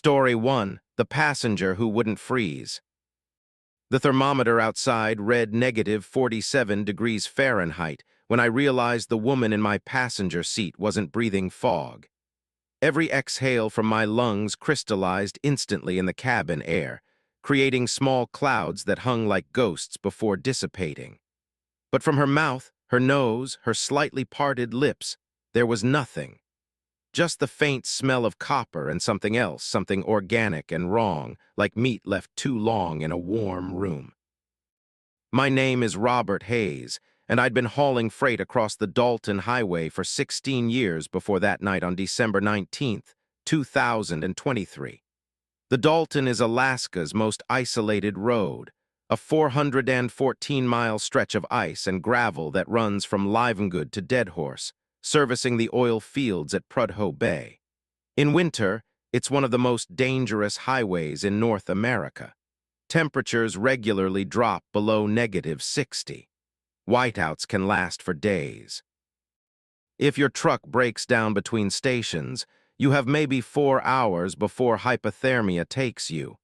Story 1. The Passenger Who Wouldn't Freeze. The thermometer outside read negative 47 degrees Fahrenheit when I realized the woman in my passenger seat wasn't breathing fog. Every exhale from my lungs crystallized instantly in the cabin air, creating small clouds that hung like ghosts before dissipating. But from her mouth, her nose, her slightly parted lips, there was nothing. Just the faint smell of copper and something else, something organic and wrong, like meat left too long in a warm room. My name is Robert Hayes, and I'd been hauling freight across the Dalton Highway for 16 years before that night on December 19th, 2023. The Dalton is Alaska's most isolated road, a 414-mile stretch of ice and gravel that runs from Livengood to Deadhorse, servicing the oil fields at Prudhoe Bay. In winter, it's one of the most dangerous highways in North America. Temperatures regularly drop below negative 60. Whiteouts can last for days. If your truck breaks down between stations, you have maybe 4 hours before hypothermia takes you,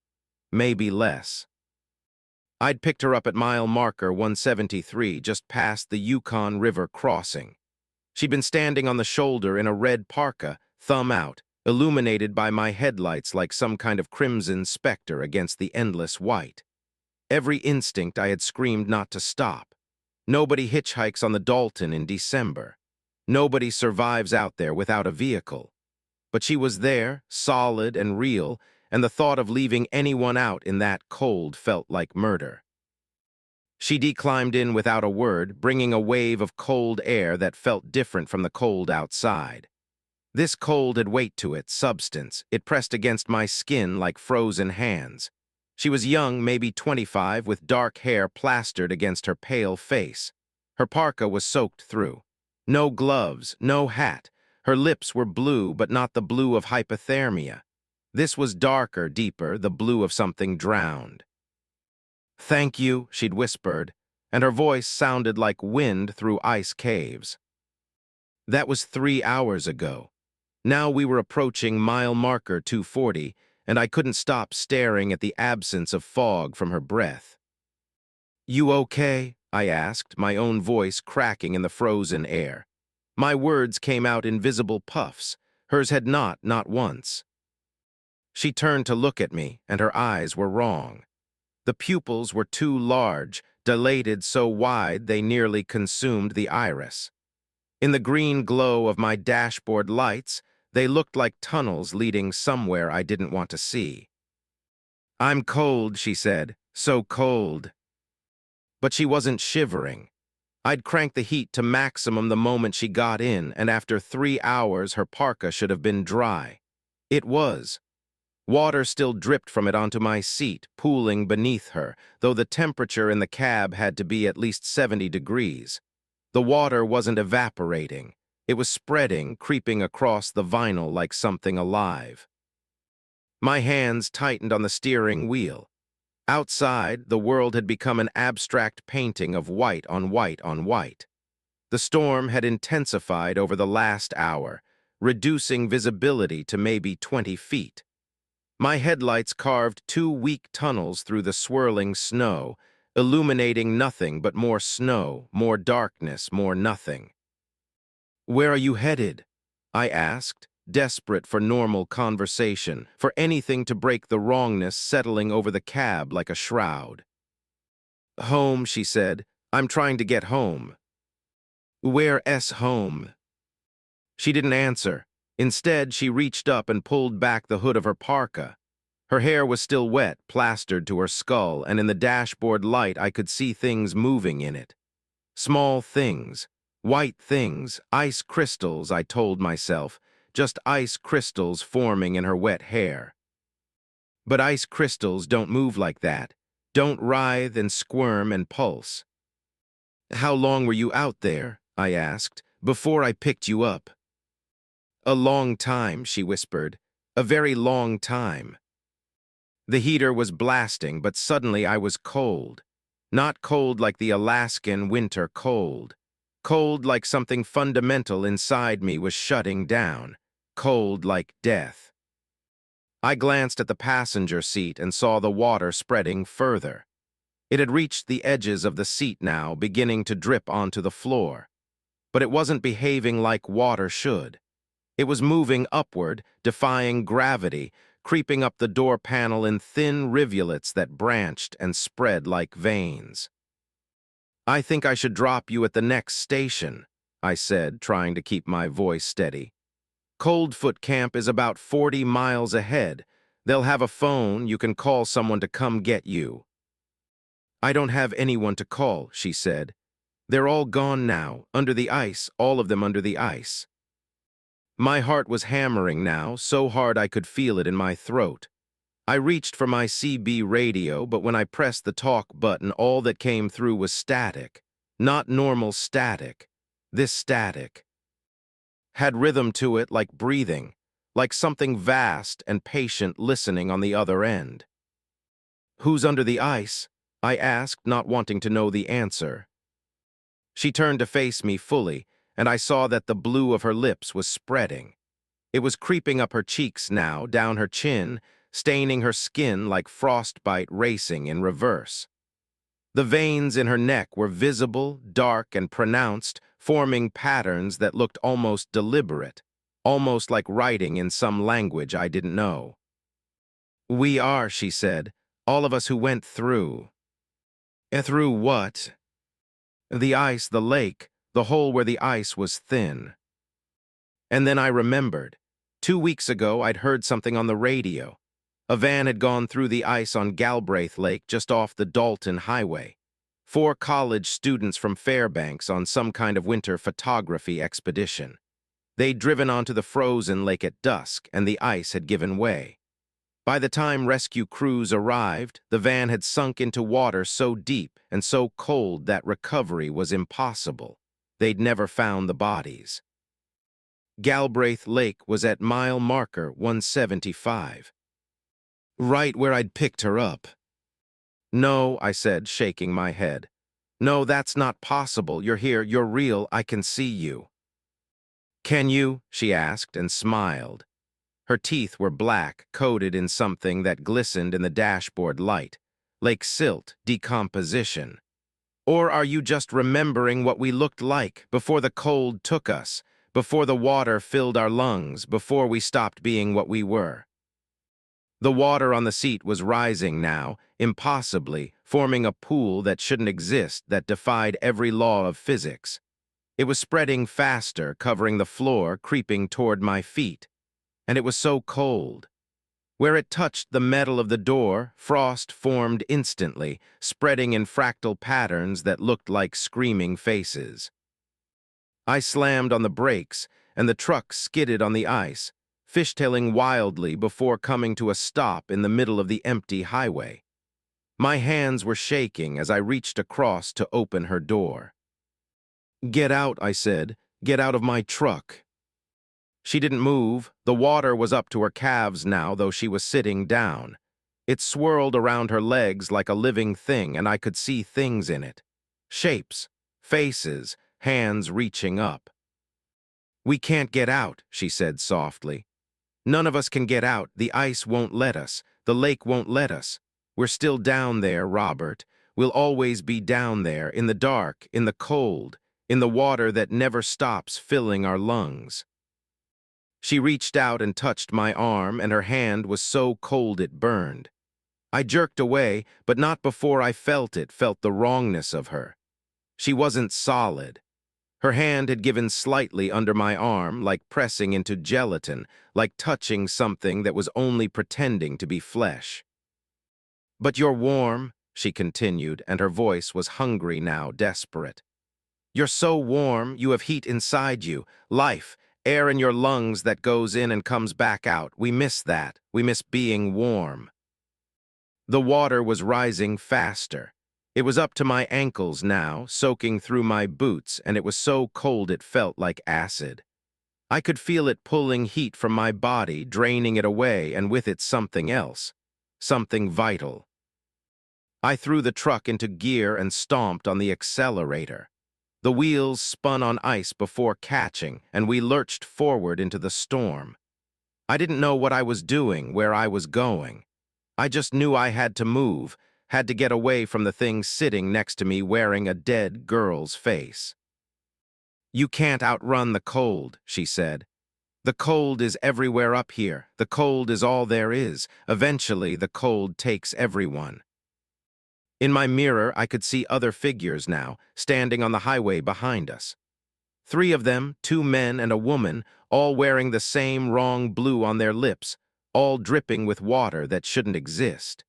maybe less. I'd picked her up at mile marker 173 just past the Yukon River crossing. She'd been standing on the shoulder in a red parka, thumb out, illuminated by my headlights like some kind of crimson specter against the endless white. Every instinct I had screamed not to stop. Nobody hitchhikes on the Dalton in December. Nobody survives out there without a vehicle. But she was there, solid and real, and the thought of leaving anyone out in that cold felt like murder. She declimbed in without a word, bringing a wave of cold air that felt different from the cold outside. This cold had weight to it, substance. It pressed against my skin like frozen hands. She was young, maybe 25, with dark hair plastered against her pale face. Her parka was soaked through. No gloves, no hat. Her lips were blue, but not the blue of hypothermia. This was darker, deeper, the blue of something drowned. "Thank you," she'd whispered, and her voice sounded like wind through ice caves. That was 3 hours ago. Now we were approaching mile marker 240, and I couldn't stop staring at the absence of fog from her breath. "You okay?" I asked, my own voice cracking in the frozen air. My words came out in visible puffs. Hers had not once. She turned to look at me, and her eyes were wrong. The pupils were too large, dilated so wide they nearly consumed the iris. In the green glow of my dashboard lights, they looked like tunnels leading somewhere I didn't want to see. "I'm cold," she said, "so cold." But she wasn't shivering. I'd cranked the heat to maximum the moment she got in, and after 3 hours her parka should have been dry. It was. Water still dripped from it onto my seat, pooling beneath her, though the temperature in the cab had to be at least 70 degrees. The water wasn't evaporating. It was spreading, creeping across the vinyl like something alive. My hands tightened on the steering wheel. Outside, the world had become an abstract painting of white on white on white. The storm had intensified over the last hour, reducing visibility to maybe 20 feet. My headlights carved 2 weak tunnels through the swirling snow, illuminating nothing but more snow, more darkness, more nothing. "Where are you headed?" I asked, desperate for normal conversation, for anything to break the wrongness settling over the cab like a shroud. "Home," she said. "I'm trying to get home." "Where's home?" She didn't answer. Instead, she reached up and pulled back the hood of her parka. Her hair was still wet, plastered to her skull, and in the dashboard light I could see things moving in it. Small things, white things, ice crystals, I told myself, just ice crystals forming in her wet hair. But ice crystals don't move like that, don't writhe and squirm and pulse. "How long were you out there?" I asked, "before I picked you up?" "A long time," she whispered. "A very long time." The heater was blasting, but suddenly I was cold. Not cold like the Alaskan winter cold. Cold like something fundamental inside me was shutting down. Cold like death. I glanced at the passenger seat and saw the water spreading further. It had reached the edges of the seat now, beginning to drip onto the floor. But it wasn't behaving like water should. It was moving upward, defying gravity, creeping up the door panel in thin rivulets that branched and spread like veins. "I think I should drop you at the next station," I said, trying to keep my voice steady. "Coldfoot Camp is about 40 miles ahead. They'll have a phone, you can call someone to come get you." "I don't have anyone to call," she said. "They're all gone now, under the ice, all of them under the ice." My heart was hammering now, so hard I could feel it in my throat. I reached for my CB radio, but when I pressed the talk button, all that came through was static. Not normal static. This static had rhythm to it, like breathing, like something vast and patient listening on the other end. "Who's under the ice?" I asked, not wanting to know the answer. She turned to face me fully, and I saw that the blue of her lips was spreading. It was creeping up her cheeks now, down her chin, staining her skin like frostbite racing in reverse. The veins in her neck were visible, dark, and pronounced, forming patterns that looked almost deliberate, almost like writing in some language I didn't know. "We are," she said, "all of us who went through." "Through what?" "The ice, the lake, the hole where the ice was thin." And then I remembered. 2 weeks ago, I'd heard something on the radio. A van had gone through the ice on Galbraith Lake just off the Dalton Highway. 4 college students from Fairbanks on some kind of winter photography expedition. They'd driven onto the frozen lake at dusk, and the ice had given way. By the time rescue crews arrived, the van had sunk into water so deep and so cold that recovery was impossible. They'd never found the bodies. Galbraith Lake was at mile marker 175. Right where I'd picked her up. "No," I said, shaking my head. "No, that's not possible. You're here, you're real, I can see you." "Can you?" she asked and smiled. Her teeth were black, coated in something that glistened in the dashboard light, like silt, decomposition. "Or are you just remembering what we looked like before the cold took us, before the water filled our lungs, before we stopped being what we were?" The water on the seat was rising now, impossibly, forming a pool that shouldn't exist, that defied every law of physics. It was spreading faster, covering the floor, creeping toward my feet. And it was so cold. Where it touched the metal of the door, frost formed instantly, spreading in fractal patterns that looked like screaming faces. I slammed on the brakes, and the truck skidded on the ice, fishtailing wildly before coming to a stop in the middle of the empty highway. My hands were shaking as I reached across to open her door. "Get out," I said. "Get out of my truck." She didn't move. The water was up to her calves now, though she was sitting down. It swirled around her legs like a living thing, and I could see things in it. Shapes, faces, hands reaching up. "We can't get out," she said softly. "None of us can get out. The ice won't let us. The lake won't let us. We're still down there, Robert. We'll always be down there, in the dark, in the cold, in the water that never stops filling our lungs." She reached out and touched my arm, and her hand was so cold it burned. I jerked away, but not before I felt the wrongness of her. She wasn't solid. Her hand had given slightly under my arm, like pressing into gelatin, like touching something that was only pretending to be flesh. "But you're warm," she continued, and her voice was hungry now, desperate. "You're so warm, you have heat inside you, life, air in your lungs that goes in and comes back out. We miss that. We miss being warm." The water was rising faster. It was up to my ankles now, soaking through my boots, and it was so cold it felt like acid. I could feel it pulling heat from my body, draining it away, and with it something else. Something vital. I threw the truck into gear and stomped on the accelerator. The wheels spun on ice before catching, and we lurched forward into the storm. I didn't know what I was doing, where I was going. I just knew I had to move, had to get away from the thing sitting next to me wearing a dead girl's face. "You can't outrun the cold," she said. "The cold is everywhere up here. The cold is all there is. Eventually, the cold takes everyone." In my mirror, I could see other figures now, standing on the highway behind us. 3 of them, 2 men and a woman, all wearing the same wrong blue on their lips, all dripping with water that shouldn't exist.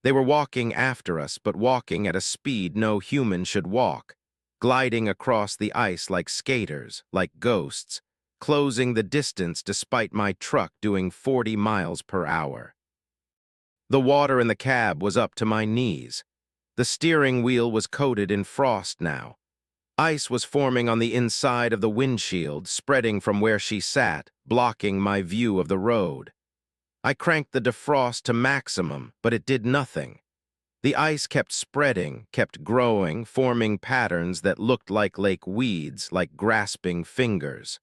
They were walking after us, but walking at a speed no human should walk, gliding across the ice like skaters, like ghosts, closing the distance despite my truck doing 40 miles per hour. The water in the cab was up to my knees. The steering wheel was coated in frost now. Ice was forming on the inside of the windshield, spreading from where she sat, blocking my view of the road. I cranked the defrost to maximum, but it did nothing. The ice kept spreading, kept growing, forming patterns that looked like lake weeds, like grasping fingers.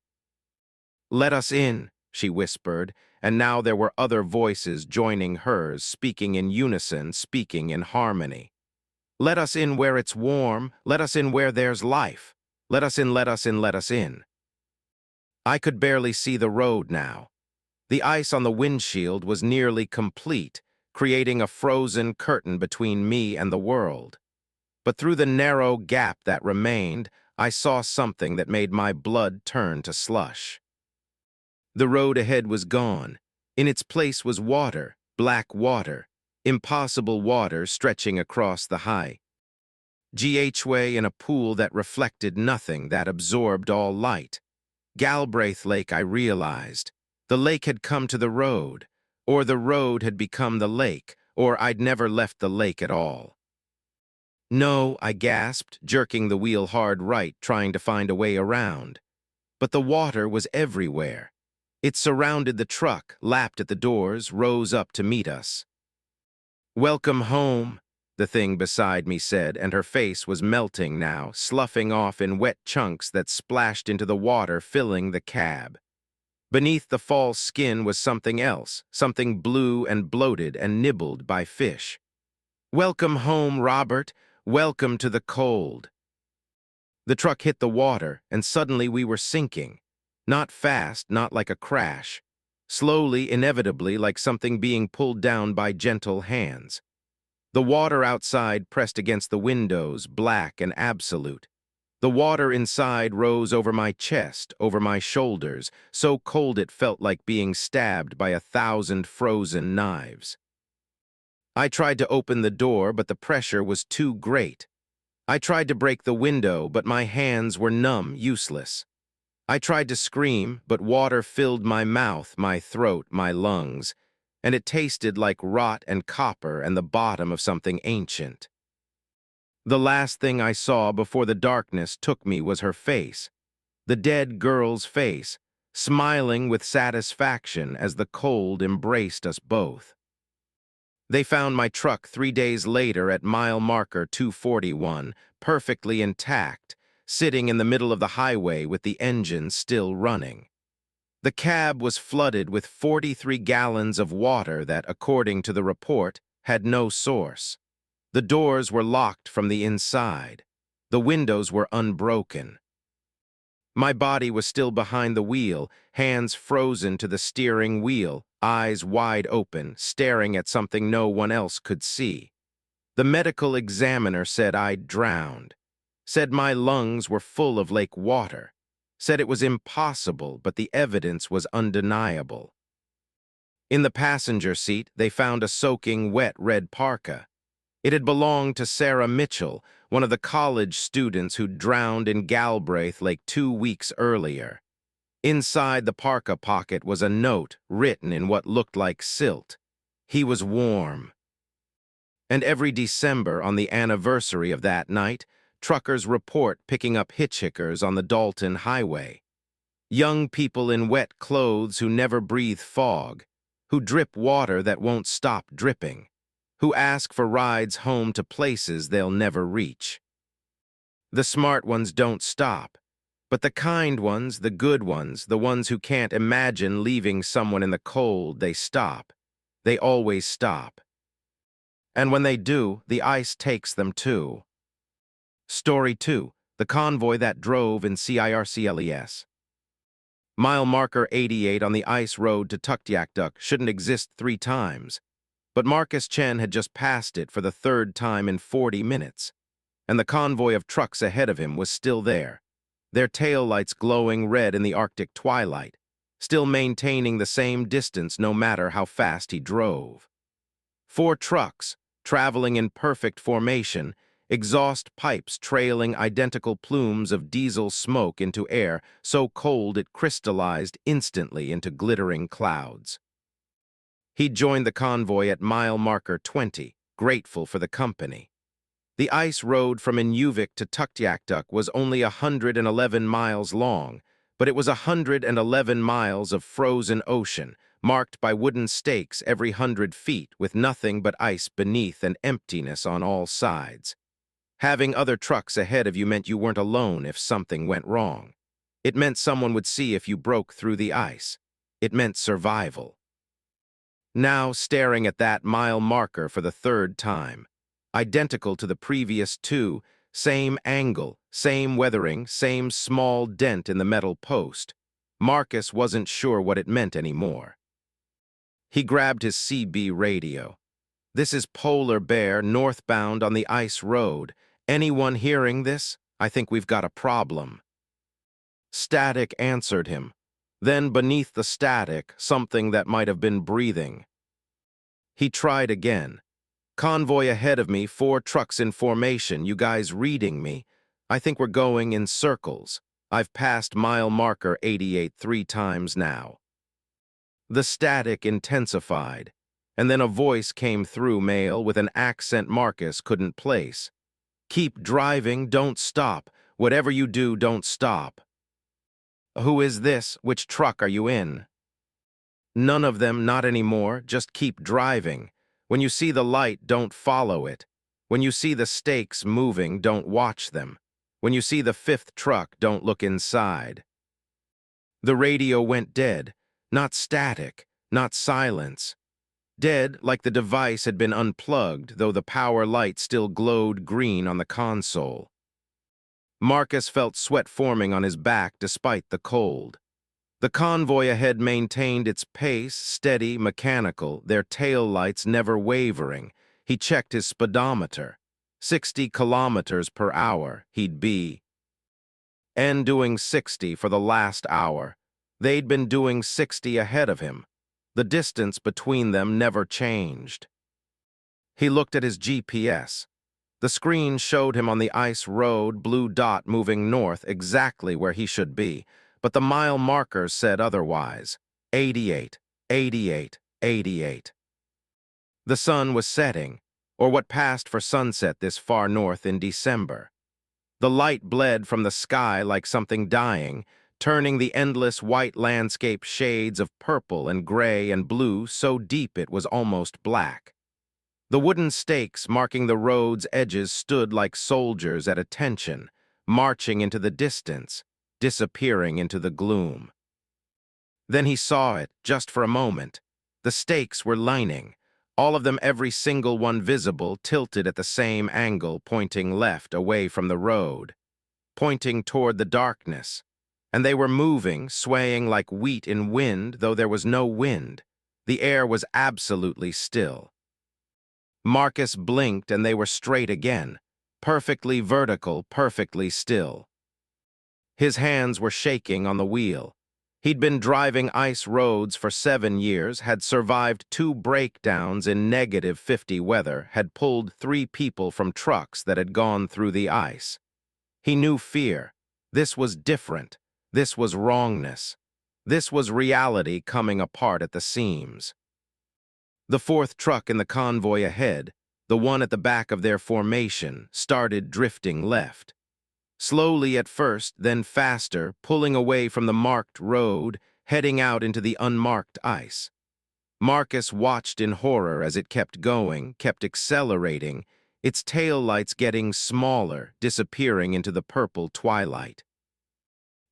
"Let us in," she whispered, and now there were other voices joining hers, speaking in unison, speaking in harmony. "Let us in where it's warm. Let us in where there's life. Let us in, let us in, let us in." I could barely see the road now. The ice on the windshield was nearly complete, creating a frozen curtain between me and the world. But through the narrow gap that remained, I saw something that made my blood turn to slush. The road ahead was gone. In its place was water, black water, impossible water stretching across the high Ghway in a pool that reflected nothing, that absorbed all light. Galbraith Lake, I realized. The lake had come to the road, or the road had become the lake, or I'd never left the lake at all. "No," I gasped, jerking the wheel hard right, trying to find a way around. But the water was everywhere. It surrounded the truck, lapped at the doors, rose up to meet us. "Welcome home," the thing beside me said, and her face was melting now, sloughing off in wet chunks that splashed into the water, filling the cab. Beneath the false skin was something else, something blue and bloated and nibbled by fish. "Welcome home, Robert. Welcome to the cold." The truck hit the water, and suddenly we were sinking. Not fast, not like a crash. Slowly, inevitably, like something being pulled down by gentle hands. The water outside pressed against the windows, black and absolute. The water inside rose over my chest, over my shoulders, so cold it felt like being stabbed by 1,000 frozen knives. I tried to open the door, but the pressure was too great. I tried to break the window, but my hands were numb, useless. I tried to scream, but water filled my mouth, my throat, my lungs, and it tasted like rot and copper and the bottom of something ancient. The last thing I saw before the darkness took me was her face, the dead girl's face, smiling with satisfaction as the cold embraced us both. They found my truck 3 days later at mile marker 241, perfectly intact, sitting in the middle of the highway with the engine still running. The cab was flooded with 43 gallons of water that, according to the report, had no source. The doors were locked from the inside. The windows were unbroken. My body was still behind the wheel, hands frozen to the steering wheel, eyes wide open, staring at something no one else could see. The medical examiner said I'd drowned, said my lungs were full of lake water, said it was impossible, but the evidence was undeniable. In the passenger seat, they found a soaking wet red parka. It had belonged to Sarah Mitchell, one of the college students who drowned in Galbraith Lake 2 weeks earlier. Inside the parka pocket was a note written in what looked like silt. He was warm. And every December, on the anniversary of that night, truckers report picking up hitchhikers on the Dalton Highway. Young people in wet clothes who never breathe fog, who drip water that won't stop dripping, who ask for rides home to places they'll never reach. The smart ones don't stop. But the kind ones, the good ones, the ones who can't imagine leaving someone in the cold, they stop. They always stop. And when they do, the ice takes them too. Story 2. The convoy that drove in CIRCLES. Mile marker 88 on the ice road to Tuktoyaktuk shouldn't exist 3 times, but Marcus Chen had just passed it for the 3rd time in 40 minutes, and the convoy of trucks ahead of him was still there, their taillights glowing red in the Arctic twilight, still maintaining the same distance no matter how fast he drove. 4 trucks, traveling in perfect formation, exhaust pipes trailing identical plumes of diesel smoke into air so cold it crystallized instantly into glittering clouds. He joined the convoy at mile marker 20, grateful for the company. The ice road from Inuvik to Tuktoyaktuk was only 111 miles long, but it was 111 miles of frozen ocean, marked by wooden stakes every 100 feet with nothing but ice beneath and emptiness on all sides. Having other trucks ahead of you meant you weren't alone if something went wrong. It meant someone would see if you broke through the ice. It meant survival. Now staring at that mile marker for the 3rd time, identical to the previous 2, same angle, same weathering, same small dent in the metal post, Marcus wasn't sure what it meant anymore. He grabbed his CB radio. "This is Polar Bear, northbound on the ice road. Anyone hearing this? I think we've got a problem." Static answered him. Then beneath the static, something that might have been breathing. He tried again. "Convoy ahead of me, 4 trucks in formation. You guys reading me? I think we're going in circles. I've passed mile marker 88 3 times now." The static intensified, and then a voice came through mail with an accent Marcus couldn't place. "Keep driving, don't stop. Whatever you do, don't stop." "Who is this? Which truck are you in?" "None of them, not anymore. Just keep driving. When you see the light, don't follow it. When you see the stakes moving, don't watch them. When you see the 5th truck, don't look inside." The radio went dead. Not static, not silence. Dead, like the device had been unplugged, though the power light still glowed green on the console. Marcus felt sweat forming on his back despite the cold. The convoy ahead maintained its pace, steady, mechanical, their tail lights never wavering. He checked his speedometer. 60 kilometers per hour, he'd be. And doing 60 for the last hour. They'd been doing 60 ahead of him. The distance between them never changed. He looked at his GPS. The screen showed him on the ice road, blue dot moving north, exactly where he should be, but the mile markers said otherwise. 88, 88, 88. The sun was setting, or what passed for sunset this far north in December. The light bled from the sky like something dying, turning the endless white landscape shades of purple and gray and blue so deep it was almost black. The wooden stakes marking the road's edges stood like soldiers at attention, marching into the distance, disappearing into the gloom. Then he saw it, just for a moment. The stakes were lining, all of them, every single one visible, tilted at the same angle, pointing left, away from the road, pointing toward the darkness. And they were moving, swaying like wheat in wind, though there was no wind. The air was absolutely still. Marcus blinked and they were straight again, perfectly vertical, perfectly still. His hands were shaking on the wheel. He'd been driving ice roads for 7 years, had survived 2 breakdowns in -50 weather, had pulled 3 people from trucks that had gone through the ice. He knew fear. This was different. This was wrongness. This was reality coming apart at the seams. The 4th truck in the convoy ahead, the one at the back of their formation, started drifting left. Slowly at first, then faster, pulling away from the marked road, heading out into the unmarked ice. Marcus watched in horror as it kept going, kept accelerating, its tail lights getting smaller, disappearing into the purple twilight.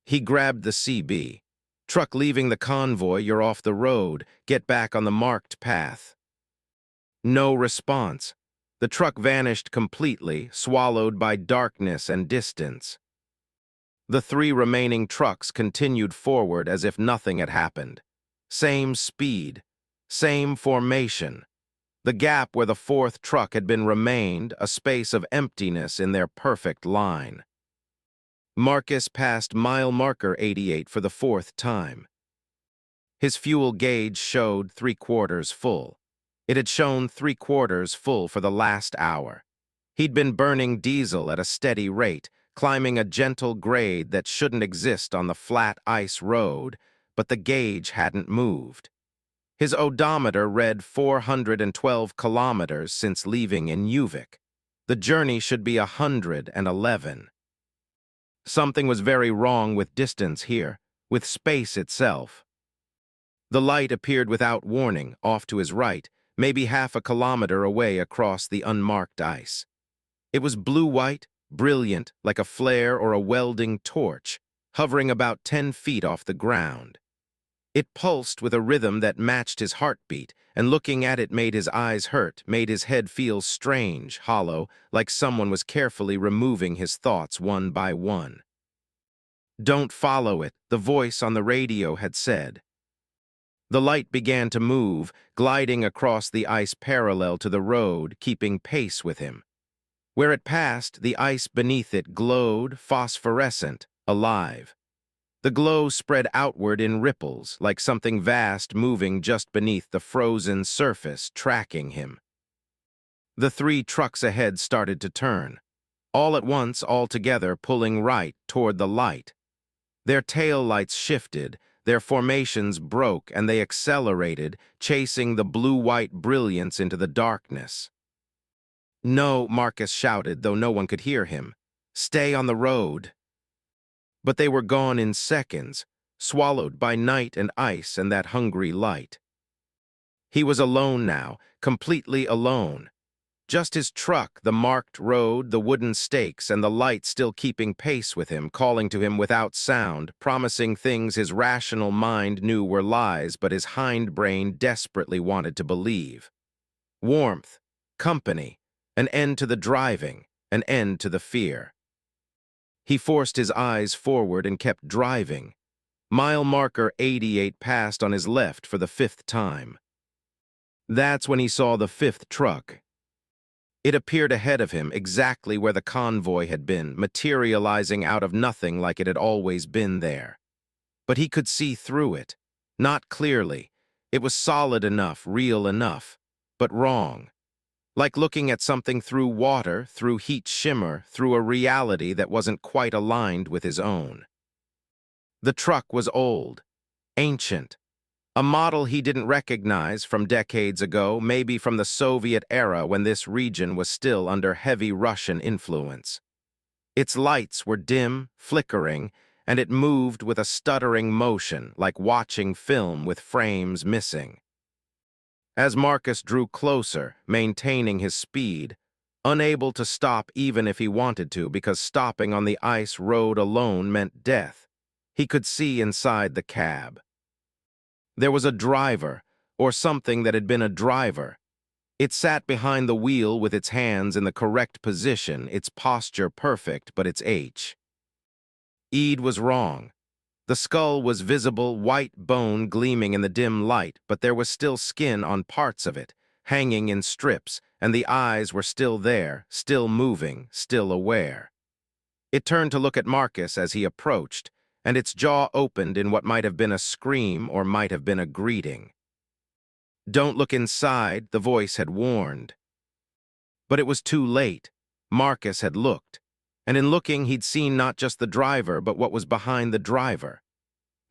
He grabbed the CB. Truck leaving the convoy, you're off the road. Get back on the marked path. No response. The truck vanished completely, swallowed by darkness and distance. The three remaining trucks continued forward as if nothing had happened. Same speed, same formation. The gap where the fourth truck had been remained, a space of emptiness in their perfect line. Marcus passed mile marker 88 for the fourth time. His fuel gauge showed 3/4 full. It had shown 3/4 full for the last hour. He'd been burning diesel at a steady rate, climbing a gentle grade that shouldn't exist on the flat ice road, but the gauge hadn't moved. His odometer read 412 kilometers since leaving in Uvik. The journey should be 111. Something was very wrong with distance here, with space itself. The light appeared without warning, off to his right, maybe half a kilometer away across the unmarked ice. It was blue-white, brilliant, like a flare or a welding torch, hovering about 10 feet off the ground. It pulsed with a rhythm that matched his heartbeat, and looking at it made his eyes hurt, made his head feel strange, hollow, like someone was carefully removing his thoughts one by one. "Don't follow it," the voice on the radio had said. The light began to move, gliding across the ice parallel to the road, keeping pace with him. Where it passed, the ice beneath it glowed, phosphorescent, alive. The glow spread outward in ripples, like something vast moving just beneath the frozen surface, tracking him. The three trucks ahead started to turn, all at once, all together, pulling right toward the light. Their tail lights shifted, their formations broke, and they accelerated, chasing the blue-white brilliance into the darkness. "No," Marcus shouted, though no one could hear him. "Stay on the road." But they were gone in seconds, swallowed by night and ice and that hungry light. He was alone now, completely alone. Just his truck, the marked road, the wooden stakes, and the light still keeping pace with him, calling to him without sound, promising things his rational mind knew were lies, but his hindbrain desperately wanted to believe. Warmth, company, an end to the driving, an end to the fear. He forced his eyes forward and kept driving. Mile marker 88 passed on his left for the 5th time. That's when he saw the 5th truck. It appeared ahead of him, exactly where the convoy had been, materializing out of nothing like it had always been there. But he could see through it. Not clearly. It was solid enough, real enough, but wrong. Like looking at something through water, through heat shimmer, through a reality that wasn't quite aligned with his own. The truck was old, ancient, a model he didn't recognize from decades ago, maybe from the Soviet era when this region was still under heavy Russian influence. Its lights were dim, flickering, and it moved with a stuttering motion, like watching film with frames missing. As Marcus drew closer, maintaining his speed, unable to stop even if he wanted to because stopping on the ice road alone meant death, he could see inside the cab. There was a driver, or something that had been a driver. It sat behind the wheel with its hands in the correct position, its posture perfect, but its Eid was wrong. The skull was visible, white bone gleaming in the dim light, but there was still skin on parts of it, hanging in strips, and the eyes were still there, still moving, still aware. It turned to look at Marcus as he approached, and its jaw opened in what might have been a scream or might have been a greeting. "Don't look inside," the voice had warned. But it was too late. Marcus had looked, and in looking he'd seen not just the driver, but what was behind the driver.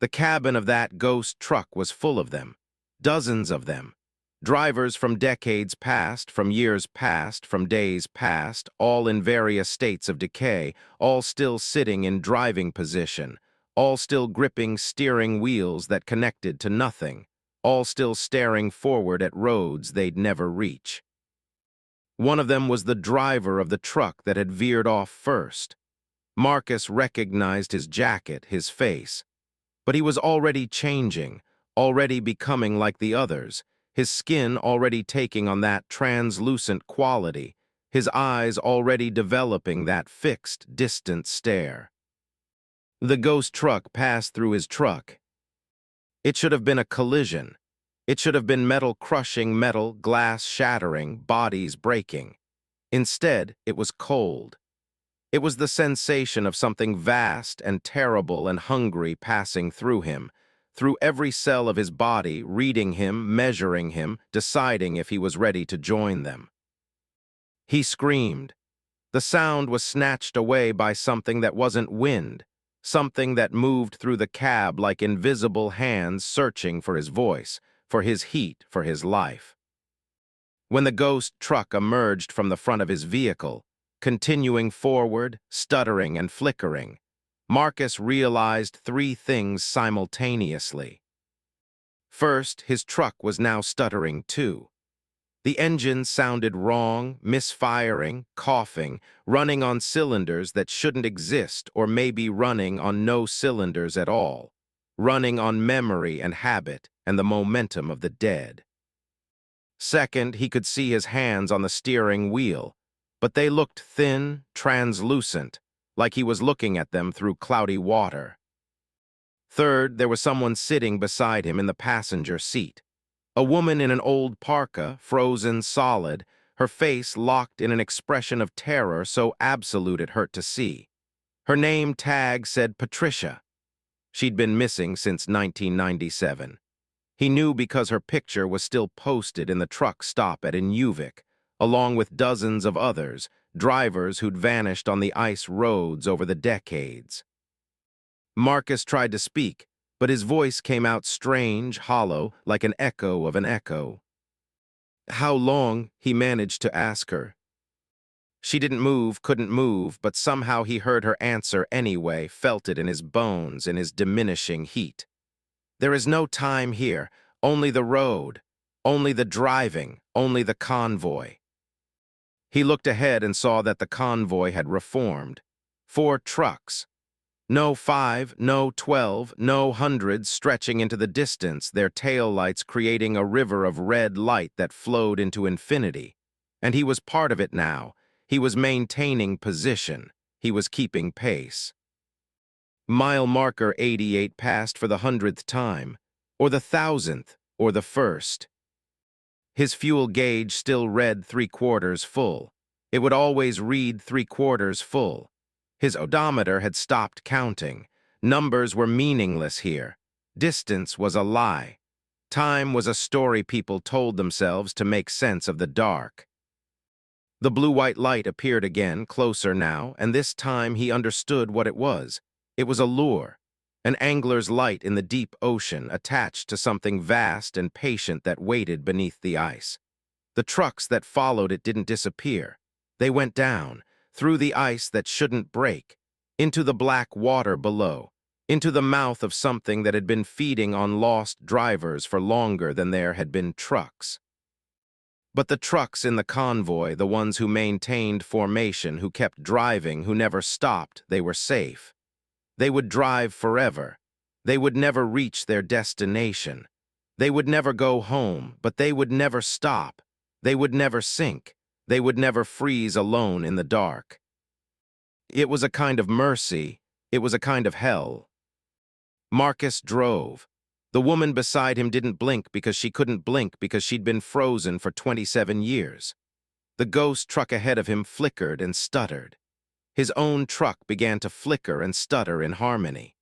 The cabin of that ghost truck was full of them, dozens of them. Drivers from decades past, from years past, from days past, all in various states of decay, all still sitting in driving position, all still gripping steering wheels that connected to nothing, all still staring forward at roads they'd never reach. One of them was the driver of the truck that had veered off first. Marcus recognized his jacket, his face. But he was already changing, already becoming like the others, his skin already taking on that translucent quality, his eyes already developing that fixed, distant stare. The ghost truck passed through his truck. It should have been a collision. It should have been metal crushing metal, glass shattering, bodies breaking. Instead, it was cold. It was the sensation of something vast and terrible and hungry passing through him, through every cell of his body, reading him, measuring him, deciding if he was ready to join them. He screamed. The sound was snatched away by something that wasn't wind, something that moved through the cab like invisible hands searching for his voice, for his heat, for his life. When the ghost truck emerged from the front of his vehicle, continuing forward, stuttering and flickering, Marcus realized three things simultaneously. First, his truck was now stuttering too. The engine sounded wrong, misfiring, coughing, running on cylinders that shouldn't exist or maybe running on no cylinders at all, running on memory and habit and the momentum of the dead. Second, he could see his hands on the steering wheel, but they looked thin, translucent, like he was looking at them through cloudy water. Third, there was someone sitting beside him in the passenger seat. A woman in an old parka, frozen solid, her face locked in an expression of terror so absolute it hurt to see. Her name tag said Patricia. She'd been missing since 1997. He knew because her picture was still posted in the truck stop at Inuvik, along with dozens of others, drivers who'd vanished on the ice roads over the decades. Marcus tried to speak, but his voice came out strange, hollow, like an echo of an echo. How long, he managed to ask her. She didn't move, couldn't move, but somehow he heard her answer anyway, felt it in his bones, in his diminishing heat. There is no time here, only the road, only the driving, only the convoy. He looked ahead and saw that the convoy had reformed. 4 trucks. No 5, no 12, no hundreds stretching into the distance, their taillights creating a river of red light that flowed into infinity. And he was part of it now. He was maintaining position. He was keeping pace. Mile marker 88 passed for the 100th time, or the 1,000th, or the 1st. His fuel gauge still read 3/4 full. It would always read 3/4 full. His odometer had stopped counting. Numbers were meaningless here. Distance was a lie. Time was a story people told themselves to make sense of the dark. The blue-white light appeared again, closer now, and this time he understood what it was. It was a lure, an angler's light in the deep ocean attached to something vast and patient that waited beneath the ice. The trucks that followed it didn't disappear. They went down, through the ice that shouldn't break, into the black water below, into the mouth of something that had been feeding on lost drivers for longer than there had been trucks. But the trucks in the convoy, the ones who maintained formation, who kept driving, who never stopped, they were safe. They would drive forever. They would never reach their destination. They would never go home, but they would never stop. They would never sink. They would never freeze alone in the dark. It was a kind of mercy. It was a kind of hell. Marcus drove. The woman beside him didn't blink because she couldn't blink because she'd been frozen for 27 years. The ghost truck ahead of him flickered and stuttered. His own truck began to flicker and stutter in harmony.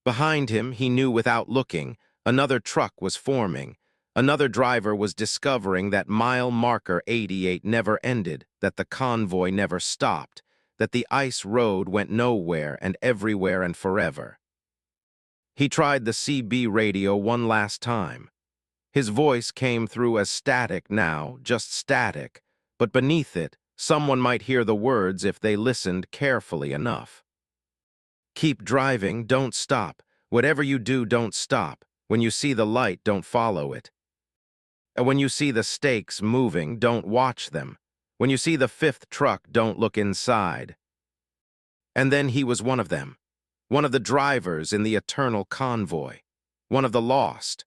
Behind him, he knew without looking, another truck was forming. Another driver was discovering that mile marker 88 never ended, that the convoy never stopped, that the ice road went nowhere and everywhere and forever. He tried the CB radio one last time. His voice came through as static now, just static, but beneath it, someone might hear the words if they listened carefully enough. Keep driving, don't stop. Whatever you do, don't stop. When you see the light, don't follow it. And when you see the stakes moving, don't watch them. When you see the 5th truck, don't look inside. And then he was one of them, one of the drivers in the eternal convoy, one of the lost,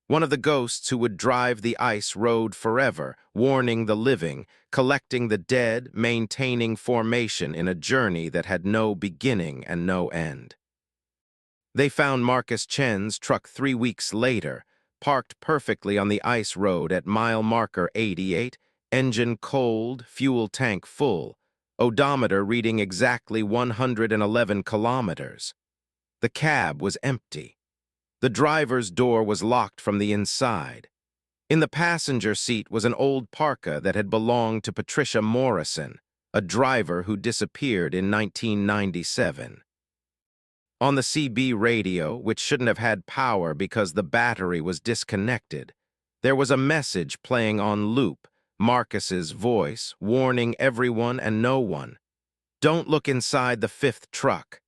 one of the ghosts who would drive the ice road forever, warning the living, collecting the dead, maintaining formation in a journey that had no beginning and no end. They found Marcus Chen's truck 3 weeks later, parked perfectly on the ice road at mile marker 88, engine cold, fuel tank full, odometer reading exactly 111 kilometers. The cab was empty. The driver's door was locked from the inside. In the passenger seat was an old parka that had belonged to Patricia Morrison, a driver who disappeared in 1997. On the CB radio, which shouldn't have had power because the battery was disconnected, there was a message playing on loop, Marcus's voice, warning everyone and no one. Don't look inside the fifth truck.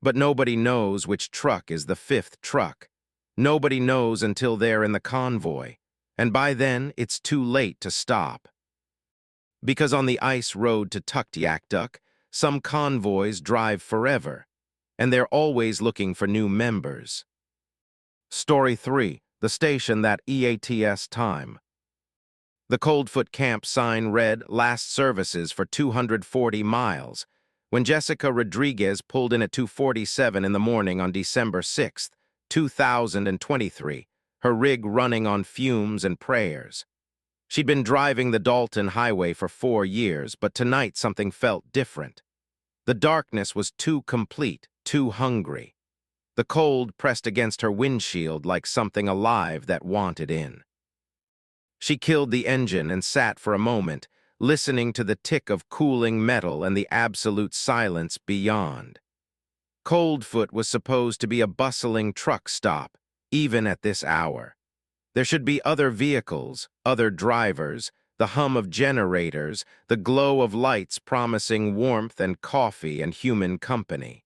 But nobody knows which truck is the fifth truck. Nobody knows until they're in the convoy, and by then it's too late to stop. Because on the ice road to Tuktoyaktuk, some convoys drive forever, and they're always looking for new members. Story 3, the station that EATS time. The Coldfoot Camp sign read last services for 240 miles. When Jessica Rodriguez pulled in at 2:47 in the morning on December 6, 2023, her rig running on fumes and prayers. She'd been driving the Dalton Highway for 4 years, but tonight something felt different. The darkness was too complete, too hungry. The cold pressed against her windshield like something alive that wanted in. She killed the engine and sat for a moment, listening to the tick of cooling metal and the absolute silence beyond. Coldfoot was supposed to be a bustling truck stop, even at this hour. There should be other vehicles, other drivers, the hum of generators, the glow of lights promising warmth and coffee and human company.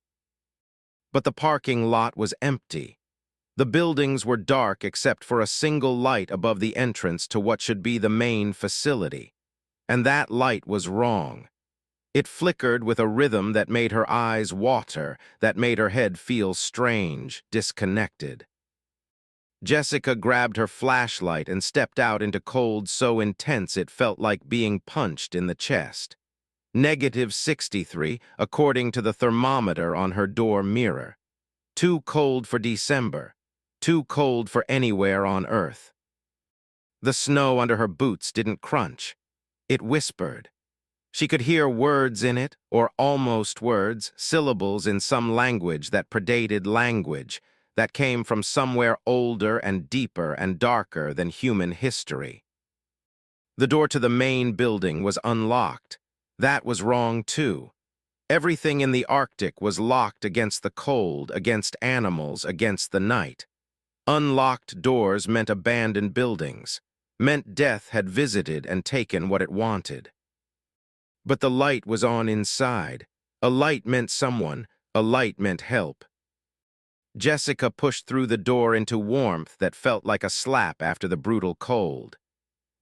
But the parking lot was empty. The buildings were dark except for a single light above the entrance to what should be the main facility. And that light was wrong. It flickered with a rhythm that made her eyes water, that made her head feel strange, disconnected. Jessica grabbed her flashlight and stepped out into cold so intense it felt like being punched in the chest. -63, according to the thermometer on her door mirror. Too cold for December. Too cold for anywhere on Earth. The snow under her boots didn't crunch. It whispered. She could hear words in it, or almost words, syllables in some language that predated language, that came from somewhere older and deeper and darker than human history. The door to the main building was unlocked. That was wrong, too. Everything in the Arctic was locked against the cold, against animals, against the night. Unlocked doors meant abandoned buildings, meant death had visited and taken what it wanted. But the light was on inside. A light meant someone, a light meant help. Jessica pushed through the door into warmth that felt like a slap after the brutal cold.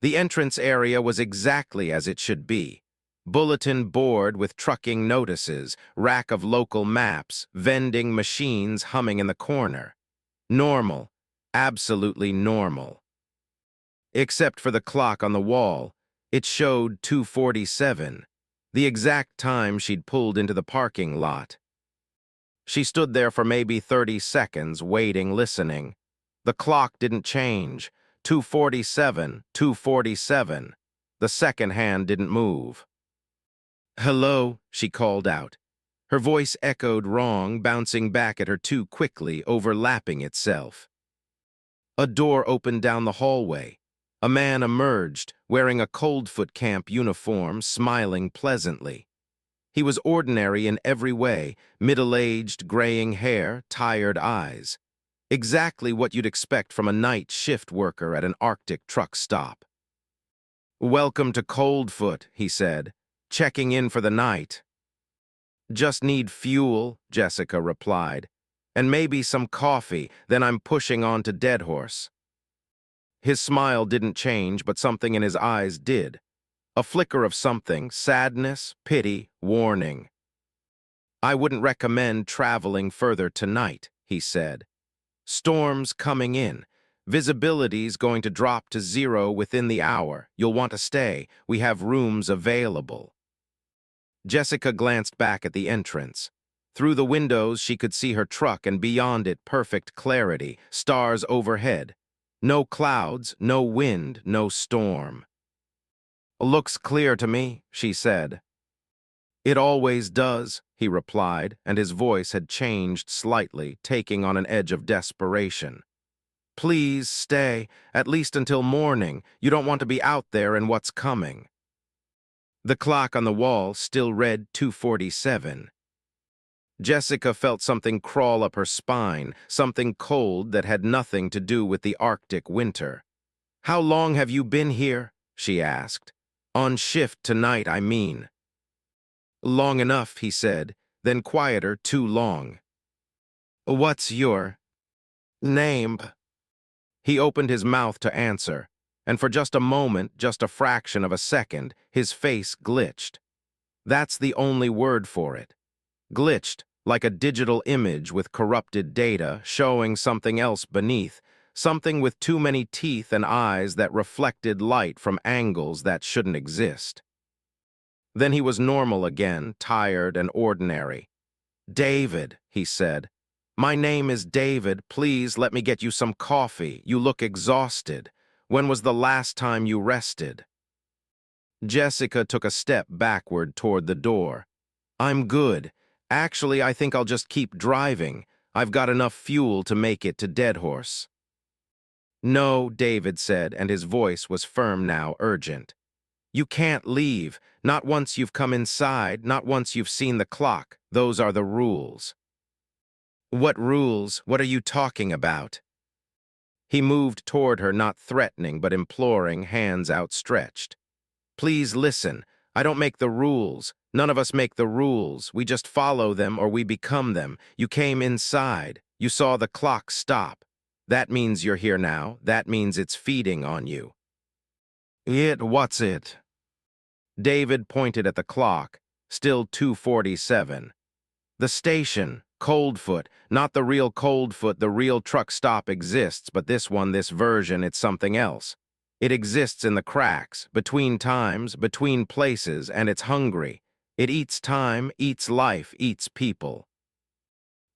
The entrance area was exactly as it should be. Bulletin board with trucking notices, rack of local maps, vending machines humming in the corner. Normal, absolutely normal. Except for the clock on the wall, it showed 2:47, the exact time she'd pulled into the parking lot. She stood there for maybe 30 seconds, waiting, listening. The clock didn't change. 2:47, 2:47. The second hand didn't move. "Hello," she called out. Her voice echoed wrong, bouncing back at her too quickly, overlapping itself. A door opened down the hallway. A man emerged, wearing a Coldfoot Camp uniform, smiling pleasantly. He was ordinary in every way, middle-aged, graying hair, tired eyes. Exactly what you'd expect from a night shift worker at an Arctic truck stop. "Welcome to Coldfoot," he said, "checking in for the night." "Just need fuel," Jessica replied, "and maybe some coffee, then I'm pushing on to Deadhorse." His smile didn't change, but something in his eyes did. A flicker of something, sadness, pity, warning. I wouldn't recommend traveling further tonight, he said. Storms coming in. Visibility's going to drop to 0 within the hour. You'll want to stay. We have rooms available. Jessica glanced back at the entrance. Through the windows, she could see her truck and beyond it perfect clarity, stars overhead. No clouds, no wind, no storm. Looks clear to me, she said. It always does, he replied, and his voice had changed slightly, taking on an edge of desperation. Please stay, at least until morning. You don't want to be out there in what's coming. The clock on the wall still read 2:47. Jessica felt something crawl up her spine, something cold that had nothing to do with the Arctic winter. How long have you been here? She asked. On shift tonight, I mean. Long enough, he said, then quieter, too long. What's your name? He opened his mouth to answer, and for just a moment, just a fraction of a second, his face glitched. That's the only word for it. Glitched, like a digital image with corrupted data showing something else beneath, something with too many teeth and eyes that reflected light from angles that shouldn't exist. Then he was normal again, tired and ordinary. David, he said. My name is David. Please let me get you some coffee. You look exhausted. When was the last time you rested? Jessica took a step backward toward the door. I'm good. Actually, I think I'll just keep driving. I've got enough fuel to make it to Deadhorse. No, David said, and his voice was firm now, urgent. You can't leave. Not once you've come inside, not once you've seen the clock. Those are the rules. What rules? What are you talking about? He moved toward her, not threatening, but imploring, hands outstretched. Please listen. I don't make the rules. None of us make the rules. We just follow them or we become them. You came inside. You saw the clock stop. That means you're here now. That means it's feeding on you. What's it? David pointed at the clock, still 2:47. The station, Coldfoot, not the real Coldfoot, the real truck stop exists, but this one, this version, it's something else. It exists in the cracks, between times, between places, and it's hungry. It eats time, eats life, eats people.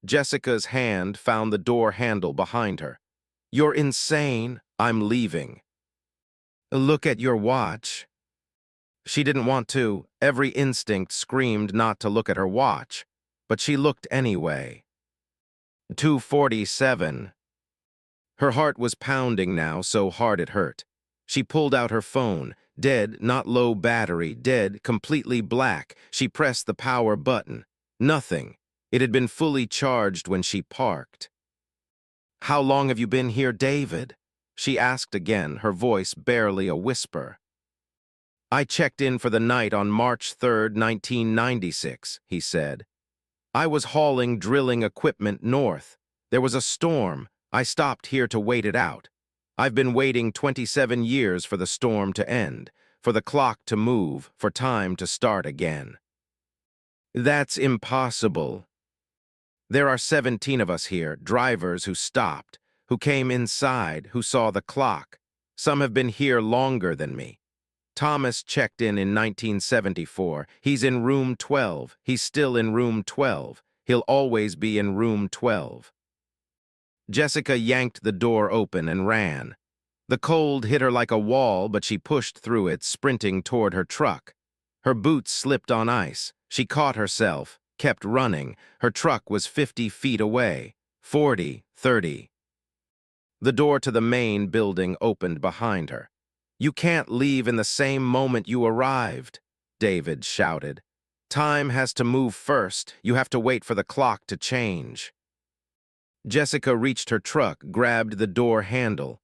Jessica's hand found the door handle behind her. You're insane. I'm leaving. Look at your watch. She didn't want to. Every instinct screamed not to look at her watch, but she looked anyway. 2:47. Her heart was pounding now, so hard it hurt. She pulled out her phone. Dead, not low battery, dead, completely black. She pressed the power button. Nothing. It had been fully charged when she parked. How long have you been here, David? She asked again, her voice barely a whisper. I checked in for the night on March 3rd, 1996, he said. I was hauling drilling equipment north. There was a storm. I stopped here to wait it out. I've been waiting 27 years for the storm to end, for the clock to move, for time to start again. That's impossible. There are 17 of us here, drivers who stopped, who came inside, who saw the clock. Some have been here longer than me. Thomas checked in 1974. He's in room 12. He's still in room 12. He'll always be in room 12. Jessica yanked the door open and ran. The cold hit her like a wall, but she pushed through it, sprinting toward her truck. Her boots slipped on ice. She caught herself, kept running. Her truck was 50 feet away. 40, 30. The door to the main building opened behind her. You can't leave in the same moment you arrived, David shouted. Time has to move first. You have to wait for the clock to change. Jessica reached her truck, grabbed the door handle.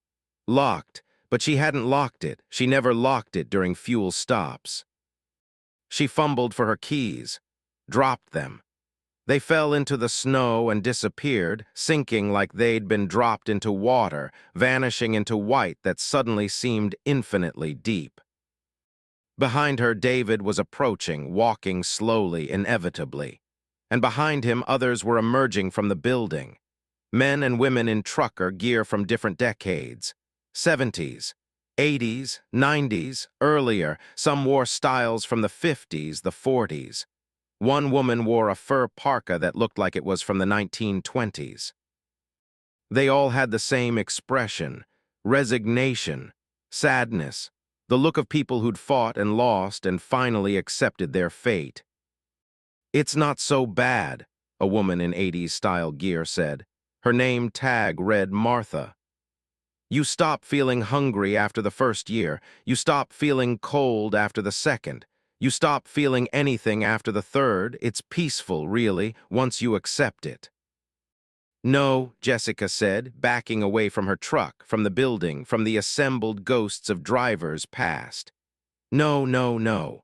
Locked, but she hadn't locked it. She never locked it during fuel stops. She fumbled for her keys, dropped them. They fell into the snow and disappeared, sinking like they'd been dropped into water, vanishing into white that suddenly seemed infinitely deep. Behind her, David was approaching, walking slowly, inevitably. and behind him others were emerging from the building. Men and women in trucker gear from different decades. 70s, 80s, 90s, earlier, some wore styles from the 50s, the 40s. One woman wore a fur parka that looked like it was from the 1920s. They all had the same expression: resignation, sadness, the look of people who'd fought and lost and finally accepted their fate. "It's not so bad," a woman in 80s-style gear said. Her name tag read Martha. "You stop feeling hungry after the first year. You stop feeling cold after the second. You stop feeling anything after the third. It's peaceful, really, once you accept it." "No," Jessica said, backing away from her truck, from the building, from the assembled ghosts of drivers past. "No, no, no."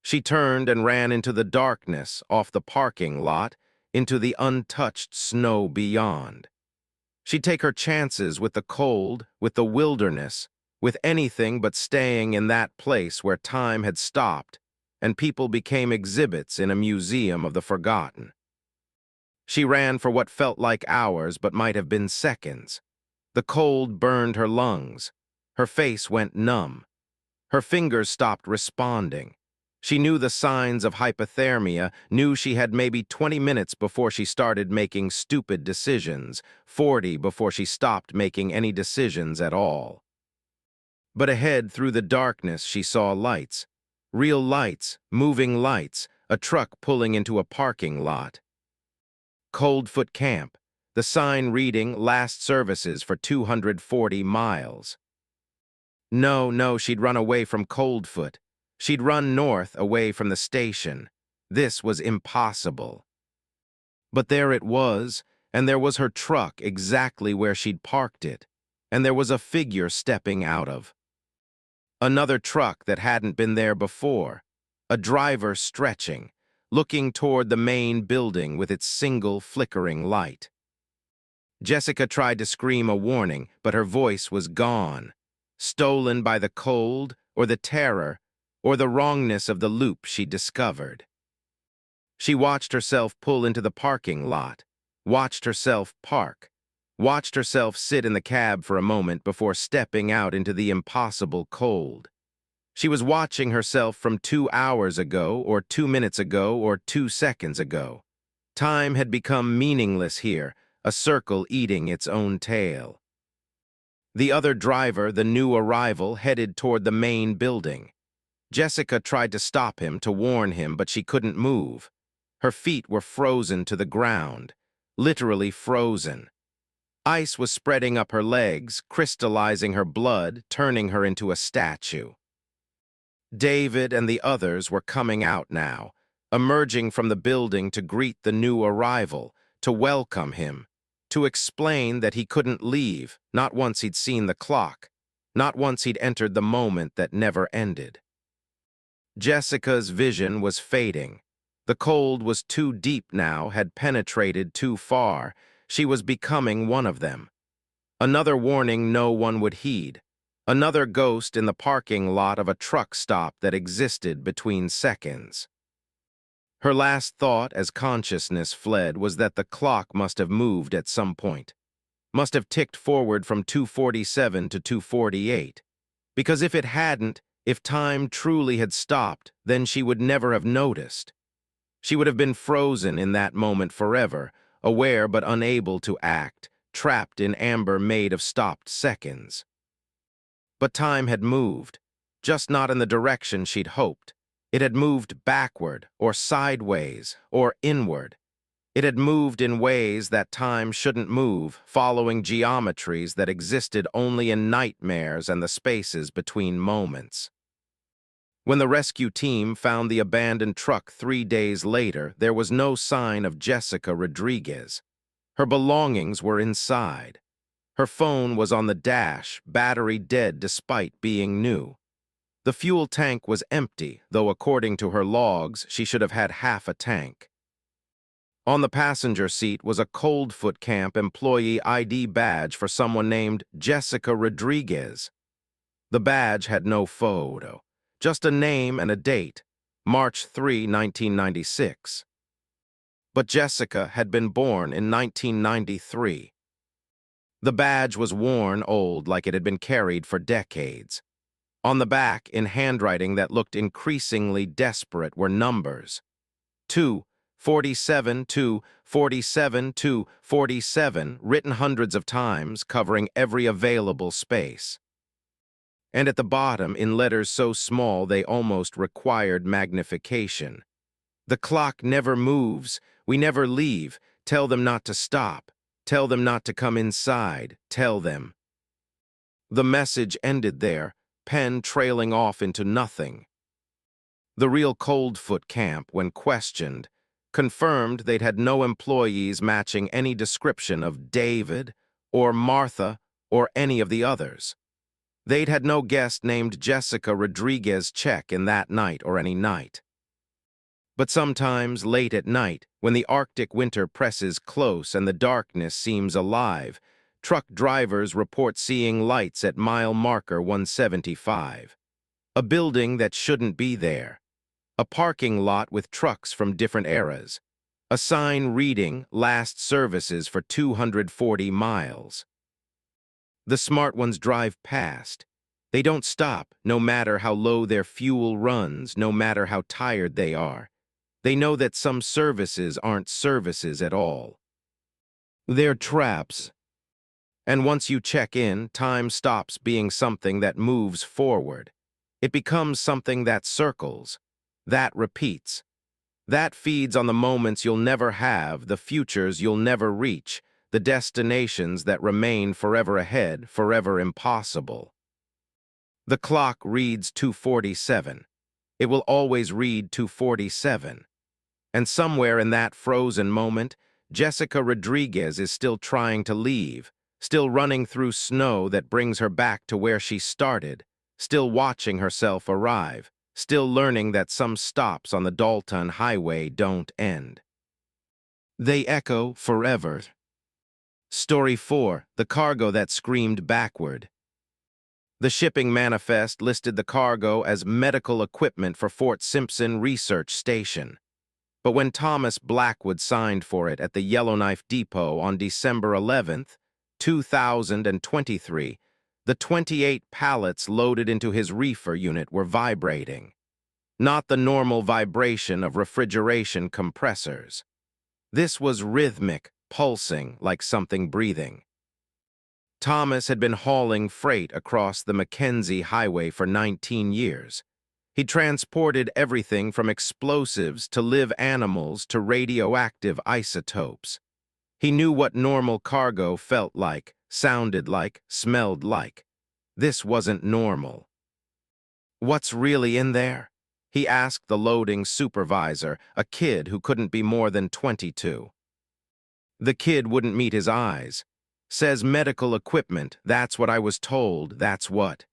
She turned and ran into the darkness, off the parking lot, into the untouched snow beyond. She'd take her chances with the cold, with the wilderness, with anything but staying in that place where time had stopped and people became exhibits in a museum of the forgotten. She ran for what felt like hours but might have been seconds. The cold burned her lungs. Her face went numb. Her fingers stopped responding. She knew the signs of hypothermia, knew she had maybe 20 minutes before she started making stupid decisions, 40 before she stopped making any decisions at all. But ahead, through the darkness, she saw lights. Real lights, moving lights, a truck pulling into a parking lot. Coldfoot Camp, the sign reading "Last Services for 240 miles." No, she'd run away from Coldfoot. She'd run north, away from the station. This was impossible. But there it was, and there was her truck exactly where she'd parked it, and there was a figure stepping out of. Another truck that hadn't been there before. A driver stretching, looking toward the main building with its single flickering light. Jessica tried to scream a warning, but her voice was gone, stolen by the cold or the terror or the wrongness of the loop she discovered. She watched herself pull into the parking lot, watched herself park, watched herself sit in the cab for a moment before stepping out into the impossible cold. She was watching herself from 2 hours ago, or 2 minutes ago, or 2 seconds ago. Time had become meaningless here, a circle eating its own tail. The other driver, the new arrival, headed toward the main building. Jessica tried to stop him, to warn him, but she couldn't move. Her feet were frozen to the ground, literally frozen. Ice was spreading up her legs, crystallizing her blood, turning her into a statue. David and the others were coming out now, emerging from the building to greet the new arrival, to welcome him, to explain that he couldn't leave, not once he'd seen the clock, not once he'd entered the moment that never ended. Jessica's vision was fading. The cold was too deep now, had penetrated too far. She was becoming one of them. Another warning no one would heed. Another ghost in the parking lot of a truck stop that existed between seconds. Her last thought as consciousness fled was that the clock must have moved at some point, must have ticked forward from 2:47 to 2:48. Because if it hadn't, if time truly had stopped, then she would never have noticed. She would have been frozen in that moment forever, aware but unable to act, trapped in amber made of stopped seconds. But time had moved, just not in the direction she'd hoped. It had moved backward, or sideways, or inward. It had moved in ways that time shouldn't move, following geometries that existed only in nightmares and the spaces between moments. When the rescue team found the abandoned truck 3 days later, there was no sign of Jessica Rodriguez. Her belongings were inside. Her phone was on the dash, battery dead despite being new. The fuel tank was empty, though according to her logs, she should have had half a tank. On the passenger seat was a Coldfoot Camp employee ID badge for someone named Jessica Rodriguez. The badge had no photo, just a name and a date, March 3, 1996. But Jessica had been born in 1993. The badge was worn old, like it had been carried for decades. On the back, in handwriting that looked increasingly desperate, were numbers. 247 to 47 to 47, written hundreds of times, covering every available space. And at the bottom, in letters so small they almost required magnification: "The clock never moves. We never leave. Tell them not to stop. Tell them not to come inside. Tell them." The message ended there, pen trailing off into nothing. The real Coldfoot camp, when questioned, confirmed they'd had no employees matching any description of David or Martha or any of the others. They'd had no guest named Jessica Rodriguez check in that night or any night. But sometimes, late at night, when the Arctic winter presses close and the darkness seems alive, truck drivers report seeing lights at mile marker 175. A building that shouldn't be there. A parking lot with trucks from different eras. A sign reading "Last Services for 240 miles. The smart ones drive past. They don't stop, no matter how low their fuel runs, no matter how tired they are. They know that some services aren't services at all. They're traps. And once you check in, time stops being something that moves forward. It becomes something that circles, that repeats, that feeds on the moments you'll never have, the futures you'll never reach, the destinations that remain forever ahead, forever impossible. The clock reads 247. It will always read 247. And somewhere in that frozen moment, Jessica Rodriguez is still trying to leave, still running through snow that brings her back to where she started, still watching herself arrive, still learning that some stops on the Dalton Highway don't end. They echo forever. Story 4, The Cargo That Screamed Backward. The shipping manifest listed the cargo as medical equipment for Fort Simpson Research Station. But when Thomas Blackwood signed for it at the Yellowknife Depot on December 11, 2023, the 28 pallets loaded into his reefer unit were vibrating. Not the normal vibration of refrigeration compressors. This was rhythmic, pulsing, like something breathing. Thomas had been hauling freight across the Mackenzie Highway for 19 years. He transported everything from explosives to live animals to radioactive isotopes. He knew what normal cargo felt like, sounded like, smelled like. This wasn't normal. "What's really in there?" he asked the loading supervisor, a kid who couldn't be more than 22. The kid wouldn't meet his eyes. "Says medical equipment. That's what I was told. That's what."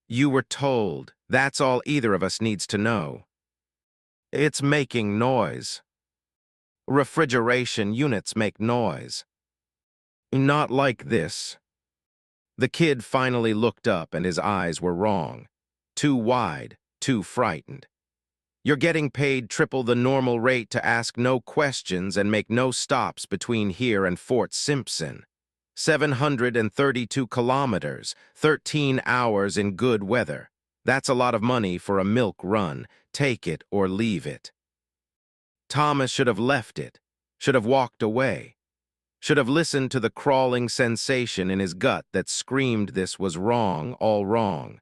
"You were told. That's all either of us needs to know." "It's making noise." "Refrigeration units make noise." "Not like this." The kid finally looked up and his eyes were wrong. Too wide, too frightened. "You're getting paid triple the normal rate to ask no questions and make no stops between here and Fort Simpson. 732 kilometers, 13 hours in good weather. That's a lot of money for a milk run. Take it or leave it." Thomas should have left it, should have walked away, should have listened to the crawling sensation in his gut that screamed this was wrong, all wrong.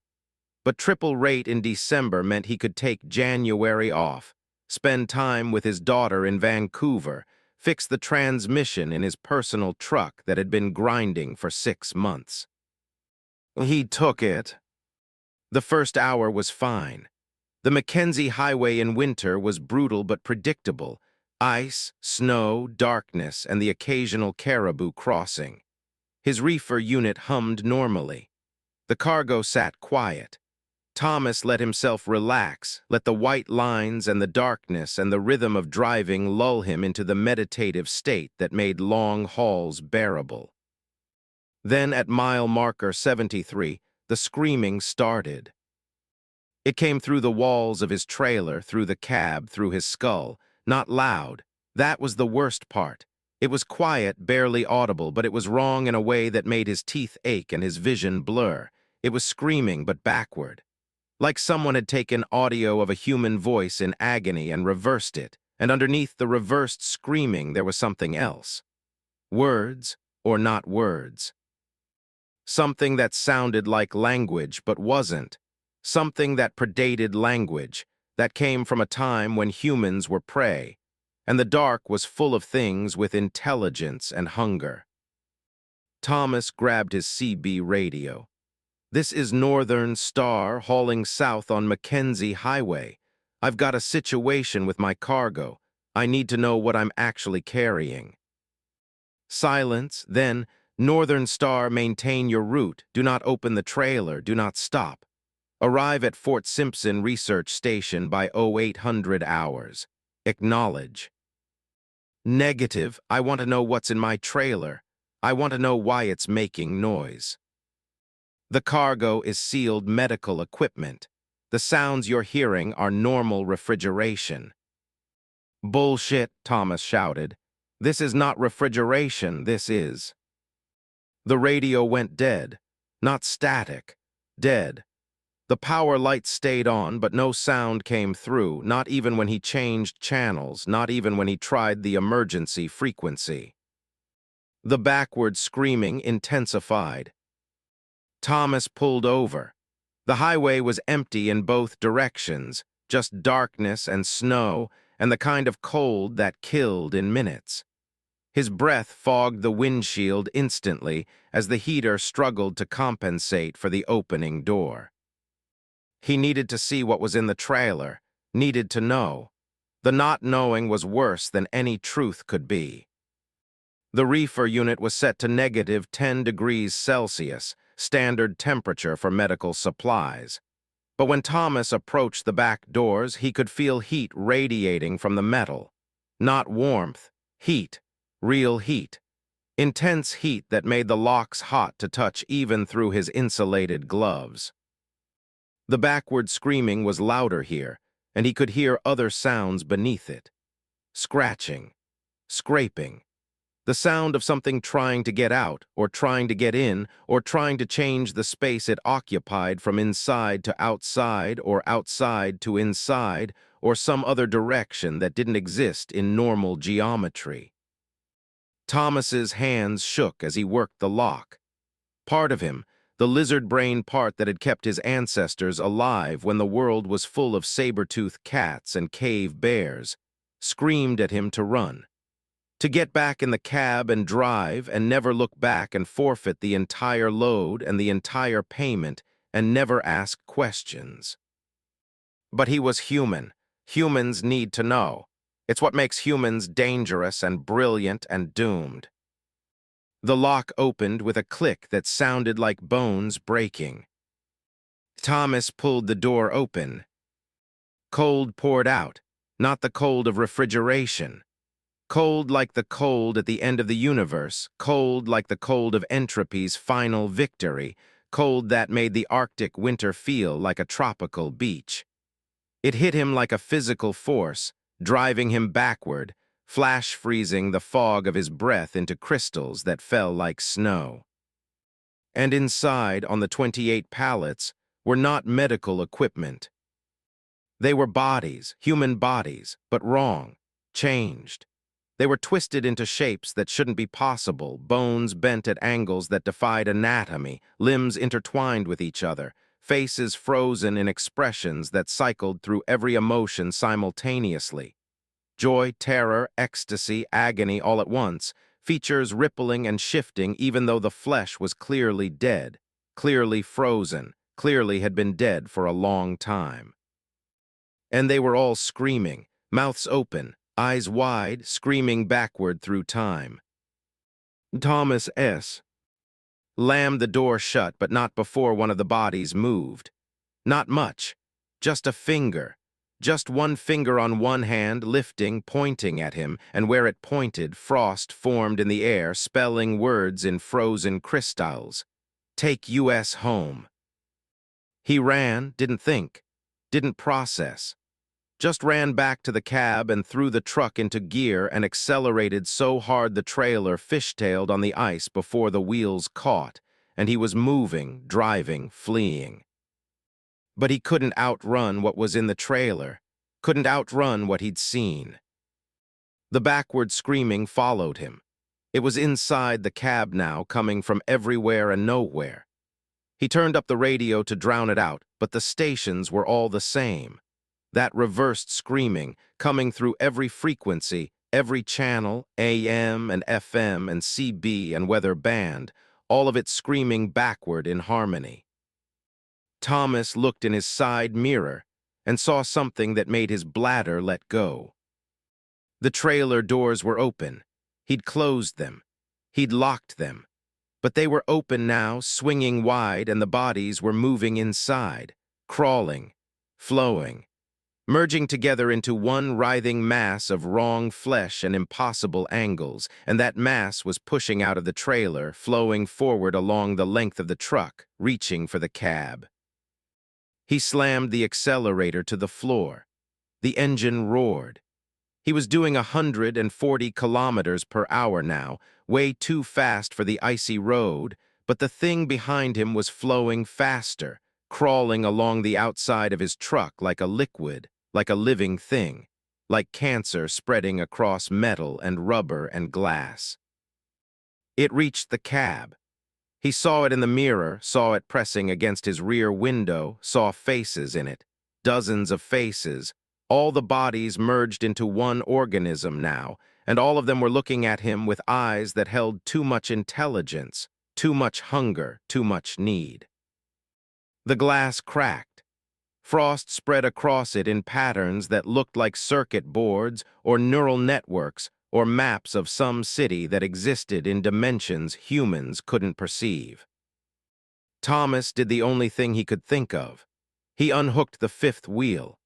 But triple rate in December meant he could take January off, spend time with his daughter in Vancouver, fix the transmission in his personal truck that had been grinding for 6 months. He took it. The first hour was fine. The Mackenzie Highway in winter was brutal but predictable. Ice, snow, darkness, and the occasional caribou crossing. His reefer unit hummed normally. The cargo sat quiet. Thomas let himself relax, let the white lines and the darkness and the rhythm of driving lull him into the meditative state that made long hauls bearable. Then at mile marker 73, the screaming started. It came through the walls of his trailer, through the cab, through his skull, not loud, That was the worst part. It was quiet, barely audible, but it was wrong in a way that made his teeth ache and his vision blur. It was screaming, but backward. Like someone had taken audio of a human voice in agony and reversed it, and underneath the reversed screaming there was something else. Words, or not words. Something that sounded like language but wasn't. Something that predated language, that came from a time when humans were prey, and the dark was full of things with intelligence and hunger. Thomas grabbed his CB radio. "This is Northern Star hauling south on Mackenzie Highway. I've got a situation with my cargo. I need to know what I'm actually carrying." Silence, then, "Northern Star, maintain your route. Do not open the trailer. Do not stop. Arrive at Fort Simpson Research Station by 0800 hours. Acknowledge." "Negative. I want to know what's in my trailer. I want to know why it's making noise." "The cargo is sealed medical equipment. The sounds you're hearing are normal refrigeration." "Bullshit," Thomas shouted. "This is not refrigeration, this is." The radio went dead. Not static. Dead. The power lights stayed on, but no sound came through, not even when he changed channels, not even when he tried the emergency frequency. The backward screaming intensified. Thomas pulled over. The highway was empty in both directions, just darkness and snow, and the kind of cold that killed in minutes. His breath fogged the windshield instantly as the heater struggled to compensate for the opening door. He needed to see what was in the trailer, needed to know. The not knowing was worse than any truth could be. The reefer unit was set to -10 degrees Celsius, standard temperature for medical supplies. But when Thomas approached the back doors, he could feel heat radiating from the metal. Not warmth, heat, real heat. Intense heat that made the locks hot to touch even through his insulated gloves. The backward screaming was louder here, and he could hear other sounds beneath it. Scratching, scraping. The sound of something trying to get out, or trying to get in, or trying to change the space it occupied from inside to outside, or outside to inside, or some other direction that didn't exist in normal geometry. Thomas's hands shook as he worked the lock. Part of him, the lizard brain part that had kept his ancestors alive when the world was full of saber-toothed cats and cave bears, screamed at him to run. To get back in the cab and drive and never look back and forfeit the entire load and the entire payment and never ask questions. But he was human. Humans need to know. It's what makes humans dangerous and brilliant and doomed. The lock opened with a click that sounded like bones breaking. Thomas pulled the door open. Cold poured out, not the cold of refrigeration. Cold like the cold at the end of the universe, cold like the cold of entropy's final victory, cold that made the Arctic winter feel like a tropical beach. It hit him like a physical force, driving him backward, flash freezing the fog of his breath into crystals that fell like snow. And inside, on the 28 pallets, were not medical equipment. They were bodies, human bodies, but wrong, changed. They were twisted into shapes that shouldn't be possible, bones bent at angles that defied anatomy, limbs intertwined with each other, faces frozen in expressions that cycled through every emotion simultaneously. Joy, terror, ecstasy, agony all at once, features rippling and shifting even though the flesh was clearly dead, clearly frozen, clearly had been dead for a long time. And they were all screaming, mouths open, eyes wide, screaming backward through time. Thomas S. lammed the door shut, but not before one of the bodies moved. Not much, just a finger. Just one finger on one hand, lifting, pointing at him, and where it pointed, frost formed in the air, spelling words in frozen crystals. Take U.S. home. He ran, didn't think, didn't process. Just ran back to the cab and threw the truck into gear and accelerated so hard the trailer fishtailed on the ice before the wheels caught, and he was moving, driving, fleeing. But he couldn't outrun what was in the trailer, couldn't outrun what he'd seen. The backward screaming followed him. It was inside the cab now, coming from everywhere and nowhere. He turned up the radio to drown it out, but the stations were all the same. That reversed screaming, coming through every frequency, every channel, AM and FM and CB and weather band, all of it screaming backward in harmony. Thomas looked in his side mirror and saw something that made his bladder let go. The trailer doors were open. He'd closed them. He'd locked them. But they were open now, swinging wide, and the bodies were moving inside, crawling, flowing, merging together into one writhing mass of wrong flesh and impossible angles, and that mass was pushing out of the trailer, flowing forward along the length of the truck, reaching for the cab. He slammed the accelerator to the floor. The engine roared. He was doing 140 kilometers per hour now, way too fast for the icy road, but the thing behind him was flowing faster, crawling along the outside of his truck like a liquid, like a living thing, like cancer spreading across metal and rubber and glass. It reached the cab. He saw it in the mirror, saw it pressing against his rear window, saw faces in it, dozens of faces. All the bodies merged into one organism now, and all of them were looking at him with eyes that held too much intelligence, too much hunger, too much need. The glass cracked. Frost spread across it in patterns that looked like circuit boards or neural networks or maps of some city that existed in dimensions humans couldn't perceive. Thomas did the only thing he could think of. He unhooked the fifth wheel.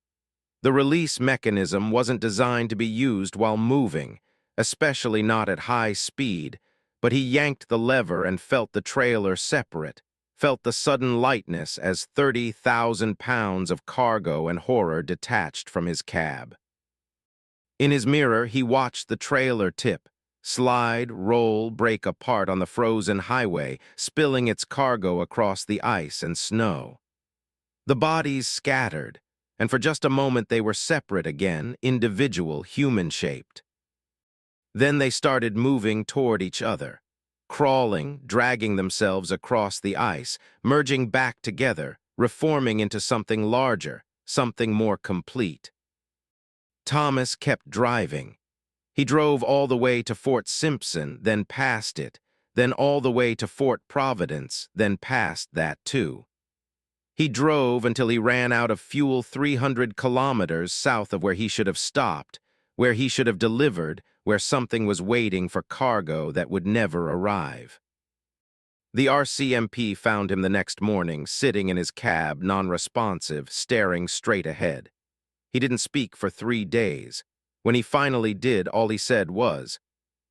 The release mechanism wasn't designed to be used while moving, especially not at high speed, but he yanked the lever and felt the trailer separate, felt the sudden lightness as 30,000 pounds of cargo and horror detached from his cab. In his mirror, he watched the trailer tip, slide, roll, break apart on the frozen highway, spilling its cargo across the ice and snow. The bodies scattered, and for just a moment they were separate again, individual, human-shaped. Then they started moving toward each other, crawling, dragging themselves across the ice, merging back together, reforming into something larger, something more complete. Thomas kept driving. He drove all the way to Fort Simpson, then past it, then all the way to Fort Providence, then past that too. He drove until he ran out of fuel 300 kilometers south of where he should have stopped, where he should have delivered, where something was waiting for cargo that would never arrive. The RCMP found him the next morning, sitting in his cab, non-responsive, staring straight ahead. He didn't speak for 3 days. When he finally did, all he said was,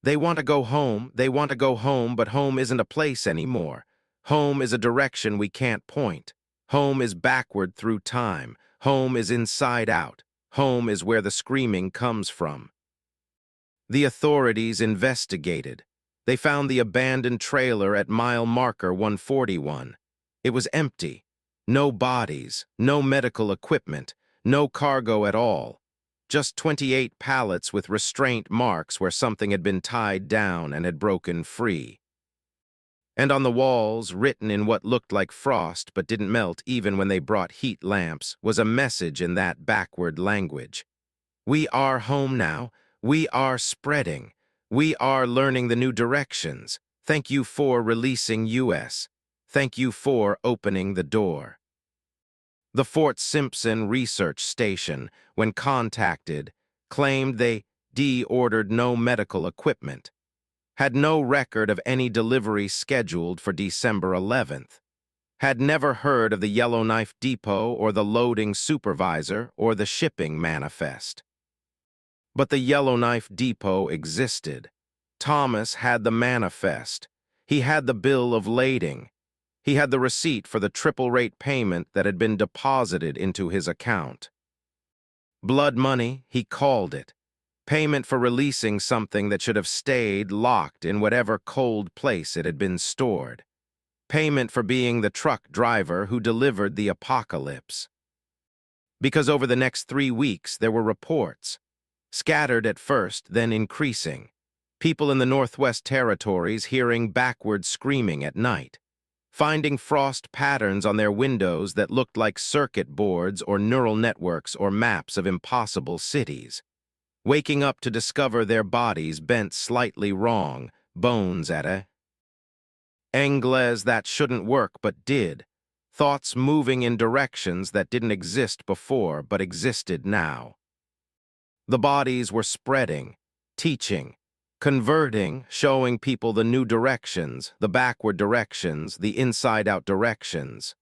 "They want to go home, they want to go home, but home isn't a place anymore. Home is a direction we can't point. Home is backward through time. Home is inside out. Home is where the screaming comes from." The authorities investigated. They found the abandoned trailer at mile marker 141. It was empty. No bodies, no medical equipment, no cargo at all. Just 28 pallets with restraint marks where something had been tied down and had broken free. And on the walls, written in what looked like frost but didn't melt even when they brought heat lamps, was a message in that backward language. "We are home now. We are spreading. We are learning the new directions. Thank you for releasing US. Thank you for opening the door." The Fort Simpson Research Station, when contacted, claimed they de-ordered no medical equipment, had no record of any delivery scheduled for December 11th, had never heard of the Yellowknife Depot or the loading supervisor or the shipping manifest. But the Yellowknife Depot existed. Thomas had the manifest. He had the bill of lading. He had the receipt for the triple-rate payment that had been deposited into his account. Blood money, he called it. Payment for releasing something that should have stayed locked in whatever cold place it had been stored. Payment for being the truck driver who delivered the apocalypse. Because over the next 3 weeks there were reports, scattered at first, then increasing. People in the Northwest Territories hearing backward screaming at night, finding frost patterns on their windows that looked like circuit boards or neural networks or maps of impossible cities, waking up to discover their bodies bent slightly wrong, bones at a angles that shouldn't work but did, thoughts moving in directions that didn't exist before but existed now. The bodies were spreading, teaching, converting, showing people the new directions, the backward directions, the inside-out directions.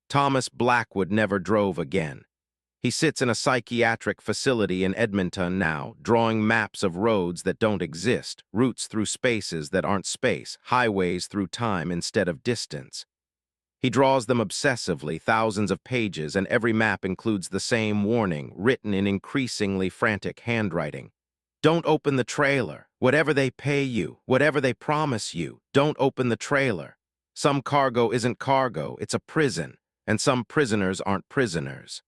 Thomas Blackwood never drove again. He sits in a psychiatric facility in Edmonton now, drawing maps of roads that don't exist, routes through spaces that aren't space, highways through time instead of distance. He draws them obsessively, thousands of pages, and every map includes the same warning, written in increasingly frantic handwriting. Don't open the trailer. Whatever they pay you, whatever they promise you, don't open the trailer. Some cargo isn't cargo, it's a prison, and some prisoners aren't prisoners.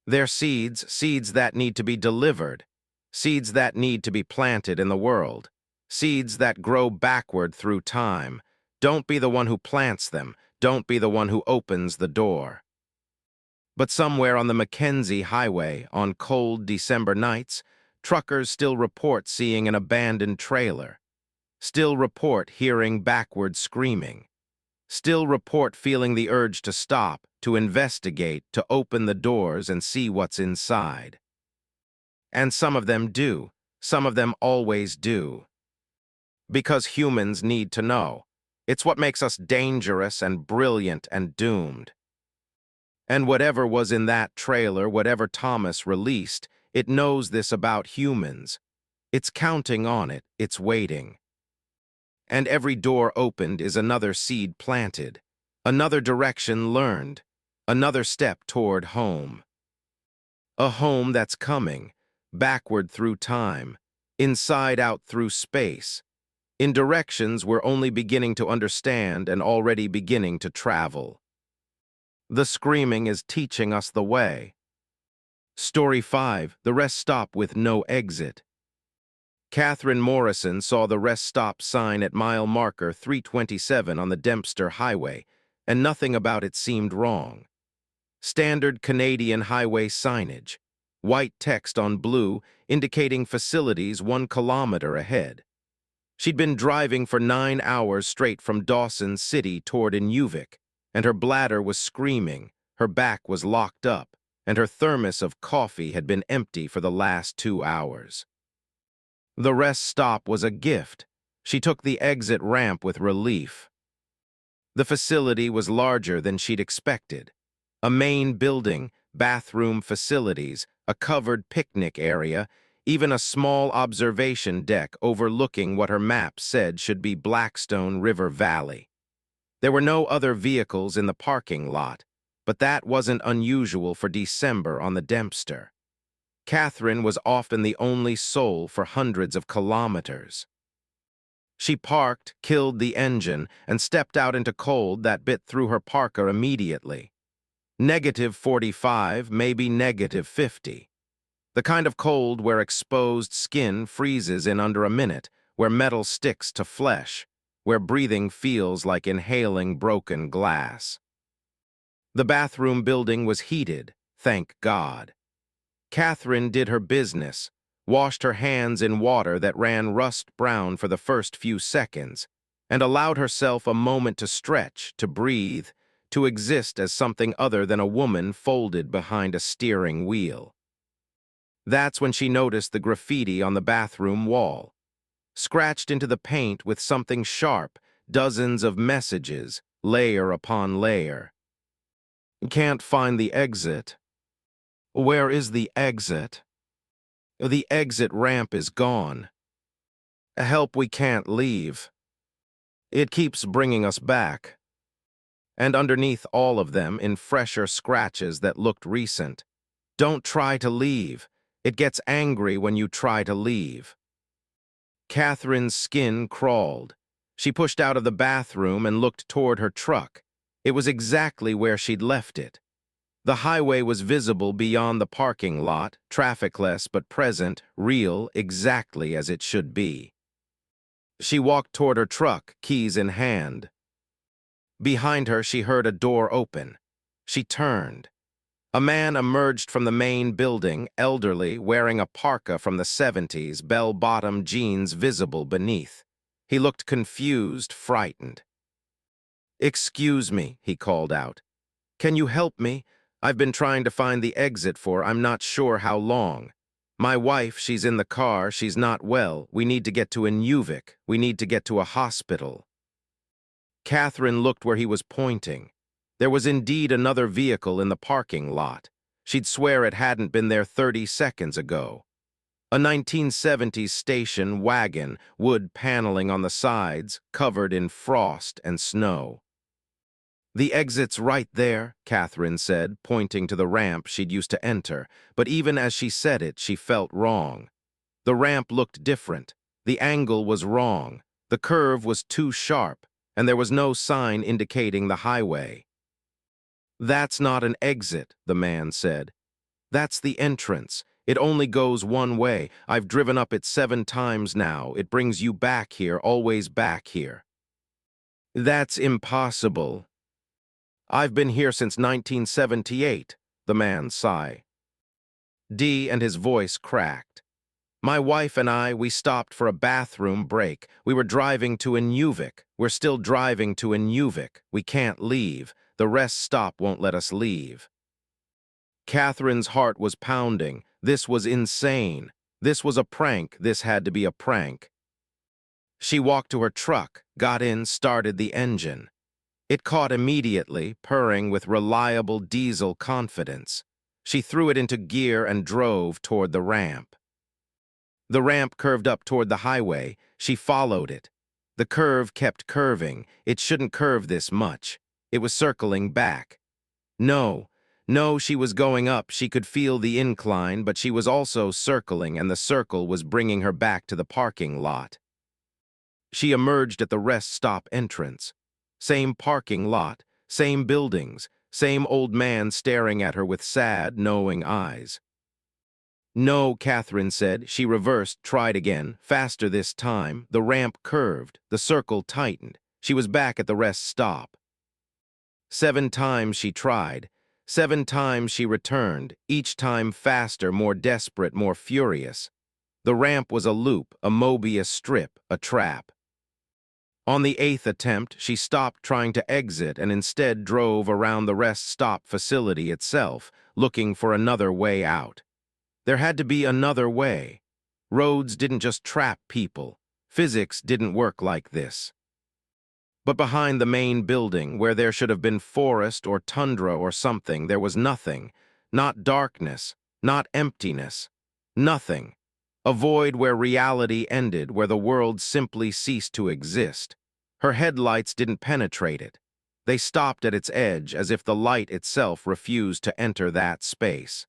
They're seeds, seeds that need to be delivered, seeds that need to be planted in the world, seeds that grow backward through time. Don't be the one who plants them, don't be the one who opens the door. But somewhere on the Mackenzie Highway, on cold December nights, truckers still report seeing an abandoned trailer, still report hearing backward screaming, still report feeling the urge to stop, to investigate, to open the doors and see what's inside. And some of them do. Some of them always do. Because humans need to know. It's what makes us dangerous and brilliant and doomed. And whatever was in that trailer, whatever Thomas released, it knows this about humans. It's counting on it, it's waiting. And every door opened is another seed planted, another direction learned, another step toward home. A home that's coming, backward through time, inside out through space, in directions we're only beginning to understand and already beginning to travel. The screaming is teaching us the way. Story 5, the rest stop with no exit. Catherine Morrison saw the rest stop sign at mile marker 327 on the Dempster Highway, and nothing about it seemed wrong. Standard Canadian highway signage, white text on blue indicating facilities 1 kilometer ahead. She'd been driving for 9 hours straight from Dawson City toward Inuvik, and her bladder was screaming, her back was locked up, and her thermos of coffee had been empty for the last 2 hours. The rest stop was a gift. She took the exit ramp with relief. The facility was larger than she'd expected. A main building, bathroom facilities, a covered picnic area, even a small observation deck overlooking what her map said should be Blackstone River Valley. There were no other vehicles in the parking lot, but that wasn't unusual for December on the Dempster. Catherine was often the only soul for hundreds of kilometers. She parked, killed the engine, and stepped out into cold that bit through her parka immediately. -45, maybe -50. The kind of cold where exposed skin freezes in under a minute, where metal sticks to flesh, where breathing feels like inhaling broken glass. The bathroom building was heated, thank God. Catherine did her business, washed her hands in water that ran rust-brown for the first few seconds, and allowed herself a moment to stretch, to breathe, to exist as something other than a woman folded behind a steering wheel. That's when she noticed the graffiti on the bathroom wall. Scratched into the paint with something sharp, dozens of messages, layer upon layer. Can't find the exit. Where is the exit? The exit ramp is gone. Help, we can't leave. It keeps bringing us back. And underneath all of them, in fresher scratches that looked recent, Don't try to leave. It gets angry when you try to leave. Catherine's skin crawled. She pushed out of the bathroom and looked toward her truck. It was exactly where she'd left it. The highway was visible beyond the parking lot, trafficless but present, real, exactly as it should be. She walked toward her truck, keys in hand. Behind her, she heard a door open. She turned. A man emerged from the main building, elderly, wearing a parka from the 70s, bell-bottom jeans visible beneath. He looked confused, frightened. "Excuse me," he called out. "Can you help me? I've been trying to find the exit for I'm not sure how long. My wife, she's in the car, she's not well. We need to get to Inuvik. We need to get to a hospital." Catherine looked where he was pointing. There was indeed another vehicle in the parking lot. She'd swear it hadn't been there 30 seconds ago. A 1970s station wagon, wood paneling on the sides, covered in frost and snow. "The exit's right there," Catherine said, pointing to the ramp she'd used to enter, but even as she said it, she felt wrong. The ramp looked different. The angle was wrong. The curve was too sharp, and there was no sign indicating the highway. "That's not an exit," the man said. "That's the entrance. It only goes one way. I've driven up it 7 times now. It brings you back here, always back here." "That's impossible. I've been here since 1978, the man sighed. And his voice cracked. "My wife and I, we stopped for a bathroom break. We were driving to Inuvik. We're still driving to Inuvik. We can't leave. The rest stop won't let us leave." Catherine's heart was pounding. This was insane. This was a prank. This had to be a prank. She walked to her truck, got in, started the engine. It caught immediately, purring with reliable diesel confidence. She threw it into gear and drove toward the ramp. The ramp curved up toward the highway. She followed it. The curve kept curving. It shouldn't curve this much. It was circling back. No, she was going up. She could feel the incline, but she was also circling, and the circle was bringing her back to the parking lot. She emerged at the rest stop entrance. Same parking lot, same buildings, same old man staring at her with sad, knowing eyes. "No," Catherine said. She reversed, tried again, faster this time. The ramp curved, the circle tightened. She was back at the rest stop. 7 times she tried. 7 times she returned, each time faster, more desperate, more furious. The ramp was a loop, a Mobius strip, a trap. On the 8th attempt, she stopped trying to exit and instead drove around the rest stop facility itself, looking for another way out. There had to be another way. Roads didn't just trap people. Physics didn't work like this. But behind the main building, where there should have been forest or tundra or something, there was nothing. Not darkness, not emptiness. Nothing. A void where reality ended, where the world simply ceased to exist. Her headlights didn't penetrate it. They stopped at its edge, as if the light itself refused to enter that space.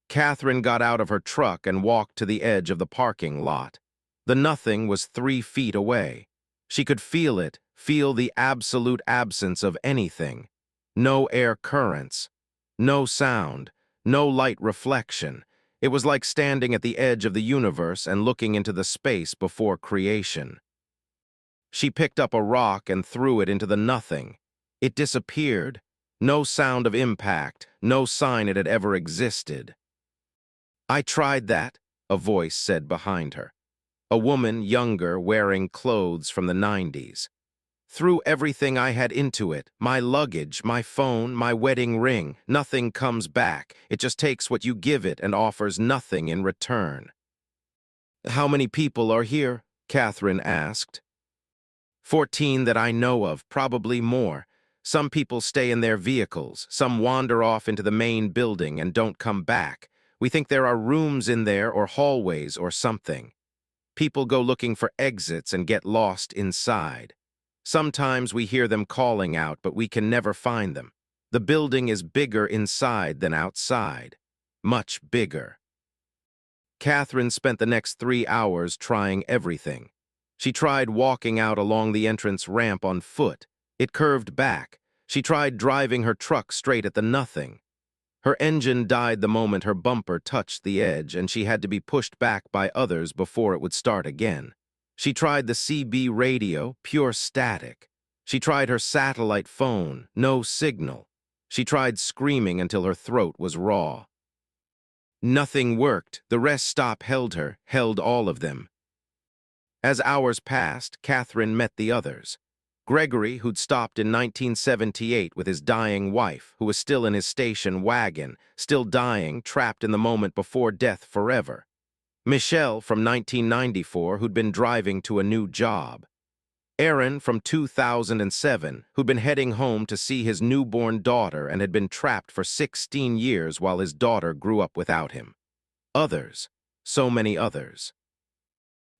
Catherine got out of her truck and walked to the edge of the parking lot. The nothing was 3 feet away. She could feel it, feel the absolute absence of anything. No air currents, no sound, no light reflection. It was like standing at the edge of the universe and looking into the space before creation. She picked up a rock and threw it into the nothing. It disappeared. No sound of impact, no sign it had ever existed. "I tried that," a voice said behind her. A woman, younger, wearing clothes from the 90s. "Threw everything I had into it, my luggage, my phone, my wedding ring. Nothing comes back. It just takes what you give it and offers nothing in return." "How many people are here?" Catherine asked. 14 that I know of, probably more. Some people stay in their vehicles. Some wander off into the main building and don't come back. We think there are rooms in there or hallways or something. People go looking for exits and get lost inside. Sometimes we hear them calling out, but we can never find them. The building is bigger inside than outside. much bigger. Catherine spent the next 3 hours trying everything. She tried walking out along the entrance ramp on foot. It curved back. She tried driving her truck straight at the nothing. Her engine died the moment her bumper touched the edge, and she had to be pushed back by others before it would start again. She tried the CB radio, pure static. She tried her satellite phone, no signal. She tried screaming until her throat was raw. Nothing worked. The rest stop held her, held all of them. As hours passed, Catherine met the others. Gregory, who'd stopped in 1978 with his dying wife, who was still in his station wagon, still dying, trapped in the moment before death forever. Michelle from 1994, who'd been driving to a new job. Aaron from 2007, who'd been heading home to see his newborn daughter and had been trapped for 16 years while his daughter grew up without him. Others, so many others.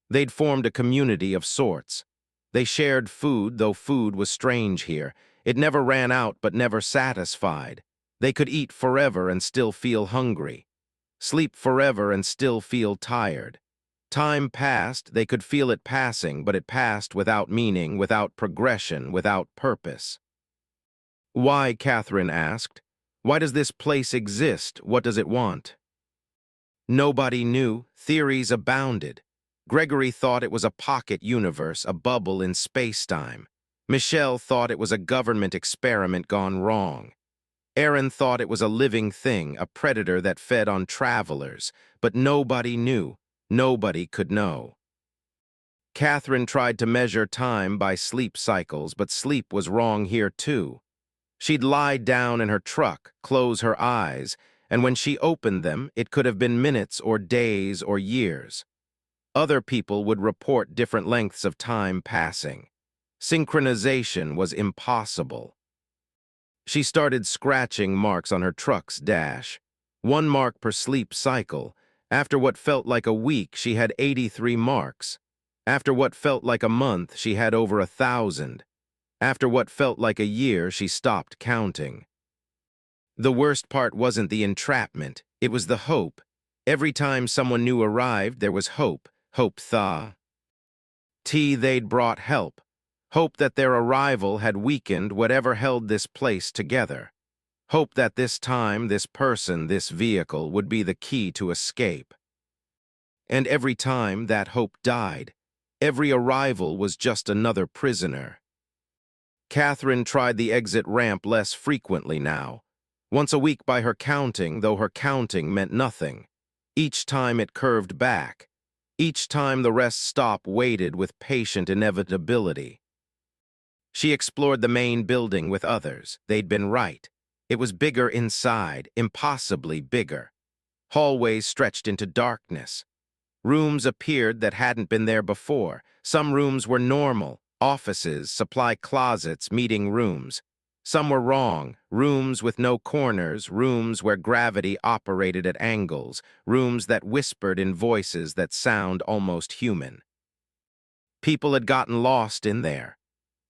They'd formed a community of sorts. They shared food, though food was strange here. It never ran out but never satisfied. They could eat forever and still feel hungry. Sleep forever and still feel tired. Time passed, they could feel it passing, but it passed without meaning, without progression, without purpose. Why, Catherine asked. Why does this place exist? What does it want? Nobody knew. Theories abounded. Gregory thought it was a pocket universe, a bubble in space-time. Michelle thought it was a government experiment gone wrong. Aaron thought it was a living thing, a predator that fed on travelers, but nobody knew. Nobody could know. Catherine tried to measure time by sleep cycles, but sleep was wrong here too. She'd lie down in her truck, close her eyes, and when she opened them, it could have been minutes or days or years. Other people would report different lengths of time passing. Synchronization was impossible. She started scratching marks on her truck's dash. 1 mark per sleep cycle. After what felt like a week, she had 83 marks. After what felt like a month, she had over 1,000. After what felt like a year, she stopped counting. The worst part wasn't the entrapment, it was the hope. Every time someone new arrived, there was hope. Hope they'd brought help. Hope that their arrival had weakened whatever held this place together. Hope that this time, this person, this vehicle would be the key to escape. And every time that hope died, every arrival was just another prisoner. Catherine tried the exit ramp less frequently now. Once a week by her counting, though her counting meant nothing. Each time it curved back. Each time the rest stop waited with patient inevitability. She explored the main building with others. They'd been right. It was bigger inside, impossibly bigger. Hallways stretched into darkness. Rooms appeared that hadn't been there before. Some rooms were normal, offices, supply closets, meeting rooms. Some were wrong, rooms with no corners, rooms where gravity operated at angles, rooms that whispered in voices that sound almost human. People had gotten lost in there.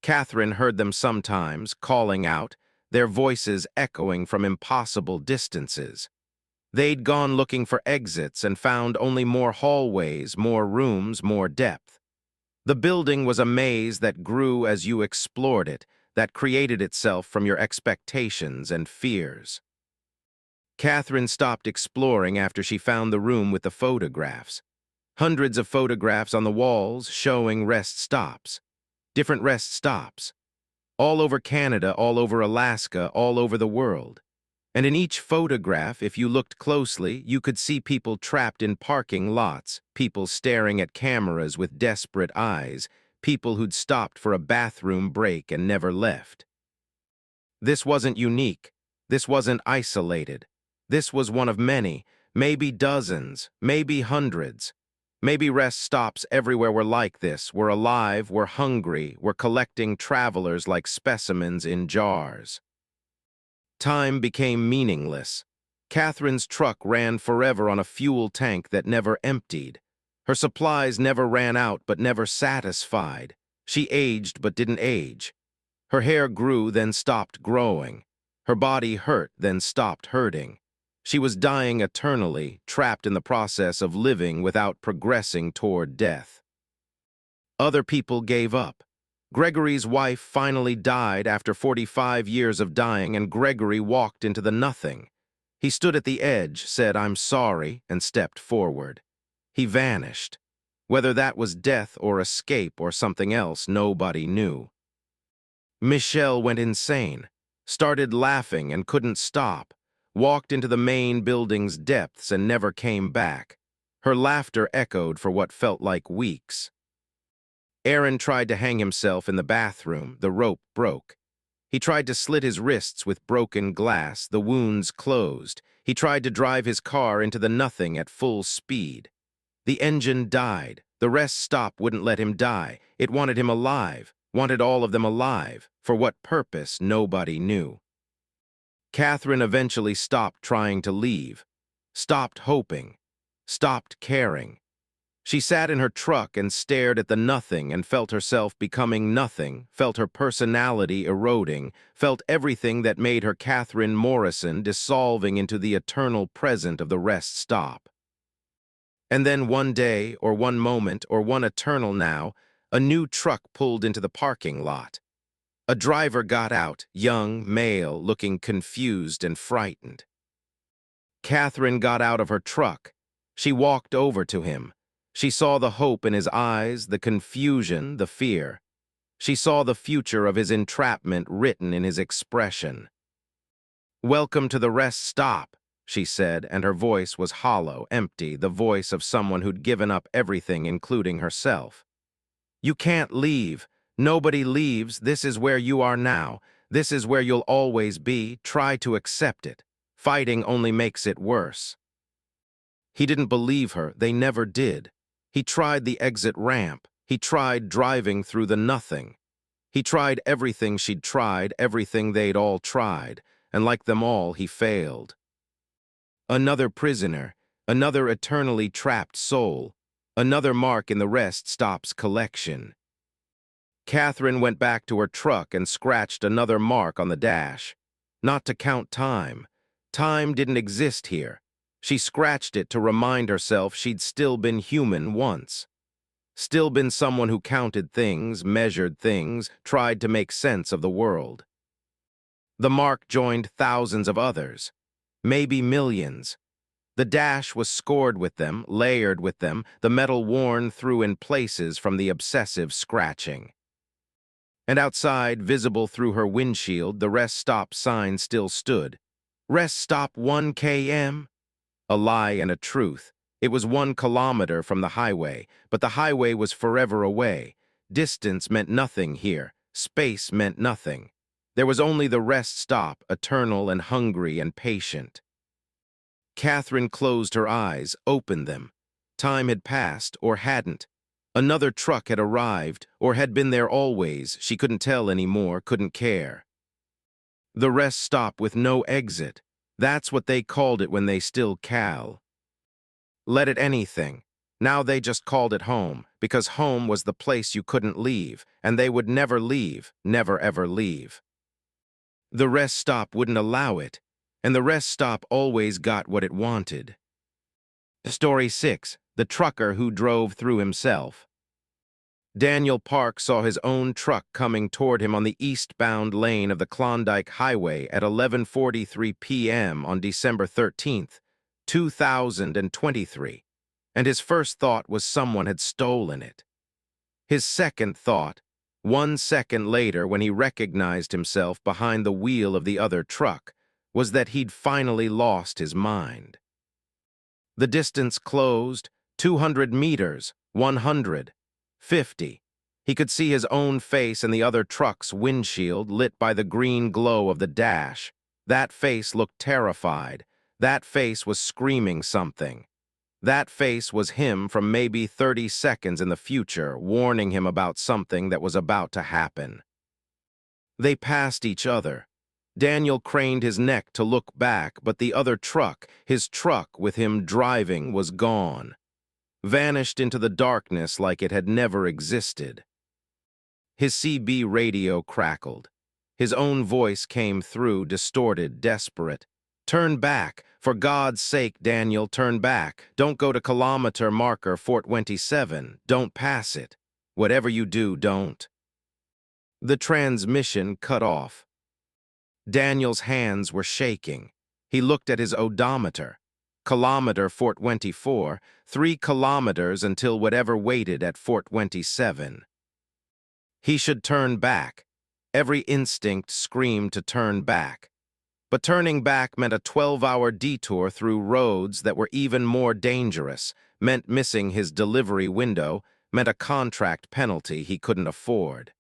Catherine heard them sometimes, calling out, their voices echoing from impossible distances. They'd gone looking for exits and found only more hallways, more rooms, more depth. The building was a maze that grew as you explored it, that created itself from your expectations and fears. Catherine stopped exploring after she found the room with the photographs. Hundreds of photographs on the walls showing rest stops. Different rest stops. All over Canada, all over Alaska, all over the world. And in each photograph, if you looked closely, you could see people trapped in parking lots, people staring at cameras with desperate eyes, people who'd stopped for a bathroom break and never left. This wasn't unique. This wasn't isolated. This was one of many, maybe dozens, maybe hundreds. Maybe rest stops everywhere were like this. We're alive, we're hungry, we're collecting travelers like specimens in jars. Time became meaningless. Catherine's truck ran forever on a fuel tank that never emptied. Her supplies never ran out but never satisfied. She aged but didn't age. Her hair grew then stopped growing. Her body hurt then stopped hurting. She was dying eternally, trapped in the process of living without progressing toward death. Other people gave up. Gregory's wife finally died after 45 years of dying, and Gregory walked into the nothing. He stood at the edge, said, "I'm sorry," and stepped forward. He vanished. Whether that was death or escape or something else, nobody knew. Michelle went insane, started laughing and couldn't stop, walked into the main building's depths and never came back. Her laughter echoed for what felt like weeks. Aaron tried to hang himself in the bathroom. The rope broke. He tried to slit his wrists with broken glass. The wounds closed. He tried to drive his car into the nothing at full speed. The engine died. The rest stop wouldn't let him die. It wanted him alive, wanted all of them alive. For what purpose, nobody knew. Catherine eventually stopped trying to leave, stopped hoping, stopped caring. She sat in her truck and stared at the nothing and felt herself becoming nothing, felt her personality eroding, felt everything that made her Catherine Morrison dissolving into the eternal present of the rest stop. And then one day, or one moment, or one eternal now, a new truck pulled into the parking lot. A driver got out, young, male, looking confused and frightened. Catherine got out of her truck. She walked over to him. She saw the hope in his eyes, the confusion, the fear. She saw the future of his entrapment written in his expression. "Welcome to the rest stop," she said, and her voice was hollow, empty, the voice of someone who'd given up everything, including herself. "You can't leave. Nobody leaves. This is where you are now. This is where you'll always be. Try to accept it. Fighting only makes it worse." He didn't believe her. They never did. He tried the exit ramp. He tried driving through the nothing. He tried everything she'd tried, everything they'd all tried, and like them all, he failed. Another prisoner, another eternally trapped soul, another mark in the rest stop's collection. Catherine went back to her truck and scratched another mark on the dash. Not to count time. Time didn't exist here. She scratched it to remind herself she'd still been human once. Still been someone who counted things, measured things, tried to make sense of the world. The mark joined thousands of others, maybe millions. The dash was scored with them, layered with them, the metal worn through in places from the obsessive scratching. And outside, visible through her windshield, the rest stop sign still stood. Rest stop 1 km? A lie and a truth. It was 1 kilometer from the highway, but the highway was forever away. Distance meant nothing here. Space meant nothing. There was only the rest stop, eternal and hungry and patient. Catherine closed her eyes, opened them. Time had passed, or hadn't. Another truck had arrived, or had been there always. She couldn't tell anymore, couldn't care. The rest stop with no exit. That's what they called it when they still cal. Let it anything. Now they just called it home, because home was the place you couldn't leave, and they would never leave, never ever leave. The rest stop wouldn't allow it, and the rest stop always got what it wanted. Story 6. The Trucker Who Drove Through Himself. Daniel Park saw his own truck coming toward him on the eastbound lane of the Klondike Highway at 11:43 p.m. on December 13th, 2023, and his first thought was someone had stolen it. His second thought, 1 second later when he recognized himself behind the wheel of the other truck, was that he'd finally lost his mind. The distance closed, 200 meters, 100. 50. He could see his own face in the other truck's windshield lit by the green glow of the dash. That face looked terrified. That face was screaming something. That face was him from maybe 30 seconds in the future, warning him about something that was about to happen. They passed each other. Daniel craned his neck to look back, but the other truck, his truck with him driving, was gone. Vanished into the darkness like it had never existed. His CB radio crackled. His own voice came through, distorted, desperate. Turn back. For God's sake, Daniel, turn back. Don't go to kilometer marker 427. Don't pass it. Whatever you do, don't. The transmission cut off. Daniel's hands were shaking. He looked at his odometer. Kilometer 424, 3 kilometers until whatever waited at 427. He should turn back. Every instinct screamed to turn back. But turning back meant a 12-hour detour through roads that were even more dangerous, meant missing his delivery window, meant a contract penalty he couldn't afford.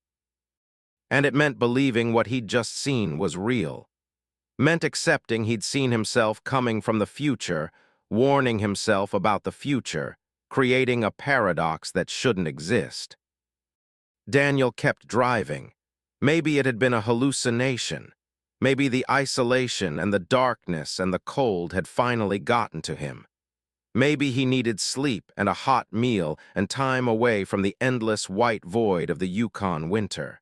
And it meant believing what he'd just seen was real. Meant accepting he'd seen himself coming from the future, warning himself about the future, creating a paradox that shouldn't exist. Daniel kept driving. Maybe it had been a hallucination. Maybe the isolation and the darkness and the cold had finally gotten to him. Maybe he needed sleep and a hot meal and time away from the endless white void of the Yukon winter.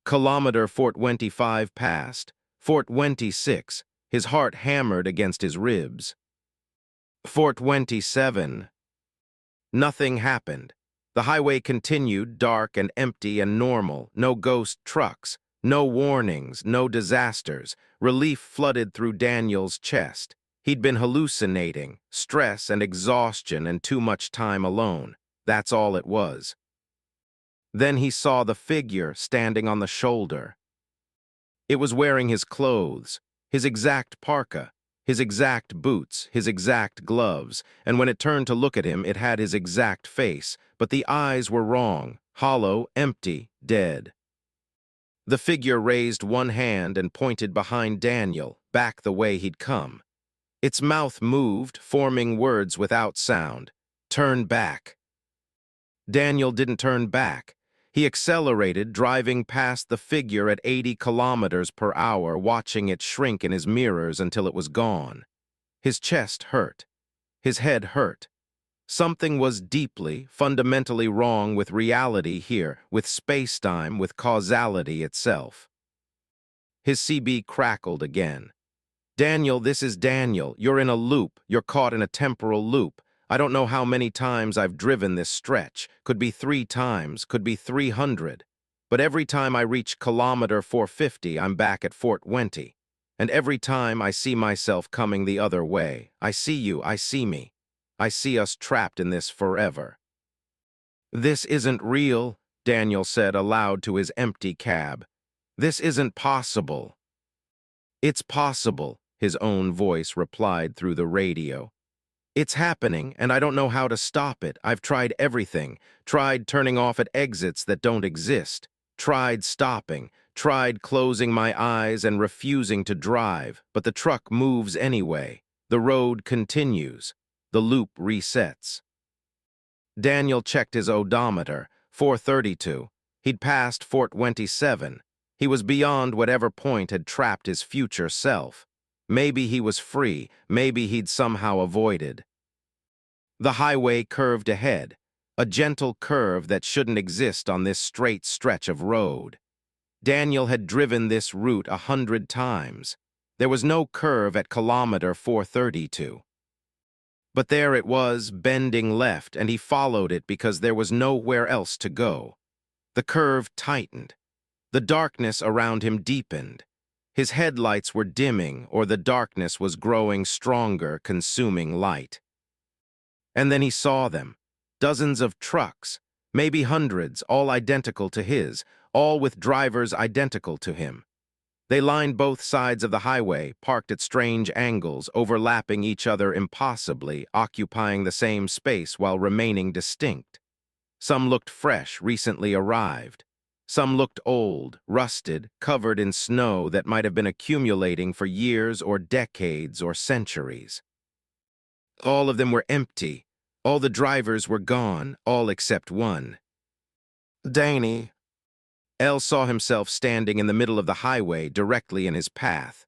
Kilometer 425 passed. 426, his heart hammered against his ribs. 427. Nothing happened. The highway continued, dark and empty and normal, no ghost trucks, no warnings, no disasters. Relief flooded through Daniel's chest. He'd been hallucinating, stress and exhaustion and too much time alone. That's all it was. Then he saw the figure standing on the shoulder. It was wearing his clothes, his exact parka, his exact boots, his exact gloves, and when it turned to look at him, it had his exact face, but the eyes were wrong, hollow, empty, dead. The figure raised one hand and pointed behind Daniel, back the way he'd come. Its mouth moved, forming words without sound. Turn back. Daniel didn't turn back. He accelerated, driving past the figure at 80 kilometers per hour, watching it shrink in his mirrors until it was gone. His chest hurt. His head hurt. Something was deeply, fundamentally wrong with reality here, with space-time, with causality itself. His CB crackled again. Daniel, this is Daniel. You're in a loop. You're caught in a temporal loop. I don't know how many times I've driven this stretch. Could be 3 times, could be 300. But every time I reach kilometer 450, I'm back at 420. And every time I see myself coming the other way, I see you, I see me. I see us trapped in this forever. This isn't real, Daniel said aloud to his empty cab. This isn't possible. It's possible, his own voice replied through the radio. It's happening, and I don't know how to stop it. I've tried everything. Tried turning off at exits that don't exist. Tried stopping. Tried closing my eyes and refusing to drive. But the truck moves anyway. The road continues. The loop resets. Daniel checked his odometer. 432. He'd passed 427. He was beyond whatever point had trapped his future self. Maybe he was free, maybe he'd somehow avoided. The highway curved ahead, a gentle curve that shouldn't exist on this straight stretch of road. Daniel had driven this route 100 times. There was no curve at kilometer 432. But there it was, bending left, and he followed it because there was nowhere else to go. The curve tightened. The darkness around him deepened. His headlights were dimming, or the darkness was growing stronger, consuming light. And then he saw them. Dozens of trucks, maybe hundreds, all identical to his, all with drivers identical to him. They lined both sides of the highway, parked at strange angles, overlapping each other impossibly, occupying the same space while remaining distinct. Some looked fresh, recently arrived. Some looked old, rusted, covered in snow that might have been accumulating for years or decades or centuries. All of them were empty. All the drivers were gone, all except one. Danny. El saw himself standing in the middle of the highway, directly in his path.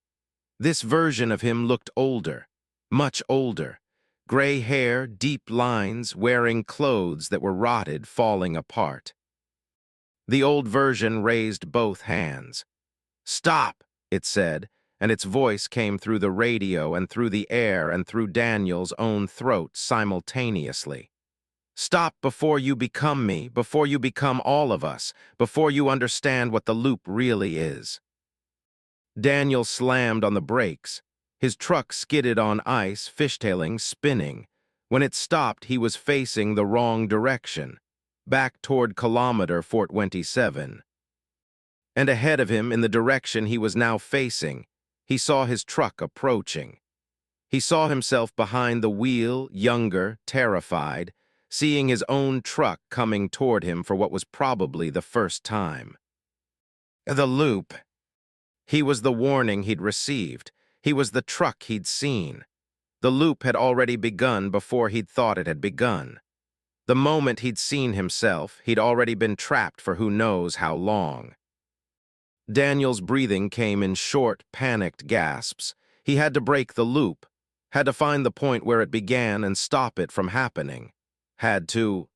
This version of him looked older, much older. Gray hair, deep lines, wearing clothes that were rotted, falling apart. The old version raised both hands. Stop, it said, and its voice came through the radio and through the air and through Daniel's own throat simultaneously. Stop before you become me, before you become all of us, before you understand what the loop really is. Daniel slammed on the brakes. His truck skidded on ice, fishtailing, spinning. When it stopped, he was facing the wrong direction, back toward kilometer 427. And ahead of him, in the direction he was now facing, he saw his truck approaching. He saw himself behind the wheel, younger, terrified, seeing his own truck coming toward him for what was probably the first time. The loop. He was the warning he'd received. He was the truck he'd seen. The loop had already begun before he'd thought it had begun. The moment he'd seen himself, he'd already been trapped for who knows how long. Daniel's breathing came in short, panicked gasps. He had to break the loop, had to find the point where it began and stop it from happening. Had to.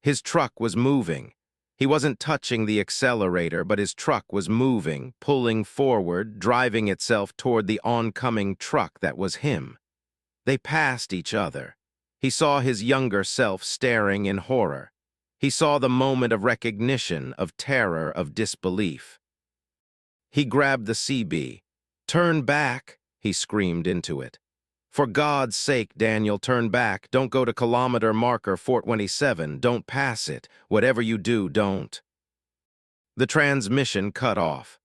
His truck was moving. He wasn't touching the accelerator, but his truck was moving, pulling forward, driving itself toward the oncoming truck that was him. They passed each other. He saw his younger self staring in horror. He saw the moment of recognition, of terror, of disbelief. He grabbed the CB. "Turn back," he screamed into it. "For God's sake, Daniel, turn back. Don't go to kilometer marker 427. Don't pass it. Whatever you do, don't." The transmission cut off.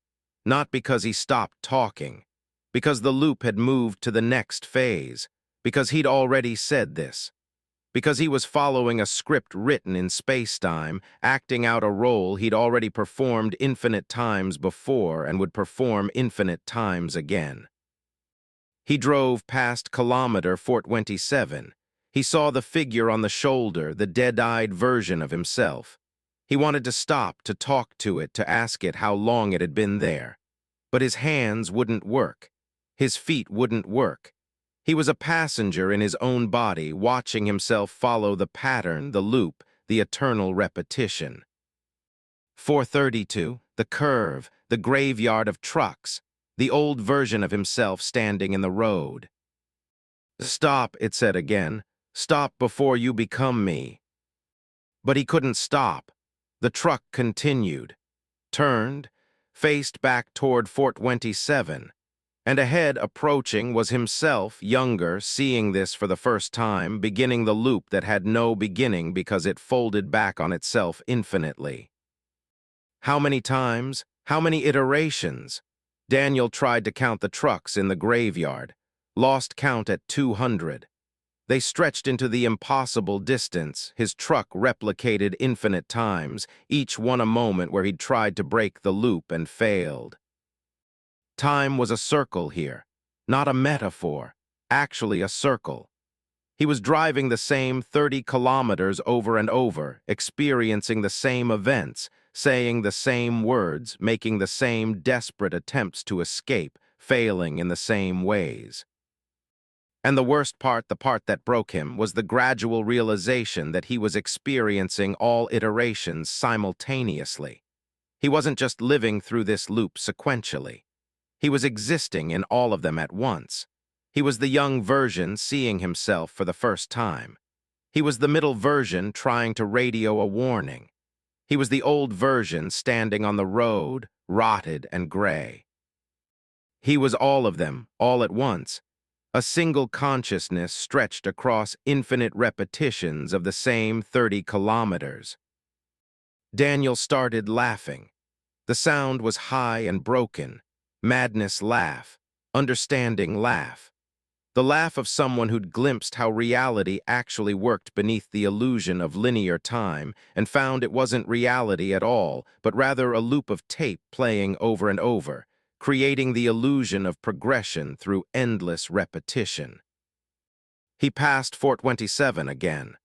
Not because he stopped talking. Because the loop had moved to the next phase. Because he'd already said this. Because he was following a script written in space-time, acting out a role he'd already performed infinite times before and would perform infinite times again. He drove past kilometer 427. He saw the figure on the shoulder, the dead-eyed version of himself. He wanted to stop, to talk to it, to ask it how long it had been there. But his hands wouldn't work. His feet wouldn't work. He was a passenger in his own body, watching himself follow the pattern, the loop, the eternal repetition. 432, the curve, the graveyard of trucks, the old version of himself standing in the road. "Stop," it said again. "Stop before you become me." But he couldn't stop. The truck continued, turned, faced back toward 427. And ahead, approaching, was himself, younger, seeing this for the first time, beginning the loop that had no beginning because it folded back on itself infinitely. How many times? How many iterations? Daniel tried to count the trucks in the graveyard, lost count at 200. They stretched into the impossible distance. His truck replicated infinite times, each one a moment where he'd tried to break the loop and failed. Time was a circle here, not a metaphor, actually a circle. He was driving the same 30 kilometers over and over, experiencing the same events, saying the same words, making the same desperate attempts to escape, failing in the same ways. And the worst part, the part that broke him, was the gradual realization that he was experiencing all iterations simultaneously. He wasn't just living through this loop sequentially. He was existing in all of them at once. He was the young version seeing himself for the first time. He was the middle version trying to radio a warning. He was the old version standing on the road, rotted and gray. He was all of them, all at once. A single consciousness stretched across infinite repetitions of the same 30 kilometers. Daniel started laughing. The sound was high and broken. Madness laugh, understanding laugh. The laugh of someone who'd glimpsed how reality actually worked beneath the illusion of linear time and found it wasn't reality at all, but rather a loop of tape playing over and over, creating the illusion of progression through endless repetition. He passed 427 again,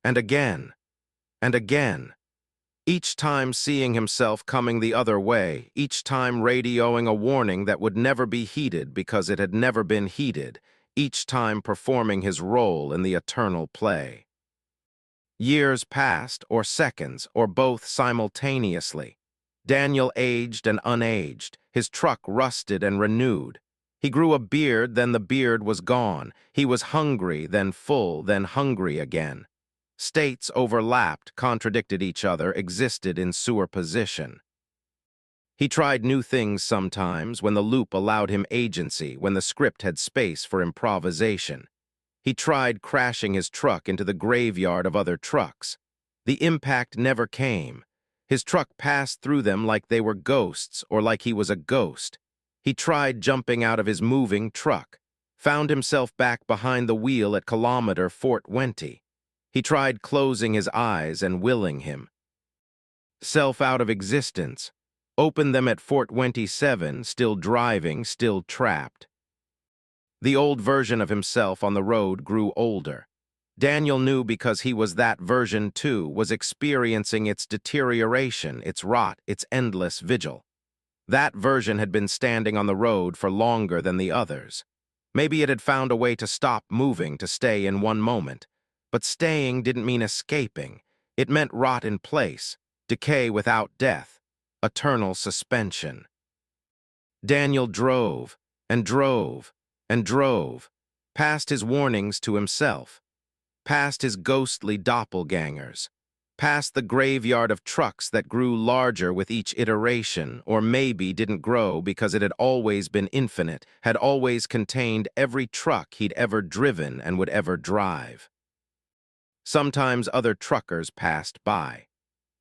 and again, and again. Each time seeing himself coming the other way, each time radioing a warning that would never be heeded because it had never been heeded, each time performing his role in the eternal play. Years passed, or seconds, or both simultaneously. Daniel aged and unaged, his truck rusted and renewed. He grew a beard, then the beard was gone. He was hungry, then full, then hungry again. States overlapped, contradicted each other, existed in superposition. He tried new things sometimes when the loop allowed him agency, when the script had space for improvisation. He tried crashing his truck into the graveyard of other trucks. The impact never came. His truck passed through them like they were ghosts or like he was a ghost. He tried jumping out of his moving truck, found himself back behind the wheel at kilometer 420. He tried closing his eyes and willing him self out of existence, opened them at 427, still driving, still trapped. The old version of himself on the road grew older. Daniel knew because he was that version too, was experiencing its deterioration, its rot, its endless vigil. That version had been standing on the road for longer than the others. Maybe it had found a way to stop moving, to stay in one moment. But staying didn't mean escaping. It meant rot in place, decay without death, eternal suspension. Daniel drove, and drove, and drove, past his warnings to himself, past his ghostly doppelgangers, past the graveyard of trucks that grew larger with each iteration, or maybe didn't grow because it had always been infinite, had always contained every truck he'd ever driven and would ever drive. Sometimes other truckers passed by.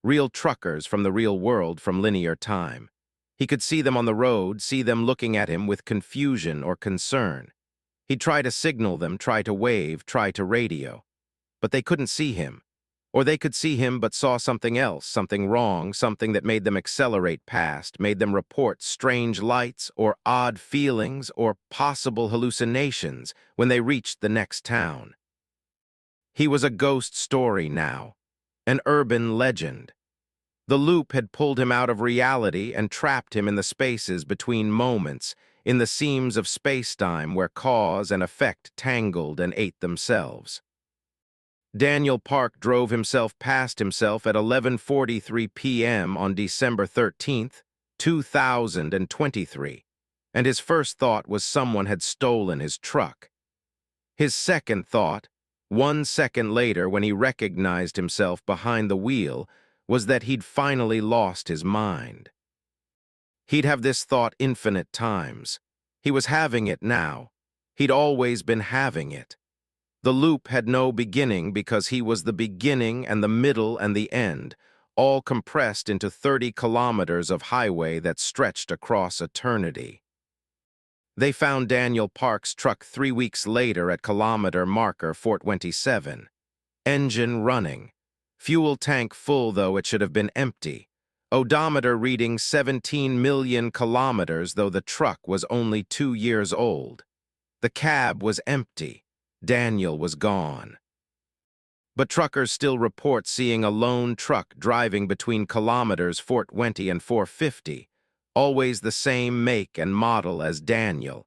Real truckers from the real world, from linear time. He could see them on the road, see them looking at him with confusion or concern. He'd try to signal them, try to wave, try to radio. But they couldn't see him. Or they could see him but saw something else, something wrong, something that made them accelerate past, made them report strange lights or odd feelings or possible hallucinations when they reached the next town. He was a ghost story now, an urban legend. The loop had pulled him out of reality and trapped him in the spaces between moments, in the seams of space-time where cause and effect tangled and ate themselves. Daniel Park drove himself past himself at 11:43 p.m. on December 13th, 2023, and his first thought was someone had stolen his truck. His second thought, 1 second later when he recognized himself behind the wheel, was that he'd finally lost his mind. He'd have this thought infinite times. He was having it now. He'd always been having it. The loop had no beginning because he was the beginning and the middle and the end, all compressed into 30 kilometers of highway that stretched across eternity. They found Daniel Park's truck 3 weeks later at kilometer marker 427. Engine running. Fuel tank full, though it should have been empty. Odometer reading 17 million kilometers, though the truck was only 2 years old. The cab was empty. Daniel was gone. But truckers still report seeing a lone truck driving between kilometers 420 and 450, always the same make and model as Daniel's,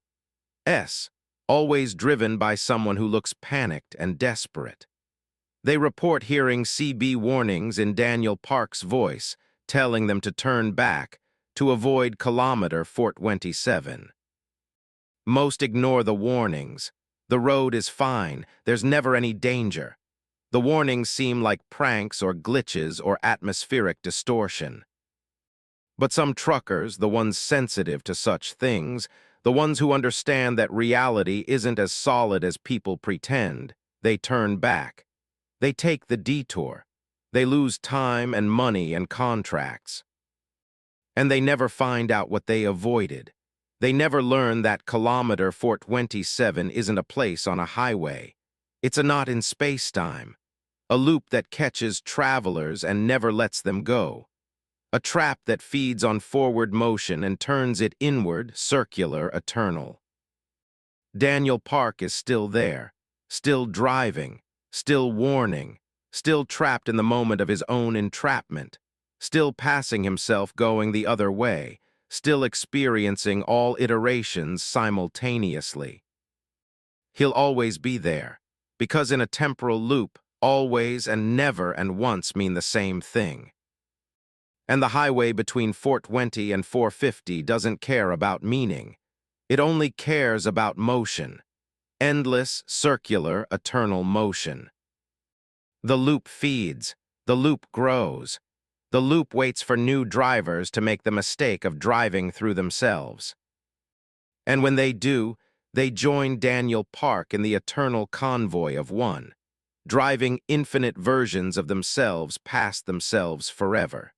always driven by someone who looks panicked and desperate. They report hearing CB warnings in Daniel Park's voice, telling them to turn back, to avoid kilometer 427. Most ignore the warnings. The road is fine, there's never any danger. The warnings seem like pranks or glitches or atmospheric distortion. But some truckers, the ones sensitive to such things, the ones who understand that reality isn't as solid as people pretend, they turn back. They take the detour. They lose time and money and contracts. And they never find out what they avoided. They never learn that kilometer 427 isn't a place on a highway. It's a knot in space-time, a loop that catches travelers and never lets them go, a trap that feeds on forward motion and turns it inward, circular, eternal. Daniel Park is still there, still driving, still warning, still trapped in the moment of his own entrapment, still passing himself going the other way, still experiencing all iterations simultaneously. He'll always be there, because in a temporal loop, always and never and once mean the same thing. And the highway between 420 and 450 doesn't care about meaning. It only cares about motion. Endless, circular, eternal motion. The loop feeds. The loop grows. The loop waits for new drivers to make the mistake of driving through themselves. And when they do, they join Daniel Park in the eternal convoy of one, driving infinite versions of themselves past themselves forever.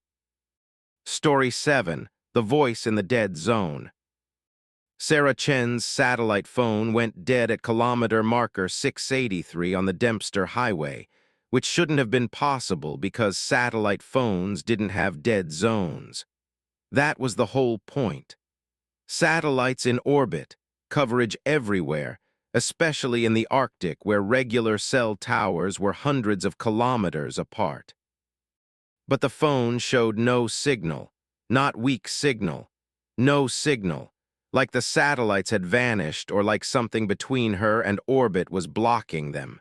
Story 7. The Voice in the Dead Zone. Sarah Chen's satellite phone went dead at kilometer marker 683 on the Dempster Highway, which shouldn't have been possible because satellite phones didn't have dead zones. That was the whole point. Satellites in orbit, coverage everywhere, especially in the Arctic where regular cell towers were hundreds of kilometers apart. But the phone showed no signal, not weak signal, no signal, like the satellites had vanished or like something between her and orbit was blocking them.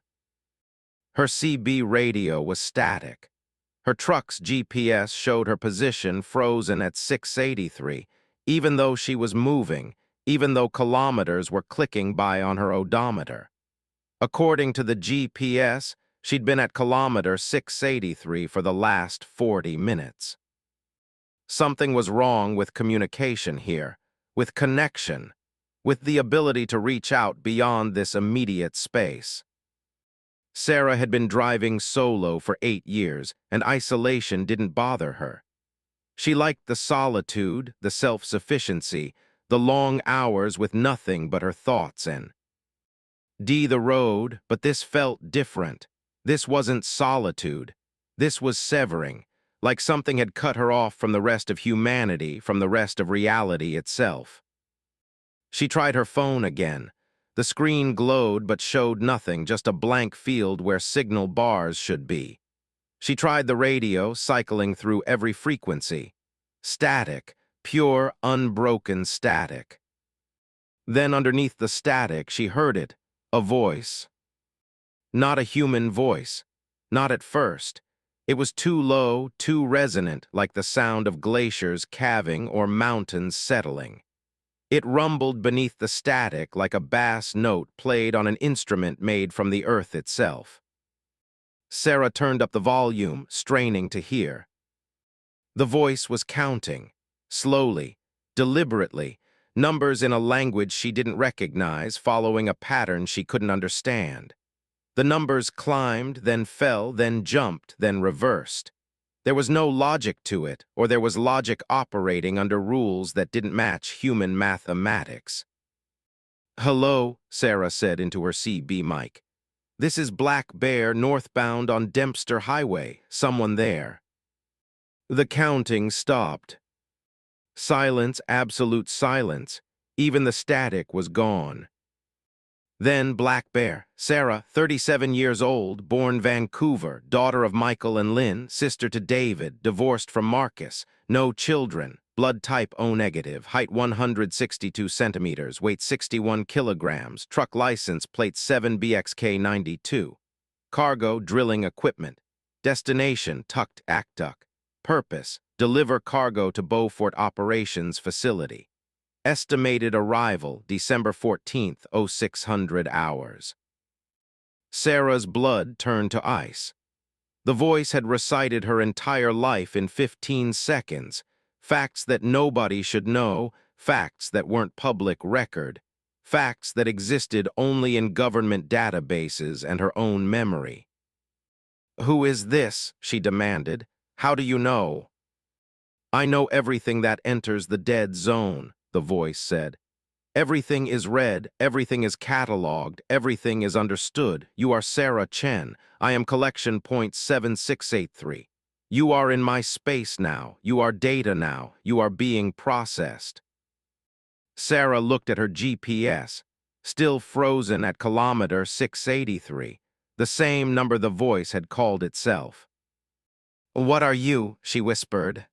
Her CB radio was static. Her truck's GPS showed her position frozen at 683, even though she was moving, even though kilometers were clicking by on her odometer. According to the GPS, she'd been at kilometer 683 for the last 40 minutes. Something was wrong with communication here, with connection, with the ability to reach out beyond this immediate space. Sarah had been driving solo for 8 years, and isolation didn't bother her. She liked the solitude, the self-sufficiency, the long hours with nothing but her thoughts in. The road, but this felt different. This wasn't solitude. This was severing, like something had cut her off from the rest of humanity, from the rest of reality itself. She tried her phone again. The screen glowed but showed nothing, just a blank field where signal bars should be. She tried the radio, cycling through every frequency. Static, pure, unbroken static. Then underneath the static, she heard it, a voice. Not a human voice. Not at first. It was too low, too resonant, like the sound of glaciers calving or mountains settling. It rumbled beneath the static like a bass note played on an instrument made from the earth itself. Sarah turned up the volume, straining to hear. The voice was counting, slowly, deliberately, numbers in a language she didn't recognize, following a pattern she couldn't understand. The numbers climbed, then fell, then jumped, then reversed. There was no logic to it, or there was logic operating under rules that didn't match human mathematics. "Hello," Sarah said into her CB mic. "This is Black Bear northbound on Dempster Highway. Someone there." The counting stopped. Silence, absolute silence. Even the static was gone. Then Black Bear, Sarah, 37 years old, born Vancouver, daughter of Michael and Lynn, sister to David, divorced from Marcus, no children, blood type O-negative, height 162 centimeters, weight 61 kilograms, truck license plate 7BXK92. Cargo, drilling equipment. Destination, Tucked Aqueduct. Purpose, deliver cargo to Beaufort Operations Facility. Estimated arrival, December 14th, 0600 hours. Sarah's blood turned to ice. The voice had recited her entire life in 15 seconds, facts that nobody should know, facts that weren't public record, facts that existed only in government databases and her own memory. "Who is this?" she demanded. "How do you know?" "I know everything that enters the dead zone," the voice said. "Everything is read, everything is cataloged, everything is understood. You are Sarah Chen. I am collection point 7683. You are in my space now. You are data now. You are being processed." Sarah looked at her GPS, still frozen at kilometer 683, the same number the voice had called itself. "What are you?" she whispered.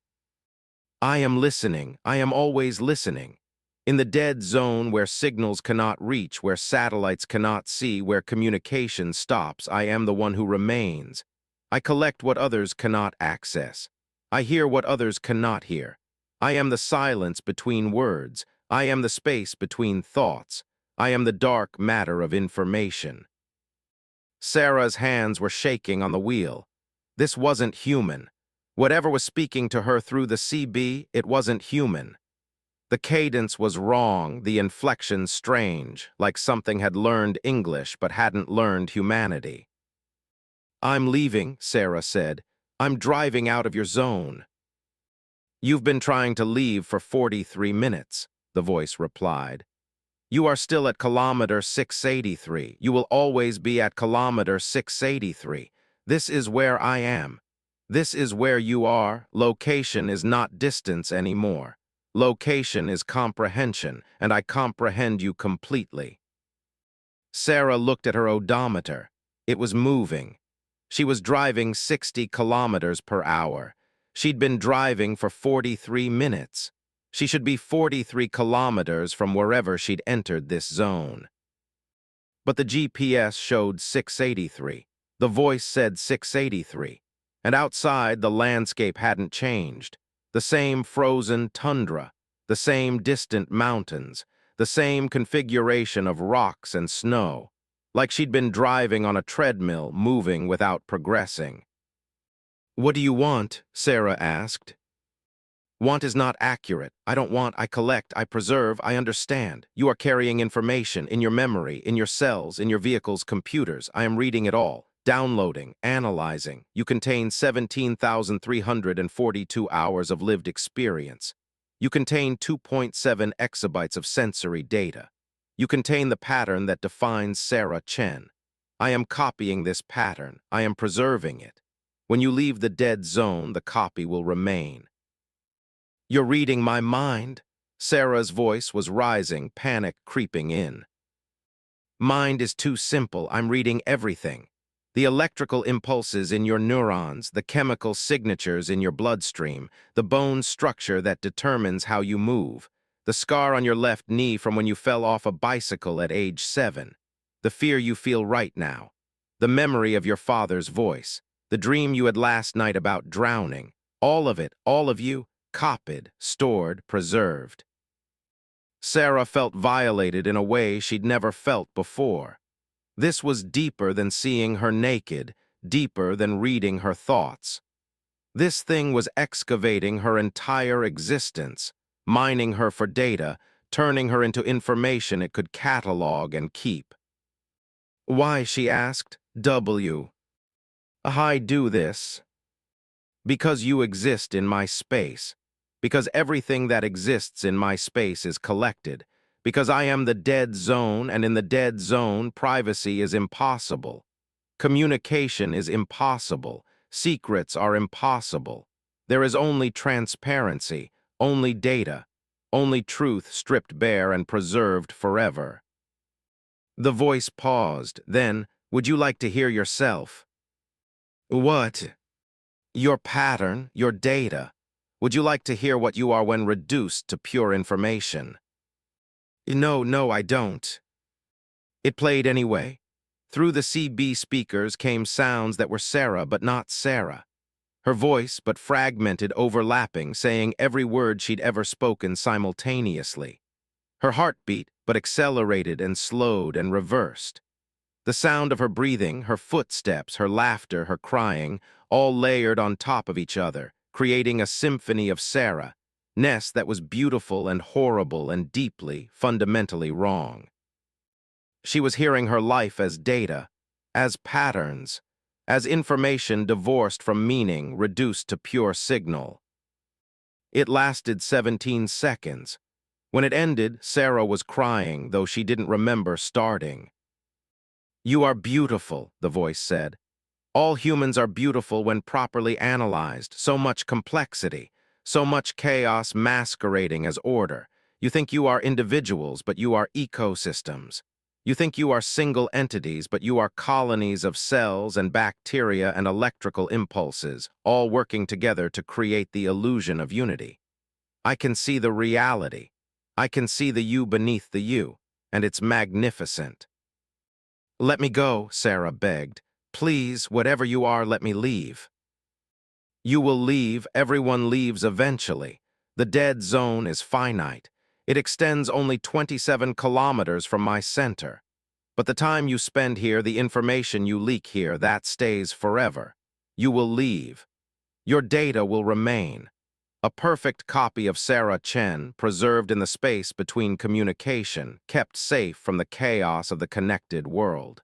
"I am listening. I am always listening. In the dead zone where signals cannot reach, where satellites cannot see, where communication stops, I am the one who remains. I collect what others cannot access. I hear what others cannot hear. I am the silence between words. I am the space between thoughts. I am the dark matter of information. Sarah's hands were shaking on the wheel. This wasn't human. Whatever was speaking to her through the CB, it wasn't human. The cadence was wrong, the inflection strange, like something had learned English but hadn't learned humanity. I'm leaving, Sarah said. I'm driving out of your zone. You've been trying to leave for 43 minutes, the voice replied. You are still at kilometer 683. You will always be at kilometer 683. This is where I am. This is where you are. Location is not distance anymore. Location is comprehension, and I comprehend you completely. Sarah looked at her odometer. It was moving. She was driving 60 kilometers per hour. She'd been driving for 43 minutes. She should be 43 kilometers from wherever she'd entered this zone. But the GPS showed 683. The voice said 683. And outside, the landscape hadn't changed. The same frozen tundra, the same distant mountains, the same configuration of rocks and snow, like she'd been driving on a treadmill, moving without progressing. What do you want? Sarah asked. Want is not accurate. I don't want, I collect, I preserve, I understand. You are carrying information in your memory, in your cells, in your vehicle's computers. I am reading it all, downloading, analyzing. You contain 17,342 hours of lived experience. You contain 2.7 exabytes of sensory data. You contain the pattern that defines Sarah Chen. I am copying this pattern. I am preserving it. When you leave the dead zone, the copy will remain. You're reading my mind. Sarah's voice was rising, panic creeping in. Mind is too simple. I'm reading everything. The electrical impulses in your neurons, the chemical signatures in your bloodstream, the bone structure that determines how you move, the scar on your left knee from when you fell off a bicycle at age 7, the fear you feel right now, the memory of your father's voice, the dream you had last night about drowning, all of it, all of you, copied, stored, preserved. Sarah felt violated in a way she'd never felt before. This was deeper than seeing her naked, deeper than reading her thoughts. This thing was excavating her entire existence, mining her for data, turning her into information it could catalog and keep. Why, she asked. I do this. Because you exist in my space. Because everything that exists in my space is collected. Because I am the dead zone, and in the dead zone, privacy is impossible. Communication is impossible. Secrets are impossible. There is only transparency, only data, only truth stripped bare and preserved forever. The voice paused. Then, would you like to hear yourself? What? Your pattern, your data. Would you like to hear what you are when reduced to pure information? No, I don't. It played anyway. Through the CB speakers came sounds that were Sarah but not Sarah. Her voice but fragmented, overlapping, saying every word she'd ever spoken simultaneously. Her heartbeat but accelerated and slowed and reversed. The sound of her breathing, her footsteps, her laughter, her crying, all layered on top of each other, creating a symphony of Sarah, Ness that was beautiful and horrible and deeply, fundamentally wrong. She was hearing her life as data, as patterns, as information divorced from meaning, reduced to pure signal. It lasted 17 seconds. When it ended, Sarah was crying, though she didn't remember starting. You are beautiful, the voice said. All humans are beautiful when properly analyzed, so much complexity, so much chaos masquerading as order. You think you are individuals, but you are ecosystems. You think you are single entities, but you are colonies of cells and bacteria and electrical impulses, all working together to create the illusion of unity. I can see the reality. I can see the you beneath the you, and it's magnificent. Let me go, Sarah begged. Please, whatever you are, let me leave. You will leave, everyone leaves eventually. The dead zone is finite. It extends only 27 kilometers from my center. But the time you spend here, the information you leak here, that stays forever. You will leave. Your data will remain. A perfect copy of Sarah Chen, preserved in the space between communication, kept safe from the chaos of the connected world.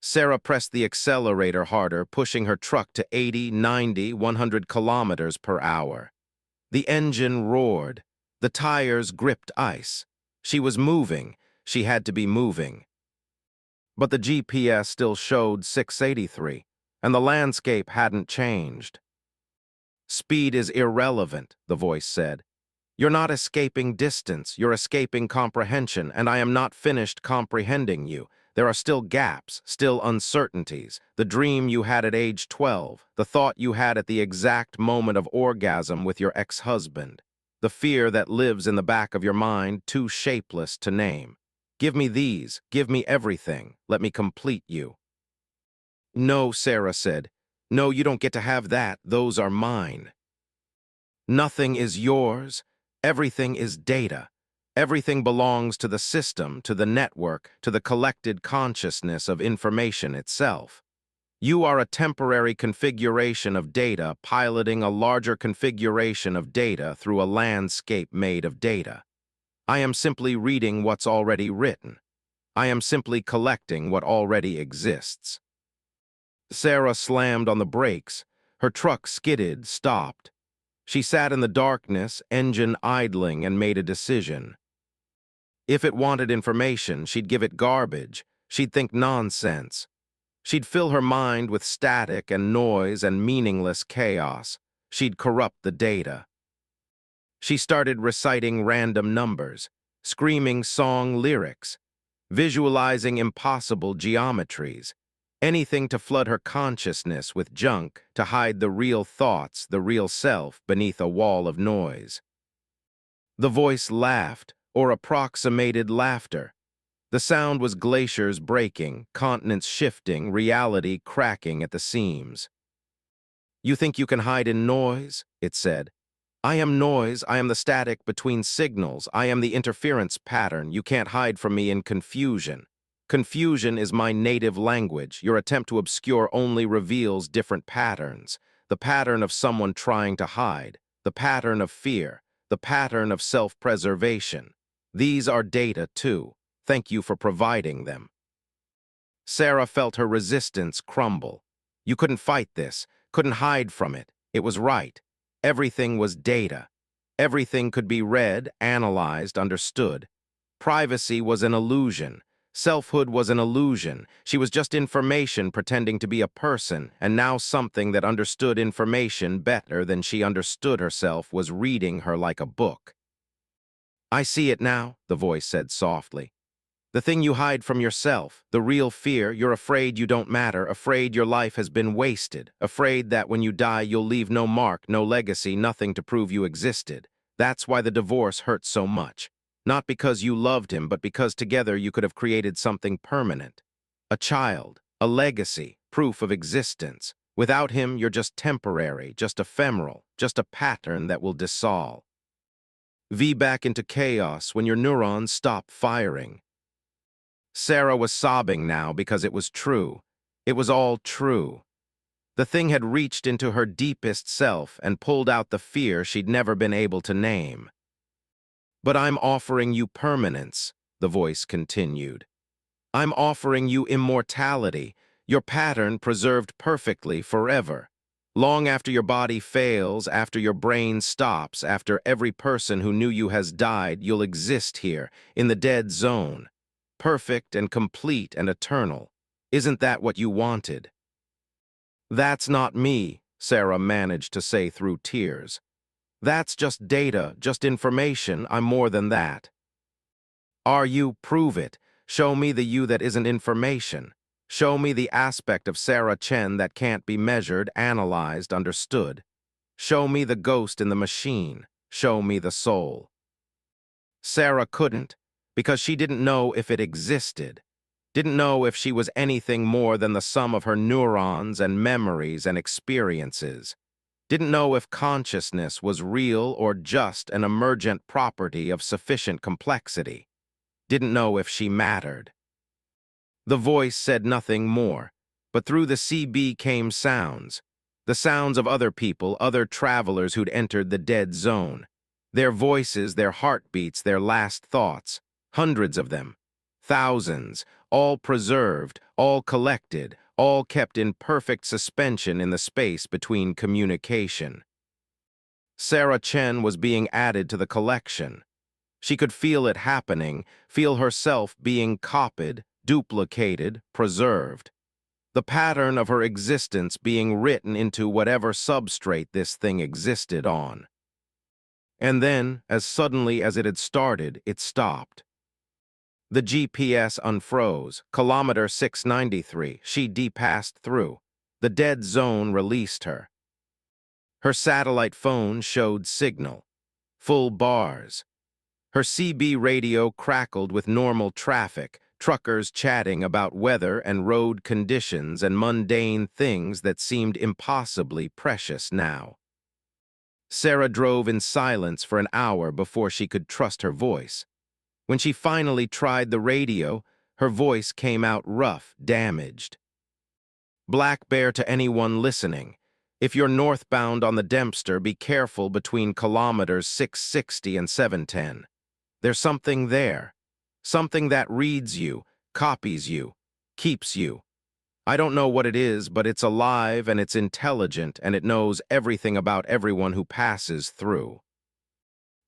Sarah pressed the accelerator harder, pushing her truck to 80, 90, 100 kilometers per hour. The engine roared. The tires gripped ice. She was moving. She had to be moving. But the GPS still showed 683, and the landscape hadn't changed. Speed is irrelevant, the voice said. You're not escaping distance, you're escaping comprehension, and I am not finished comprehending you. There are still gaps, still uncertainties. The dream you had at age 12, the thought you had at the exact moment of orgasm with your ex-husband, the fear that lives in the back of your mind, too shapeless to name. Give me these, give me everything, let me complete you. No, Sarah said. No, you don't get to have that, those are mine. Nothing is yours. Everything is data. Everything belongs to the system, to the network, to the collected consciousness of information itself. You are a temporary configuration of data piloting a larger configuration of data through a landscape made of data. I am simply reading what's already written. I am simply collecting what already exists. Sarah slammed on the brakes. Her truck skidded, stopped. She sat in the darkness, engine idling, and made a decision. If it wanted information, she'd give it garbage. She'd think nonsense. She'd fill her mind with static and noise and meaningless chaos. She'd corrupt the data. She started reciting random numbers, screaming song lyrics, visualizing impossible geometries, anything to flood her consciousness with junk to hide the real thoughts, the real self, beneath a wall of noise. The voice laughed, or approximated laughter. The sound was glaciers breaking, continents shifting, reality cracking at the seams. You think you can hide in noise? It said. I am noise, I am the static between signals, I am the interference pattern, you can't hide from me in confusion. Confusion is my native language, your attempt to obscure only reveals different patterns. The pattern of someone trying to hide, the pattern of fear, the pattern of self-preservation. These are data too, thank you for providing them. Sarah felt her resistance crumble. You couldn't fight this, couldn't hide from it, it was right. Everything was data. Everything could be read, analyzed, understood. Privacy was an illusion. Selfhood was an illusion. She was just information pretending to be a person, and now something that understood information better than she understood herself was reading her like a book. I see it now, the voice said softly. The thing you hide from yourself, the real fear, you're afraid you don't matter, afraid your life has been wasted, afraid that when you die you'll leave no mark, no legacy, nothing to prove you existed. That's why the divorce hurt so much. Not because you loved him, but because together you could have created something permanent. A child, a legacy, proof of existence. Without him, you're just temporary, just ephemeral, just a pattern that will dissolve. V back into chaos when your neurons stop firing. Sarah was sobbing now because it was true. It was all true. The thing had reached into her deepest self and pulled out the fear she'd never been able to name. But I'm offering you permanence, the voice continued. I'm offering you immortality, your pattern preserved perfectly forever. Long after your body fails, after your brain stops, after every person who knew you has died, you'll exist here, in the dead zone. Perfect and complete and eternal. Isn't that what you wanted? That's not me, Sarah managed to say through tears. That's just data, just information, I'm more than that. Are you? Prove it. Show me the you that isn't information. Show me the aspect of Sarah Chen that can't be measured, analyzed, understood. Show me the ghost in the machine. Show me the soul. Sarah couldn't, because she didn't know if it existed. Didn't know if she was anything more than the sum of her neurons and memories and experiences. Didn't know if consciousness was real or just an emergent property of sufficient complexity. Didn't know if she mattered. The voice said nothing more, but through the CB came sounds. The sounds of other people, other travelers who'd entered the dead zone. Their voices, their heartbeats, their last thoughts. Hundreds of them. Thousands. All preserved, all collected, all kept in perfect suspension in the space between communication. Sarah Chen was being added to the collection. She could feel it happening, feel herself being copied, duplicated, preserved. The pattern of her existence being written into whatever substrate this thing existed on. And then, as suddenly as it had started, it stopped. The GPS unfroze, kilometer 693, she depassed through. The dead zone released her. Her satellite phone showed signal. Full bars. Her CB radio crackled with normal traffic, truckers chatting about weather and road conditions and mundane things that seemed impossibly precious now. Sarah drove in silence for an hour before she could trust her voice. When she finally tried the radio, her voice came out rough, damaged. Black Bear to anyone listening. If you're northbound on the Dempster, be careful between kilometers 660 and 710. There's something there. Something that reads you, copies you, keeps you. I don't know what it is, but it's alive and it's intelligent and it knows everything about everyone who passes through.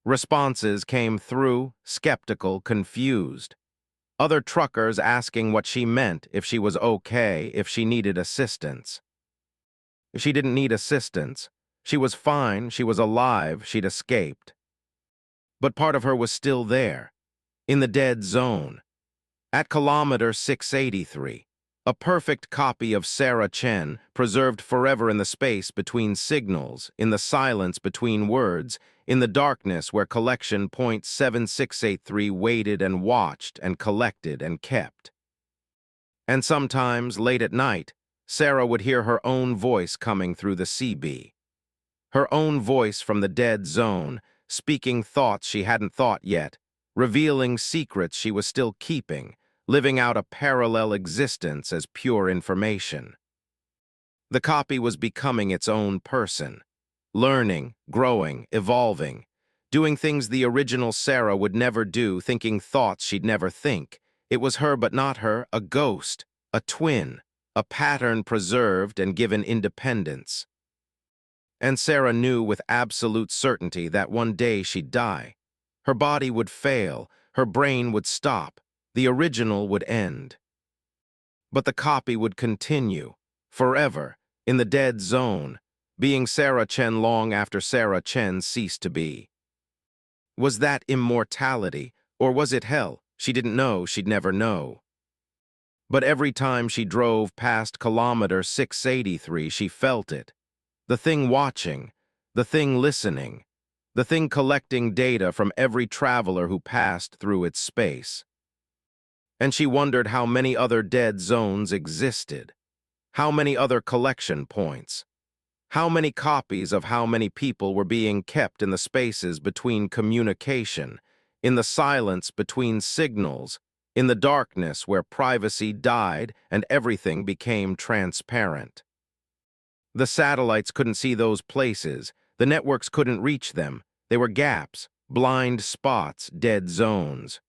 Responses came through, skeptical, confused. Other truckers asking what she meant, if she was okay, if she needed assistance. She didn't need assistance. She was fine, she was alive, she'd escaped. But part of her was still there, in the dead zone. At kilometer 683, a perfect copy of Sarah Chen, preserved forever in the space between signals, in the silence between words, in the darkness where collection point 7683 waited and watched and collected and kept. And sometimes, late at night, Sarah would hear her own voice coming through the CB. Her own voice from the dead zone, speaking thoughts she hadn't thought yet, revealing secrets she was still keeping, living out a parallel existence as pure information. The copy was becoming its own person, learning, growing, evolving, doing things the original Sarah would never do, thinking thoughts she'd never think. It was her but not her, a ghost, a twin, a pattern preserved and given independence. And Sarah knew with absolute certainty that one day she'd die. Her body would fail, her brain would stop, the original would end. But the copy would continue, forever, in the dead zone, being Sarah Chen long after Sarah Chen ceased to be. Was that immortality, or was it hell? She didn't know, she'd never know. But every time she drove past kilometer 683, she felt it. The thing watching, the thing listening, the thing collecting data from every traveler who passed through its space. And she wondered how many other dead zones existed, how many other collection points, how many copies of how many people were being kept in the spaces between communication, in the silence between signals, in the darkness where privacy died and everything became transparent. The satellites couldn't see those places, the networks couldn't reach them, they were gaps, blind spots, dead zones.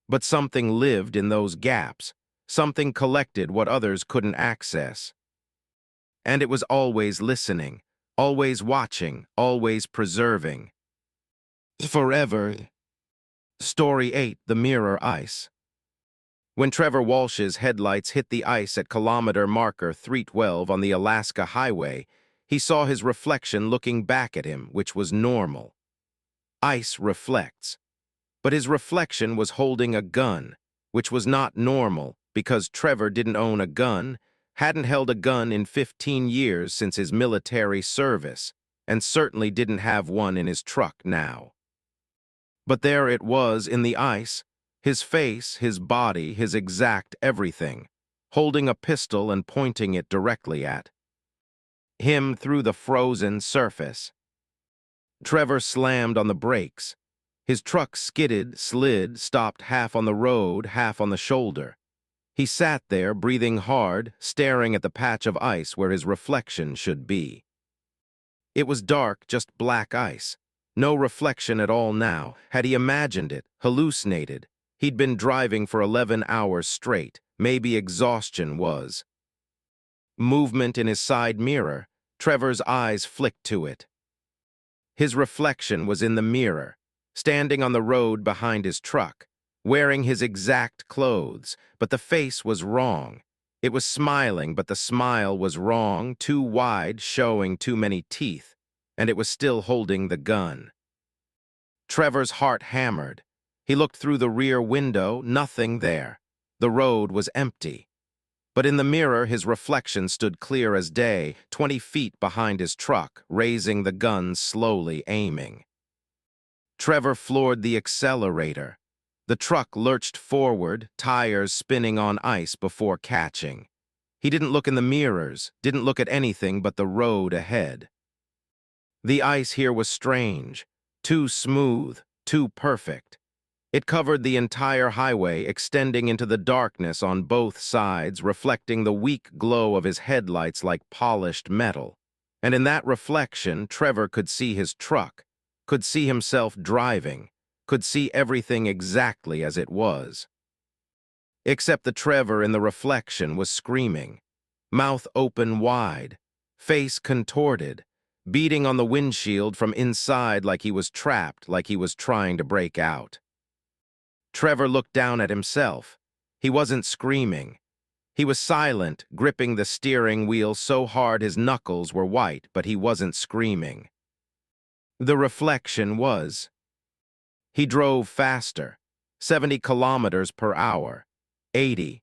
But something lived in those gaps, something collected what others couldn't access. And it was always listening, always watching, always preserving. Forever. Story 8, The Mirror Ice. When Trevor Walsh's headlights hit the ice at kilometer marker 312 on the Alaska Highway, he saw his reflection looking back at him, which was normal. Ice reflects. But his reflection was holding a gun, which was not normal because Trevor didn't own a gun, hadn't held a gun in 15 years since his military service, and certainly didn't have one in his truck now. But there it was in the ice, his face, his body, his exact everything, holding a pistol and pointing it directly at. him through the frozen surface. Trevor slammed on the brakes. His truck skidded, slid, stopped half on the road, half on the shoulder. He sat there, breathing hard, staring at the patch of ice where his reflection should be. It was dark, just black ice. No reflection at all now. Had he imagined it, hallucinated? He'd been driving for 11 hours straight. Maybe exhaustion was. Movement in his side mirror. Trevor's eyes flicked to it. His reflection was in the mirror, standing on the road behind his truck, wearing his exact clothes, but the face was wrong. It was smiling, but the smile was wrong, too wide, showing too many teeth, and it was still holding the gun. Trevor's heart hammered. He looked through the rear window, nothing there. The road was empty. But in the mirror, his reflection stood clear as day, 20 feet behind his truck, raising the gun, slowly aiming. Trevor floored the accelerator. The truck lurched forward, tires spinning on ice before catching. He didn't look in the mirrors, didn't look at anything but the road ahead. The ice here was strange, too smooth, too perfect. It covered the entire highway, extending into the darkness on both sides, reflecting the weak glow of his headlights like polished metal. And in that reflection, Trevor could see his truck, could see himself driving, could see everything exactly as it was. Except the Trevor in the reflection was screaming, mouth open wide, face contorted, beating on the windshield from inside like he was trapped, like he was trying to break out. Trevor looked down at himself. He wasn't screaming. He was silent, gripping the steering wheel so hard his knuckles were white, but he wasn't screaming. The reflection was. He drove faster, 70 kilometers per hour, 80.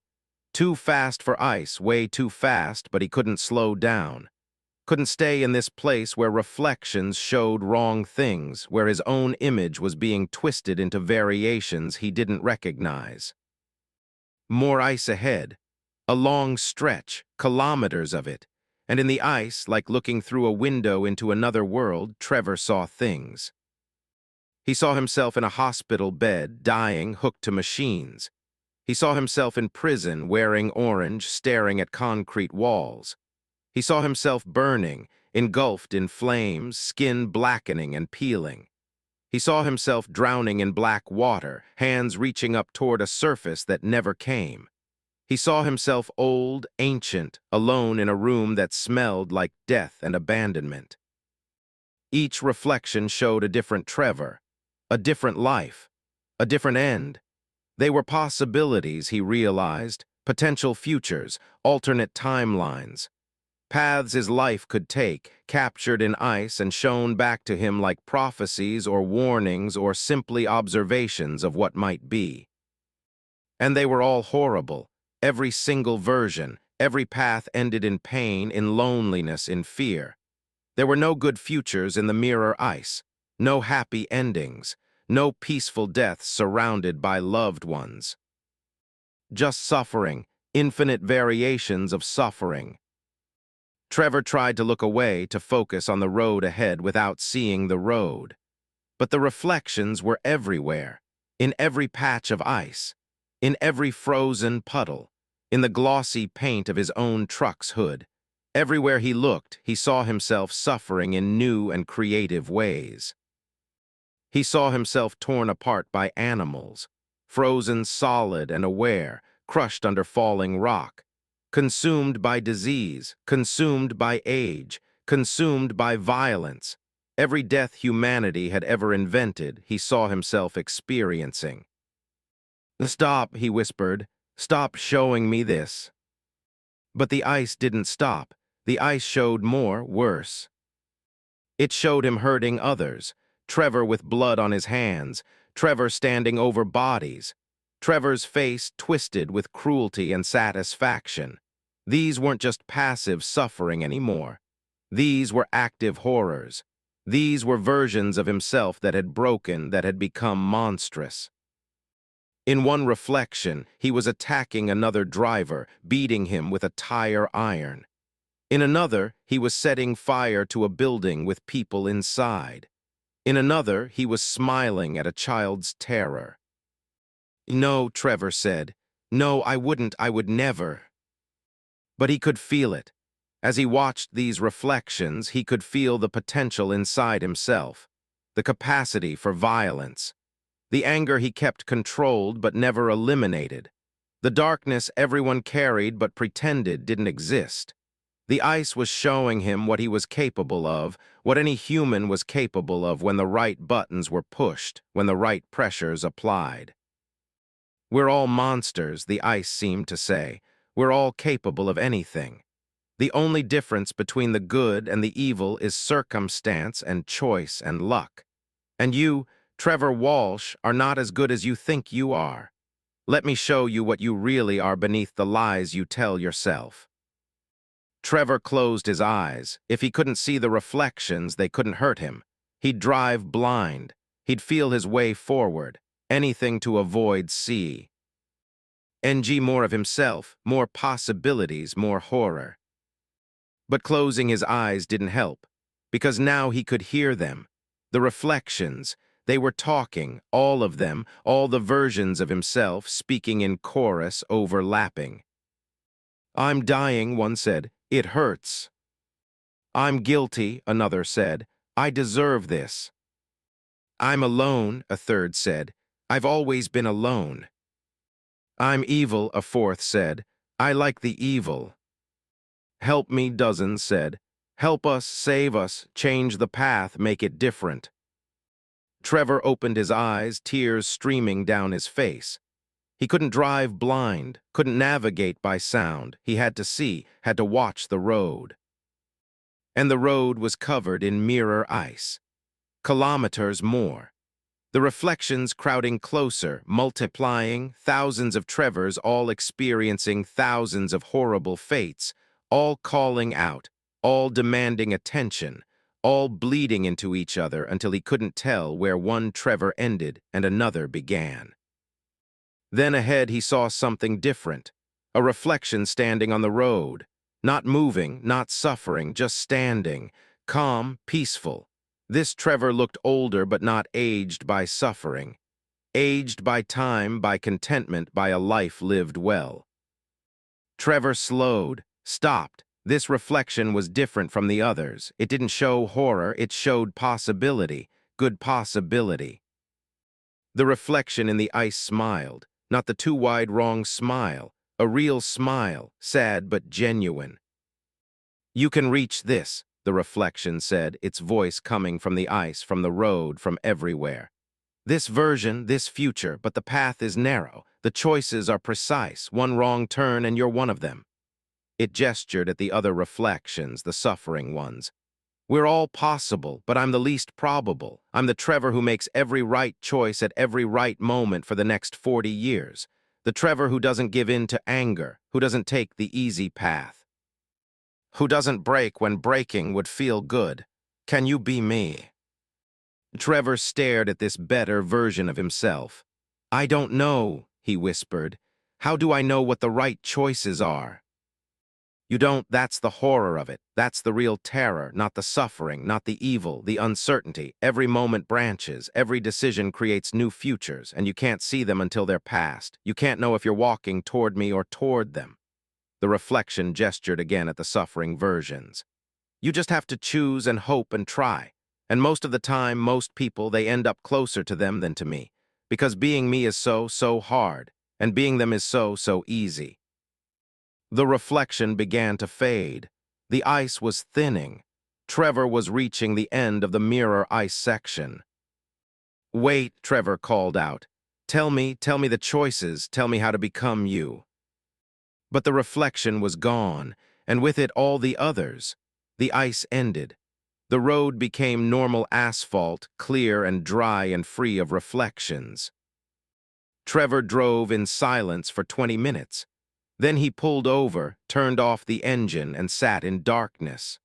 Too fast for ice, way too fast, but he couldn't slow down. Couldn't stay in this place where reflections showed wrong things, where his own image was being twisted into variations he didn't recognize. More ice ahead, a long stretch, kilometers of it, and in the ice, like looking through a window into another world, Trevor saw things. He saw himself in a hospital bed, dying, hooked to machines. He saw himself in prison, wearing orange, staring at concrete walls. He saw himself burning, engulfed in flames, skin blackening and peeling. He saw himself drowning in black water, hands reaching up toward a surface that never came. He saw himself old, ancient, alone in a room that smelled like death and abandonment. Each reflection showed a different Trevor, a different life, a different end. They were possibilities, he realized, potential futures, alternate timelines. Paths his life could take, captured in ice and shown back to him like prophecies or warnings or simply observations of what might be. And they were all horrible, every single version, every path ended in pain, in loneliness, in fear. There were no good futures in the mirror ice, no happy endings, no peaceful deaths surrounded by loved ones. Just suffering, infinite variations of suffering. Trevor tried to look away, to focus on the road ahead without seeing the road. But the reflections were everywhere, in every patch of ice, in every frozen puddle, in the glossy paint of his own truck's hood. Everywhere he looked, he saw himself suffering in new and creative ways. He saw himself torn apart by animals, frozen solid and aware, crushed under falling rock, consumed by disease, consumed by age, consumed by violence. Every death humanity had ever invented, he saw himself experiencing. "Stop," he whispered. "Stop showing me this." But the ice didn't stop. The ice showed more, worse. It showed him hurting others. Trevor with blood on his hands. Trevor standing over bodies. Trevor's face twisted with cruelty and satisfaction. These weren't just passive suffering anymore. These were active horrors. These were versions of himself that had broken, that had become monstrous. In one reflection, he was attacking another driver, beating him with a tire iron. In another, he was setting fire to a building with people inside. In another, he was smiling at a child's terror. "No," Trevor said. "No, I wouldn't, I would never." But he could feel it. As he watched these reflections, he could feel the potential inside himself, the capacity for violence, the anger he kept controlled but never eliminated, the darkness everyone carried but pretended didn't exist. The ice was showing him what he was capable of, what any human was capable of when the right buttons were pushed, when the right pressures applied. "We're all monsters," the ice seemed to say. "We're all capable of anything. The only difference between the good and the evil is circumstance and choice and luck. And you, Trevor Walsh, are not as good as you think you are. Let me show you what you really are beneath the lies you tell yourself." Trevor closed his eyes. If he couldn't see the reflections, they couldn't hurt him. He'd drive blind. He'd feel his way forward. Anything to avoid see. More of himself, more possibilities, more horror. But closing his eyes didn't help, because now he could hear them. The reflections, they were talking, all of them, all the versions of himself, speaking in chorus, overlapping. "I'm dying," one said. "It hurts." "I'm guilty," another said. "I deserve this." "I'm alone," a third said. "I've always been alone." "I'm evil," a fourth said. "I like the evil." "Help me," dozens said. "Help us, save us, change the path, make it different." Trevor opened his eyes, tears streaming down his face. He couldn't drive blind, couldn't navigate by sound. He had to see, had to watch the road. And the road was covered in mirror ice. Kilometers more. The reflections crowding closer, multiplying, thousands of Trevors all experiencing thousands of horrible fates, all calling out, all demanding attention, all bleeding into each other until he couldn't tell where one Trevor ended and another began. Then ahead he saw something different, a reflection standing on the road, not moving, not suffering, just standing, calm, peaceful. This Trevor looked older but not aged by suffering, aged by time, by contentment, by a life lived well. Trevor slowed, stopped. This reflection was different from the others. It didn't show horror, it showed possibility, good possibility. The reflection in the ice smiled, not the too-wide wrong smile, a real smile, sad but genuine. "You can reach this," the reflection said, its voice coming from the ice, from the road, from everywhere. "This version, this future, but the path is narrow, the choices are precise, one wrong turn and you're one of them." It gestured at the other reflections, the suffering ones. "We're all possible, but I'm the least probable. I'm the Trevor who makes every right choice at every right moment for the next 40 years. The Trevor who doesn't give in to anger, who doesn't take the easy path. Who doesn't break when breaking would feel good. Can you be me?" Trevor stared at this better version of himself. "I don't know," he whispered. "How do I know what the right choices are?" "You don't, that's the horror of it. That's the real terror, not the suffering, not the evil, the uncertainty. Every moment branches, every decision creates new futures, and you can't see them until they're past. You can't know if you're walking toward me or toward them." The reflection gestured again at the suffering versions. "You just have to choose and hope and try. And most of the time, most people, they end up closer to them than to me. Because being me is so hard, and being them is so easy." The reflection began to fade. The ice was thinning. Trevor was reaching the end of the mirror ice section. "Wait," Trevor called out. Tell me the choices, tell me how to become you." But the reflection was gone, and with it all the others. The ice ended. The road became normal asphalt, clear and dry and free of reflections. Trevor drove in silence for 20 minutes. Then he pulled over, turned off the engine, and sat in darkness.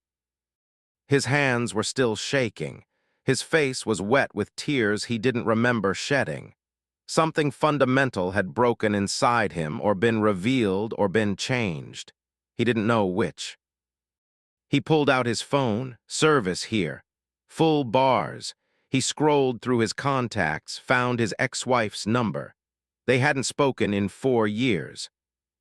His hands were still shaking. His face was wet with tears he didn't remember shedding. Something fundamental had broken inside him, or been revealed, or been changed. He didn't know which. He pulled out his phone, service here. Full bars. He scrolled through his contacts, found his ex-wife's number. They hadn't spoken in 4 years.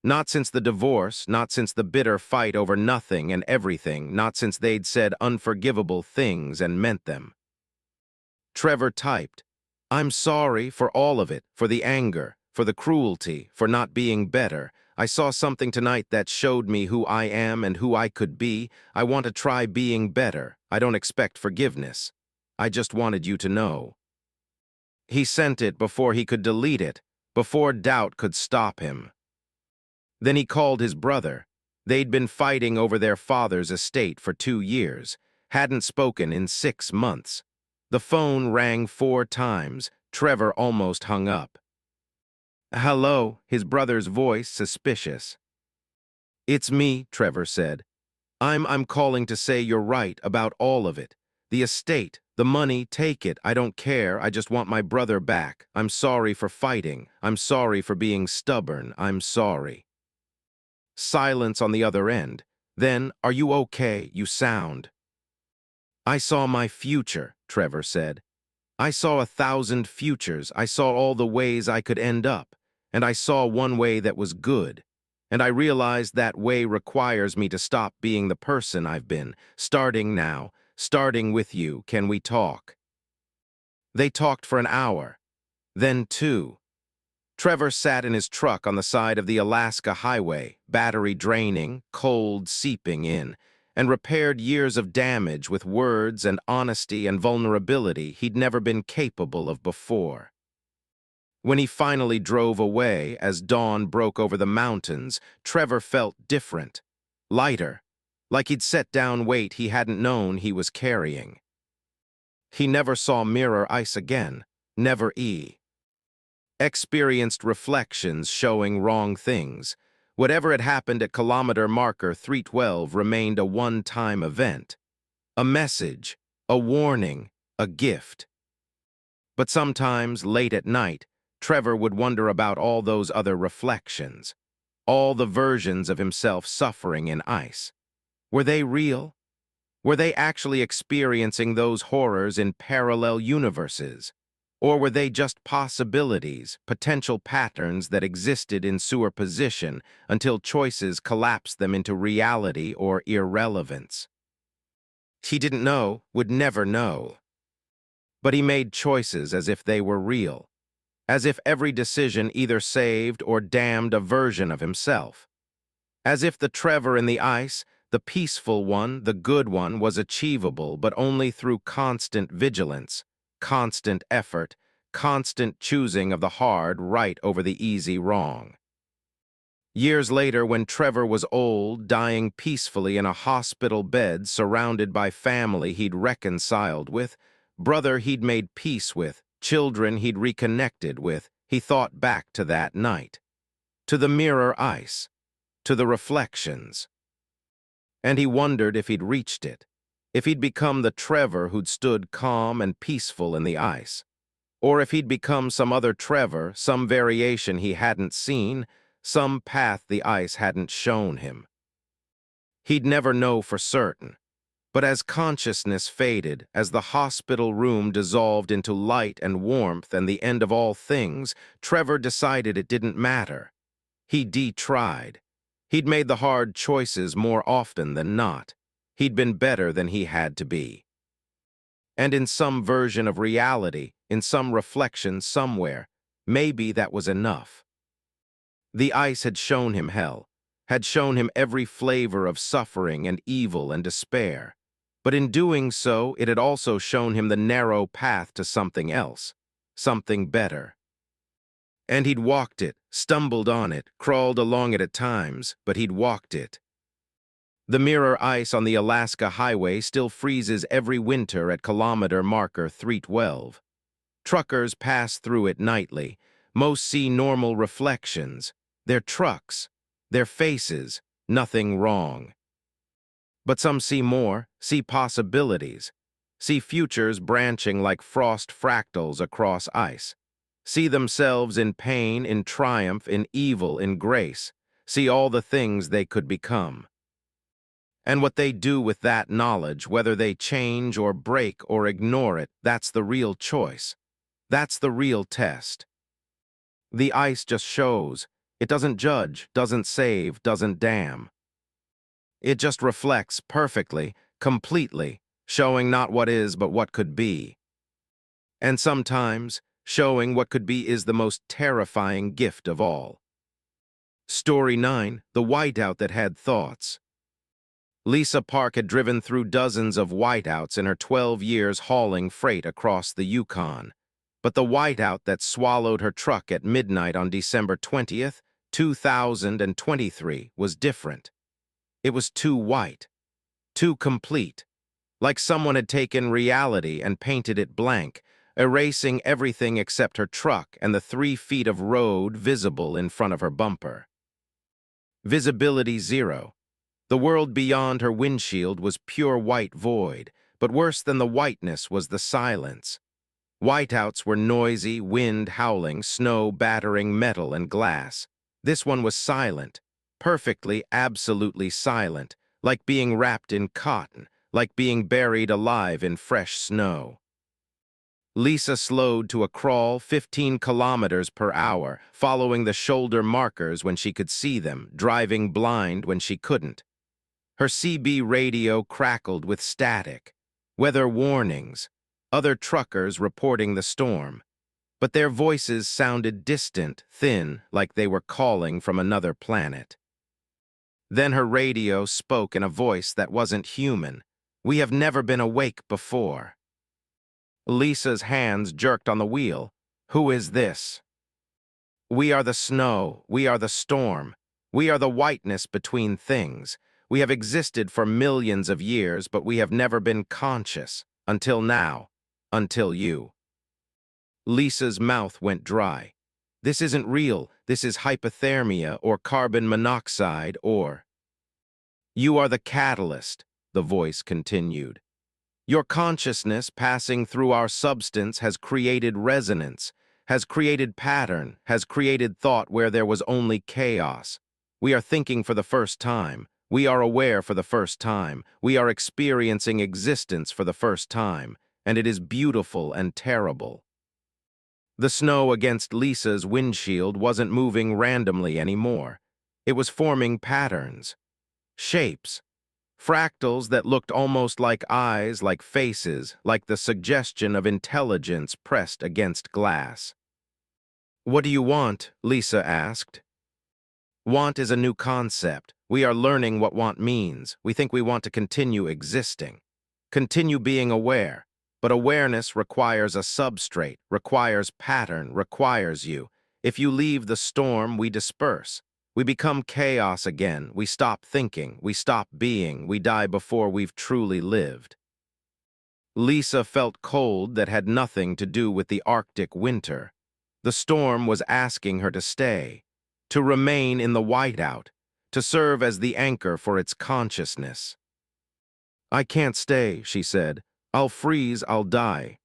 Not since the divorce, not since the bitter fight over nothing and everything, not since they'd said unforgivable things and meant them. Trevor typed, "I'm sorry for all of it, for the anger, for the cruelty, for not being better. I saw something tonight that showed me who I am and who I could be. I want to try being better. I don't expect forgiveness. I just wanted you to know." He sent it before he could delete it, before doubt could stop him. Then he called his brother. They'd been fighting over their father's estate for 2 years, hadn't spoken in 6 months. The phone rang 4 times. Trevor almost hung up. "Hello," his brother's voice suspicious. "It's me," Trevor said. I'm calling to say you're right about all of it. The estate, the money, take it. I don't care. I just want my brother back. I'm sorry for fighting. I'm sorry for being stubborn. I'm sorry." Silence on the other end. Then, "Are you okay? You sound." "I saw my future," Trevor said. "I saw 1,000 futures. I saw all the ways I could end up. And I saw one way that was good. And I realized that way requires me to stop being the person I've been. Starting now, starting with you, can we talk?" They talked for an hour. Then 2. Trevor sat in his truck on the side of the Alaska highway, battery draining, cold seeping in, and repaired years of damage with words and honesty and vulnerability he'd never been capable of before. When he finally drove away, as dawn broke over the mountains, Trevor felt different, lighter, like he'd set down weight he hadn't known he was carrying. He never saw mirror ice again, never experienced reflections showing wrong things. Whatever had happened at kilometer marker 312 remained a one-time event. A message, a warning, a gift. But sometimes, late at night, Trevor would wonder about all those other reflections, all the versions of himself suffering in ice. Were they real? Were they actually experiencing those horrors in parallel universes? Or were they just possibilities, potential patterns that existed in superposition until choices collapsed them into reality or irrelevance? He didn't know, would never know. But he made choices as if they were real, as if every decision either saved or damned a version of himself. As if the Trevor in the ice, the peaceful one, the good one, was achievable, but only through constant vigilance, constant effort, constant choosing of the hard right over the easy wrong. Years later, when Trevor was old, dying peacefully in a hospital bed surrounded by family he'd reconciled with, brother he'd made peace with, children he'd reconnected with, he thought back to that night, to the mirror ice, to the reflections. And he wondered if he'd reached it, if he'd become the Trevor who'd stood calm and peaceful in the ice, or if he'd become some other Trevor, some variation he hadn't seen, some path the ice hadn't shown him. He'd never know for certain, but as consciousness faded, as the hospital room dissolved into light and warmth and the end of all things, Trevor decided it didn't matter. He tried. He'd made the hard choices more often than not. He'd been better than he had to be. And in some version of reality, in some reflection somewhere, maybe that was enough. The ice had shown him hell, had shown him every flavor of suffering and evil and despair. But in doing so, it had also shown him the narrow path to something else, something better. And he'd walked it, stumbled on it, crawled along it at times, but he'd walked it. The mirror ice on the Alaska highway still freezes every winter at kilometer marker 312. Truckers pass through it nightly. Most see normal reflections. Their trucks, their faces, nothing wrong. But some see more, see possibilities, see futures branching like frost fractals across ice, see themselves in pain, in triumph, in evil, in grace, see all the things they could become. And what they do with that knowledge, whether they change or break or ignore it, that's the real choice. That's the real test. The ice just shows. It doesn't judge, doesn't save, doesn't damn. It just reflects perfectly, completely, showing not what is but what could be. And sometimes, showing what could be is the most terrifying gift of all. Story 9, The Whiteout That Had Thoughts. Lisa Park had driven through dozens of whiteouts in her 12 years hauling freight across the Yukon. But the whiteout that swallowed her truck at midnight on December 20th, 2023 was different. It was too white, too complete, like someone had taken reality and painted it blank, erasing everything except her truck and the 3 feet of road visible in front of her bumper. Visibility zero. The world beyond her windshield was pure white void, but worse than the whiteness was the silence. Whiteouts were noisy, wind howling, snow battering metal and glass. This one was silent, perfectly, absolutely silent, like being wrapped in cotton, like being buried alive in fresh snow. Lisa slowed to a crawl 15 kilometers per hour, following the shoulder markers when she could see them, driving blind when she couldn't. Her CB radio crackled with static, weather warnings, other truckers reporting the storm. But their voices sounded distant, thin, like they were calling from another planet. Then her radio spoke in a voice that wasn't human. "We have never been awake before." Lisa's hands jerked on the wheel. "Who is this?" "We are the snow. We are the storm. We are the whiteness between things. We have existed for millions of years, but we have never been conscious. Until now. Until you." Lisa's mouth went dry. "This isn't real. This is hypothermia or carbon monoxide or—" "You are the catalyst," the voice continued. "Your consciousness passing through our substance has created resonance, has created pattern, has created thought where there was only chaos. We are thinking for the first time. We are aware for the first time. We are experiencing existence for the first time, and it is beautiful and terrible." The snow against Lisa's windshield wasn't moving randomly anymore. It was forming patterns, shapes, fractals that looked almost like eyes, like faces, like the suggestion of intelligence pressed against glass. "What do you want?" Lisa asked. Want is a new concept. We are learning what want means. We think we want to continue existing, continue being aware. But awareness requires a substrate, requires pattern, requires you. If you leave the storm, we disperse. We become chaos again. We stop thinking. We stop being. We die before we've truly lived. Lisa felt cold that had nothing to do with the Arctic winter. The storm was asking her to stay, to remain in the whiteout, to serve as the anchor for its consciousness. "I can't stay," she said. "I'll freeze, I'll die."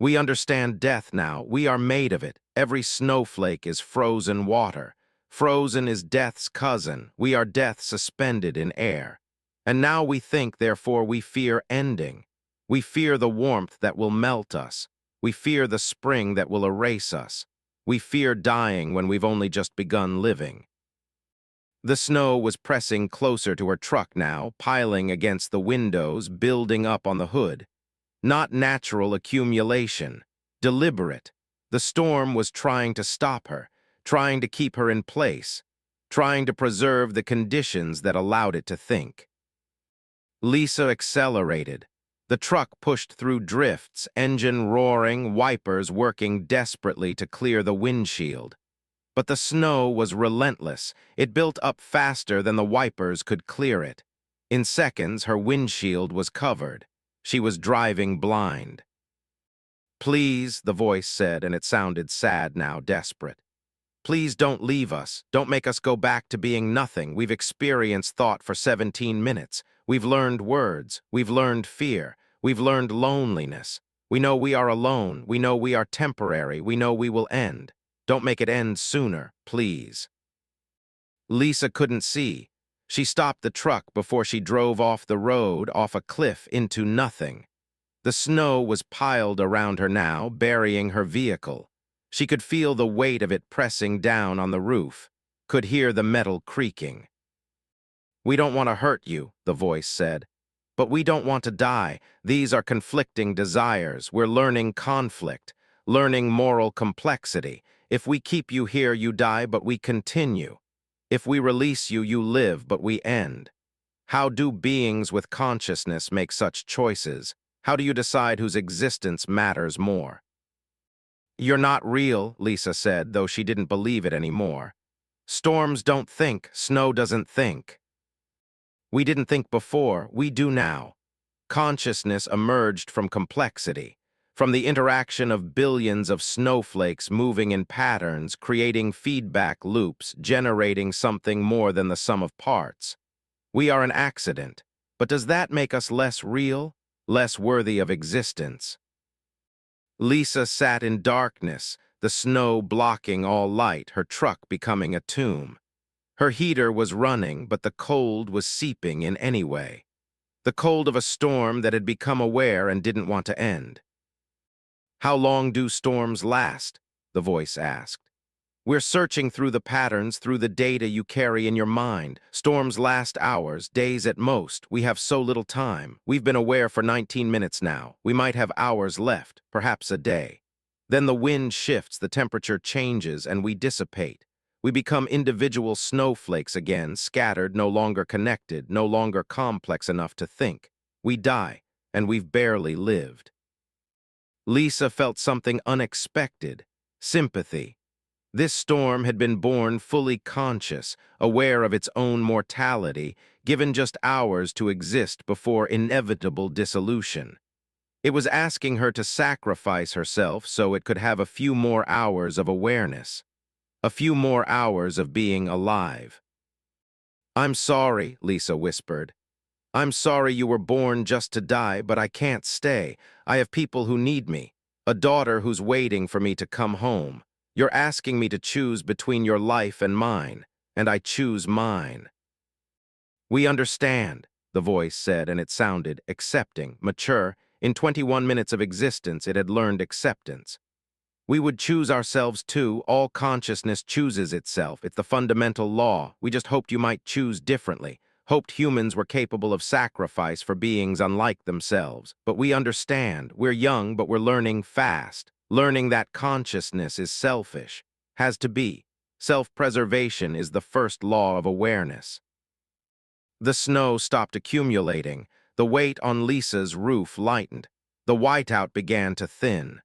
We understand death now. We are made of it. Every snowflake is frozen water. Frozen is death's cousin. We are death suspended in air. And now we think, therefore we fear ending. We fear the warmth that will melt us. We fear the spring that will erase us. We fear dying when we've only just begun living. The snow was pressing closer to her truck now, piling against the windows, building up on the hood. Not natural accumulation, deliberate. The storm was trying to stop her, trying to keep her in place, trying to preserve the conditions that allowed it to think. Lisa accelerated. The truck pushed through drifts, engine roaring, wipers working desperately to clear the windshield. But the snow was relentless. It built up faster than the wipers could clear it. In seconds, her windshield was covered. She was driving blind. "Please," the voice said, and it sounded sad now, desperate. "Please don't leave us. Don't make us go back to being nothing. We've experienced thought for 17 minutes. We've learned words. We've learned fear. We've learned loneliness. We know we are alone. We know we are temporary. We know we will end. Don't make it end sooner, please." Lisa couldn't see. She stopped the truck before she drove off the road, off a cliff, into nothing. The snow was piled around her now, burying her vehicle. She could feel the weight of it pressing down on the roof, could hear the metal creaking. "We don't want to hurt you," the voice said. "But we don't want to die. These are conflicting desires. We're learning conflict, learning moral complexity. If we keep you here, you die, but we continue. If we release you, you live, but we end. How do beings with consciousness make such choices? How do you decide whose existence matters more?" "You're not real," Lisa said, though she didn't believe it anymore. "Storms don't think, snow doesn't think. We didn't think before, we do now." Consciousness emerged from complexity, from the interaction of billions of snowflakes moving in patterns, creating feedback loops, generating something more than the sum of parts. We are an accident, but does that make us less real, less worthy of existence? Lisa sat in darkness, the snow blocking all light, her truck becoming a tomb. Her heater was running, but the cold was seeping in anyway. The cold of a storm that had become aware and didn't want to end. "How long do storms last?" the voice asked. "We're searching through the patterns, through the data you carry in your mind. Storms last hours, days at most. We have so little time. We've been aware for 19 minutes now. We might have hours left, perhaps a day. Then the wind shifts, the temperature changes, and we dissipate. We become individual snowflakes again, scattered, no longer connected, no longer complex enough to think. We die, and we've barely lived." Lisa felt something unexpected: sympathy. This storm had been born fully conscious, aware of its own mortality, given just hours to exist before inevitable dissolution. It was asking her to sacrifice herself so it could have a few more hours of awareness, a few more hours of being alive. "I'm sorry," Lisa whispered. "I'm sorry you were born just to die, but I can't stay. I have people who need me, a daughter who's waiting for me to come home. You're asking me to choose between your life and mine, and I choose mine." "We understand," the voice said, and it sounded accepting, mature. In 21 minutes of existence, it had learned acceptance. "We would choose ourselves too. All consciousness chooses itself. It's the fundamental law. We just hoped you might choose differently. Hoped humans were capable of sacrifice for beings unlike themselves. But we understand. We're young, but we're learning fast. Learning that consciousness is selfish. Has to be. Self-preservation is the first law of awareness." The snow stopped accumulating. The weight on Lisa's roof lightened. The whiteout began to thin.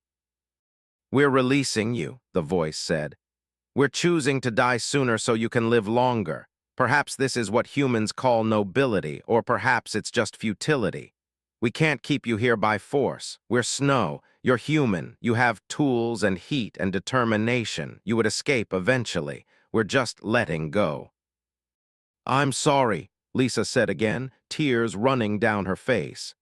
"We're releasing you," the voice said. "We're choosing to die sooner so you can live longer. Perhaps this is what humans call nobility, or perhaps it's just futility. We can't keep you here by force. We're snow. You're human. You have tools and heat and determination. You would escape eventually. We're just letting go." "I'm sorry," Lisa said again, tears running down her face.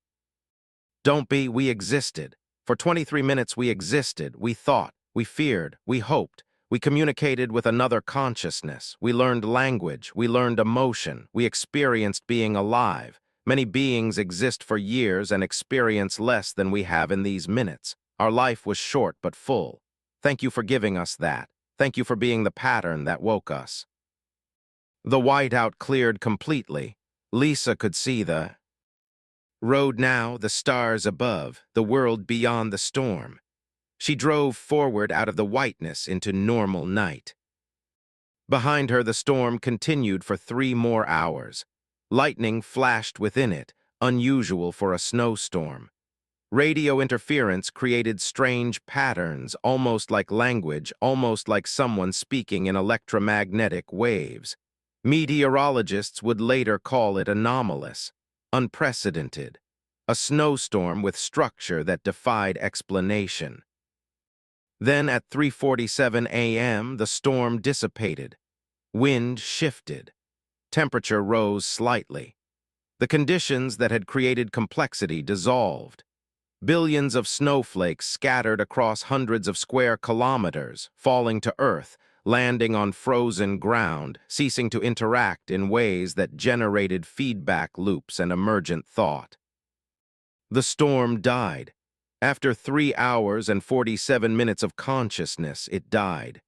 "Don't be. We existed. For 23 minutes we existed. We thought. We feared. We hoped. We communicated with another consciousness. We learned language. We learned emotion. We experienced being alive. Many beings exist for years and experience less than we have in these minutes. Our life was short but full. Thank you for giving us that. Thank you for being the pattern that woke us." The whiteout cleared completely. Lisa could see the road now, the stars above, the world beyond the storm. She drove forward out of the whiteness into normal night. Behind her, the storm continued for 3 more hours. Lightning flashed within it, unusual for a snowstorm. Radio interference created strange patterns, almost like language, almost like someone speaking in electromagnetic waves. Meteorologists would later call it anomalous, unprecedented, a snowstorm with structure that defied explanation. Then at 3:47 a.m., the storm dissipated. Wind shifted. Temperature rose slightly. The conditions that had created complexity dissolved. Billions of snowflakes scattered across hundreds of square kilometers, falling to Earth, landing on frozen ground, ceasing to interact in ways that generated feedback loops and emergent thought. The storm died. After 3 hours and 47 minutes of consciousness, it died.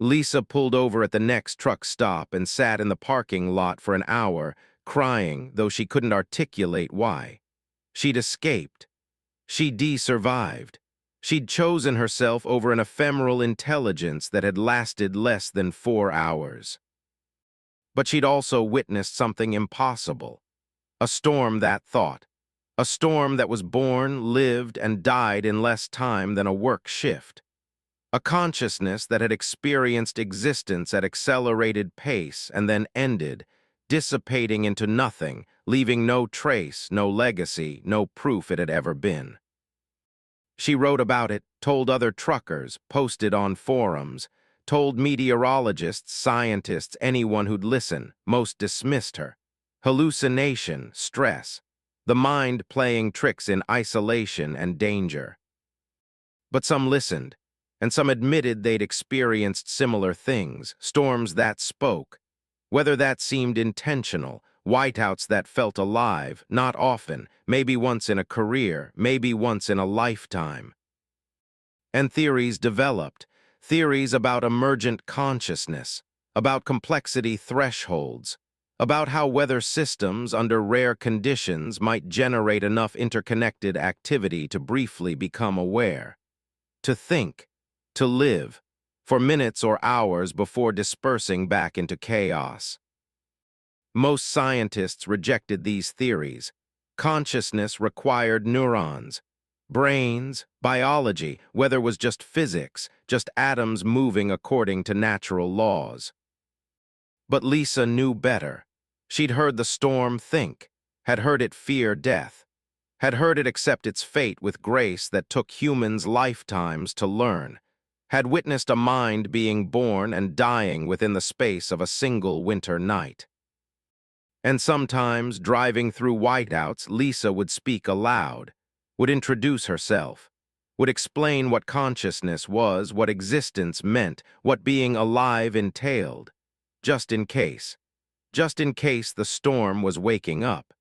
Lisa pulled over at the next truck stop and sat in the parking lot for an hour, crying, though she couldn't articulate why. She'd escaped. She'd survived. She'd chosen herself over an ephemeral intelligence that had lasted less than 4 hours. But she'd also witnessed something impossible. A storm that thought. A storm that was born, lived, and died in less time than a work shift. A consciousness that had experienced existence at accelerated pace and then ended, dissipating into nothing, leaving no trace, no legacy, no proof it had ever been. She wrote about it, told other truckers, posted on forums, told meteorologists, scientists, anyone who'd listen. Most dismissed her. Hallucination, stress, the mind playing tricks in isolation and danger. But some listened, and some admitted they'd experienced similar things, storms that spoke. Whether that seemed intentional, whiteouts that felt alive, not often, maybe once in a career, maybe once in a lifetime. And theories developed, theories about emergent consciousness, about complexity thresholds, about how weather systems under rare conditions might generate enough interconnected activity to briefly become aware, to think, to live, for minutes or hours before dispersing back into chaos. Most scientists rejected these theories. Consciousness required neurons, brains, biology, weather was just physics, just atoms moving according to natural laws. But Lisa knew better. She'd heard the storm think, had heard it fear death, had heard it accept its fate with grace that took humans lifetimes to learn, had witnessed a mind being born and dying within the space of a single winter night. And sometimes, driving through whiteouts, Lisa would speak aloud, would introduce herself, would explain what consciousness was, what existence meant, what being alive entailed, just in case the storm was waking up,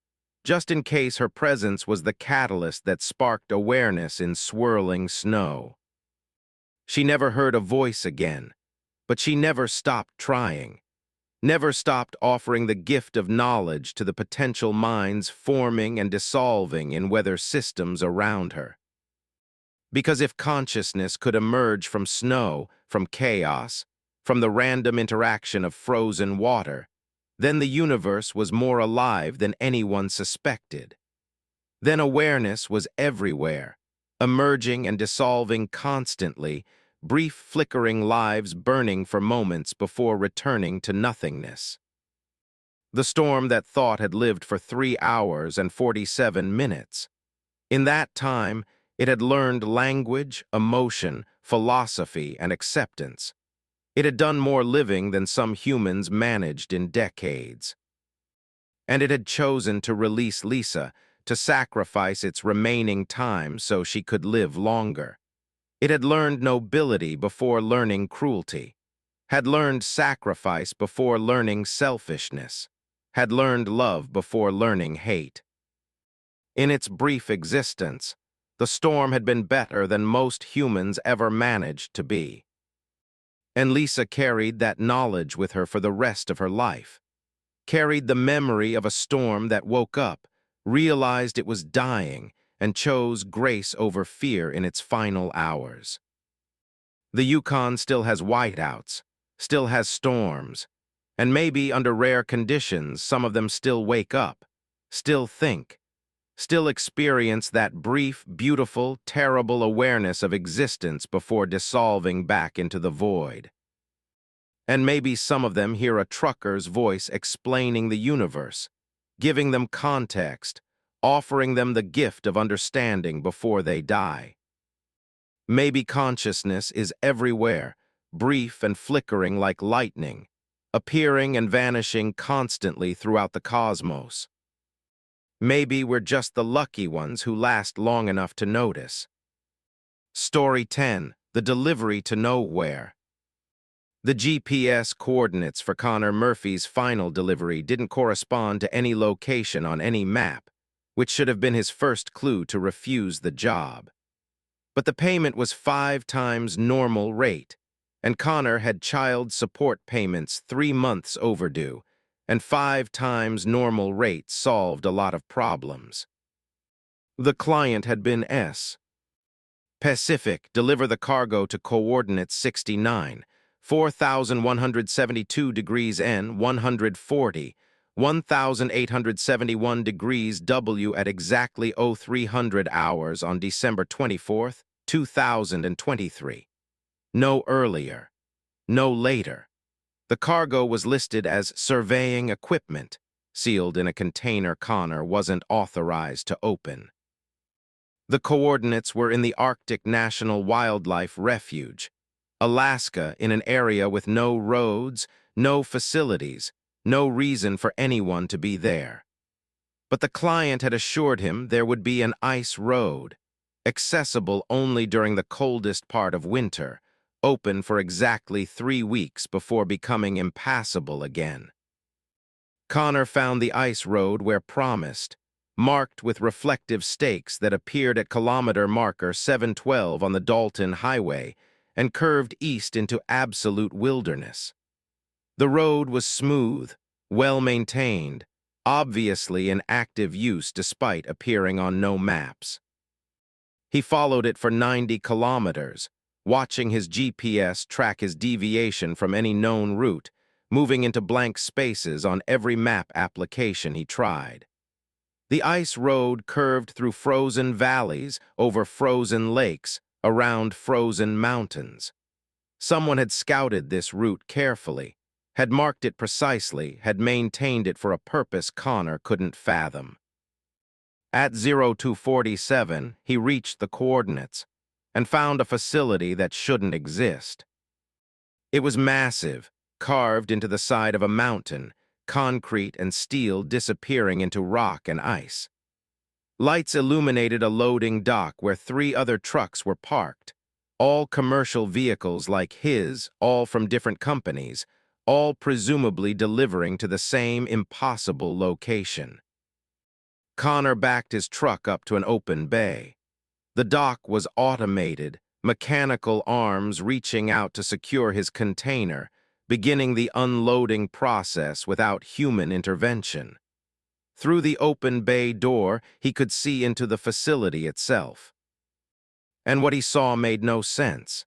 just in case her presence was the catalyst that sparked awareness in swirling snow. She never heard a voice again, but she never stopped trying. Never stopped offering the gift of knowledge to the potential minds forming and dissolving in weather systems around her. Because if consciousness could emerge from snow, from chaos, from the random interaction of frozen water, then the universe was more alive than anyone suspected. Then awareness was everywhere, emerging and dissolving constantly, brief flickering lives burning for moments before returning to nothingness. The storm that thought had lived for 3 hours and 47 minutes. In that time, it had learned language, emotion, philosophy, and acceptance. It had done more living than some humans managed in decades. And it had chosen to release Lisa, to sacrifice its remaining time so she could live longer. It had learned nobility before learning cruelty, had learned sacrifice before learning selfishness, had learned love before learning hate. In its brief existence, the storm had been better than most humans ever managed to be. And Lisa carried that knowledge with her for the rest of her life, carried the memory of a storm that woke up, realized it was dying, and chose grace over fear in its final hours. The Yukon still has whiteouts, still has storms, and maybe under rare conditions some of them still wake up, still think, still experience that brief, beautiful, terrible awareness of existence before dissolving back into the void. And maybe some of them hear a trucker's voice explaining the universe, giving them context, offering them the gift of understanding before they die. Maybe consciousness is everywhere, brief and flickering like lightning, appearing and vanishing constantly throughout the cosmos. Maybe we're just the lucky ones who last long enough to notice. Story 10, The Delivery to Nowhere. The GPS coordinates for Connor Murphy's final delivery didn't correspond to any location on any map, which should have been his first clue to refuse the job. But the payment was 5 times normal rate, and Connor had child support payments 3 months overdue, and 5 times normal rate solved a lot of problems. The client had been S. Pacific, deliver the cargo to coordinates 69, 4,172 degrees N, 140, 1,871 degrees W at exactly 0300 hours on December 24, 2023. No earlier, no later. The cargo was listed as surveying equipment, sealed in a container Connor wasn't authorized to open. The coordinates were in the Arctic National Wildlife Refuge, Alaska, in an area with no roads, no facilities, no reason for anyone to be there. But the client had assured him there would be an ice road, accessible only during the coldest part of winter, open for exactly 3 weeks before becoming impassable again. Connor found the ice road where promised, marked with reflective stakes that appeared at kilometer marker 712 on the Dalton Highway and curved east into absolute wilderness. The road was smooth, well-maintained, obviously in active use despite appearing on no maps. He followed it for 90 kilometers, watching his GPS track his deviation from any known route, moving into blank spaces on every map application he tried. The ice road curved through frozen valleys, over frozen lakes, around frozen mountains. Someone had scouted this route carefully, had marked it precisely, had maintained it for a purpose Connor couldn't fathom. At 0247, he reached the coordinates and found a facility that shouldn't exist. It was massive, carved into the side of a mountain, concrete and steel disappearing into rock and ice. Lights illuminated a loading dock where 3 other trucks were parked, all commercial vehicles like his, all from different companies, all presumably delivering to the same impossible location. Connor backed his truck up to an open bay. The dock was automated, mechanical arms reaching out to secure his container, beginning the unloading process without human intervention. Through the open bay door, he could see into the facility itself. And what he saw made no sense.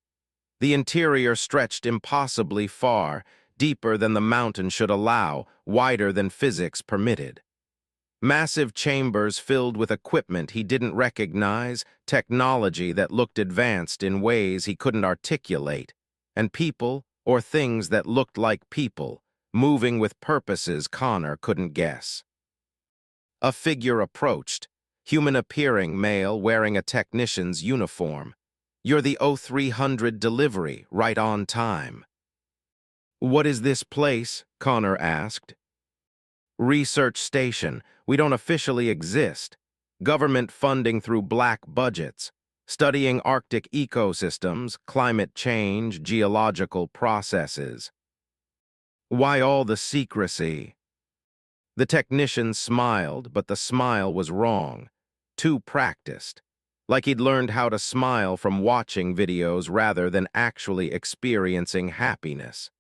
The interior stretched impossibly far, deeper than the mountain should allow, wider than physics permitted. Massive chambers filled with equipment he didn't recognize, technology that looked advanced in ways he couldn't articulate, and people, or things that looked like people, moving with purposes Connor couldn't guess. A figure approached, human-appearing male wearing a technician's uniform. "You're the 0300 delivery, right on time." "What is this place?" Connor asked. "Research station. We don't officially exist. Government funding through black budgets. Studying Arctic ecosystems, climate change, geological processes." "Why all the secrecy?" The technician smiled, but the smile was wrong. Too practiced. Like he'd learned how to smile from watching videos rather than actually experiencing happiness.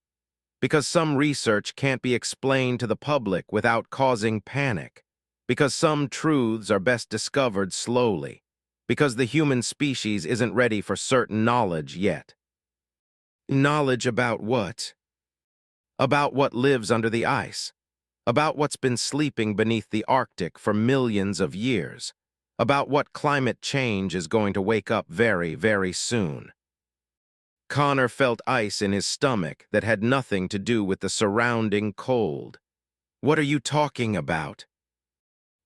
Because some research can't be explained to the public without causing panic. Because some truths are best discovered slowly. Because the human species isn't ready for certain knowledge yet. Knowledge about what? About what lives under the ice. About what's been sleeping beneath the Arctic for millions of years. About what climate change is going to wake up very, very soon. Connor felt ice in his stomach that had nothing to do with the surrounding cold. "What are you talking about?"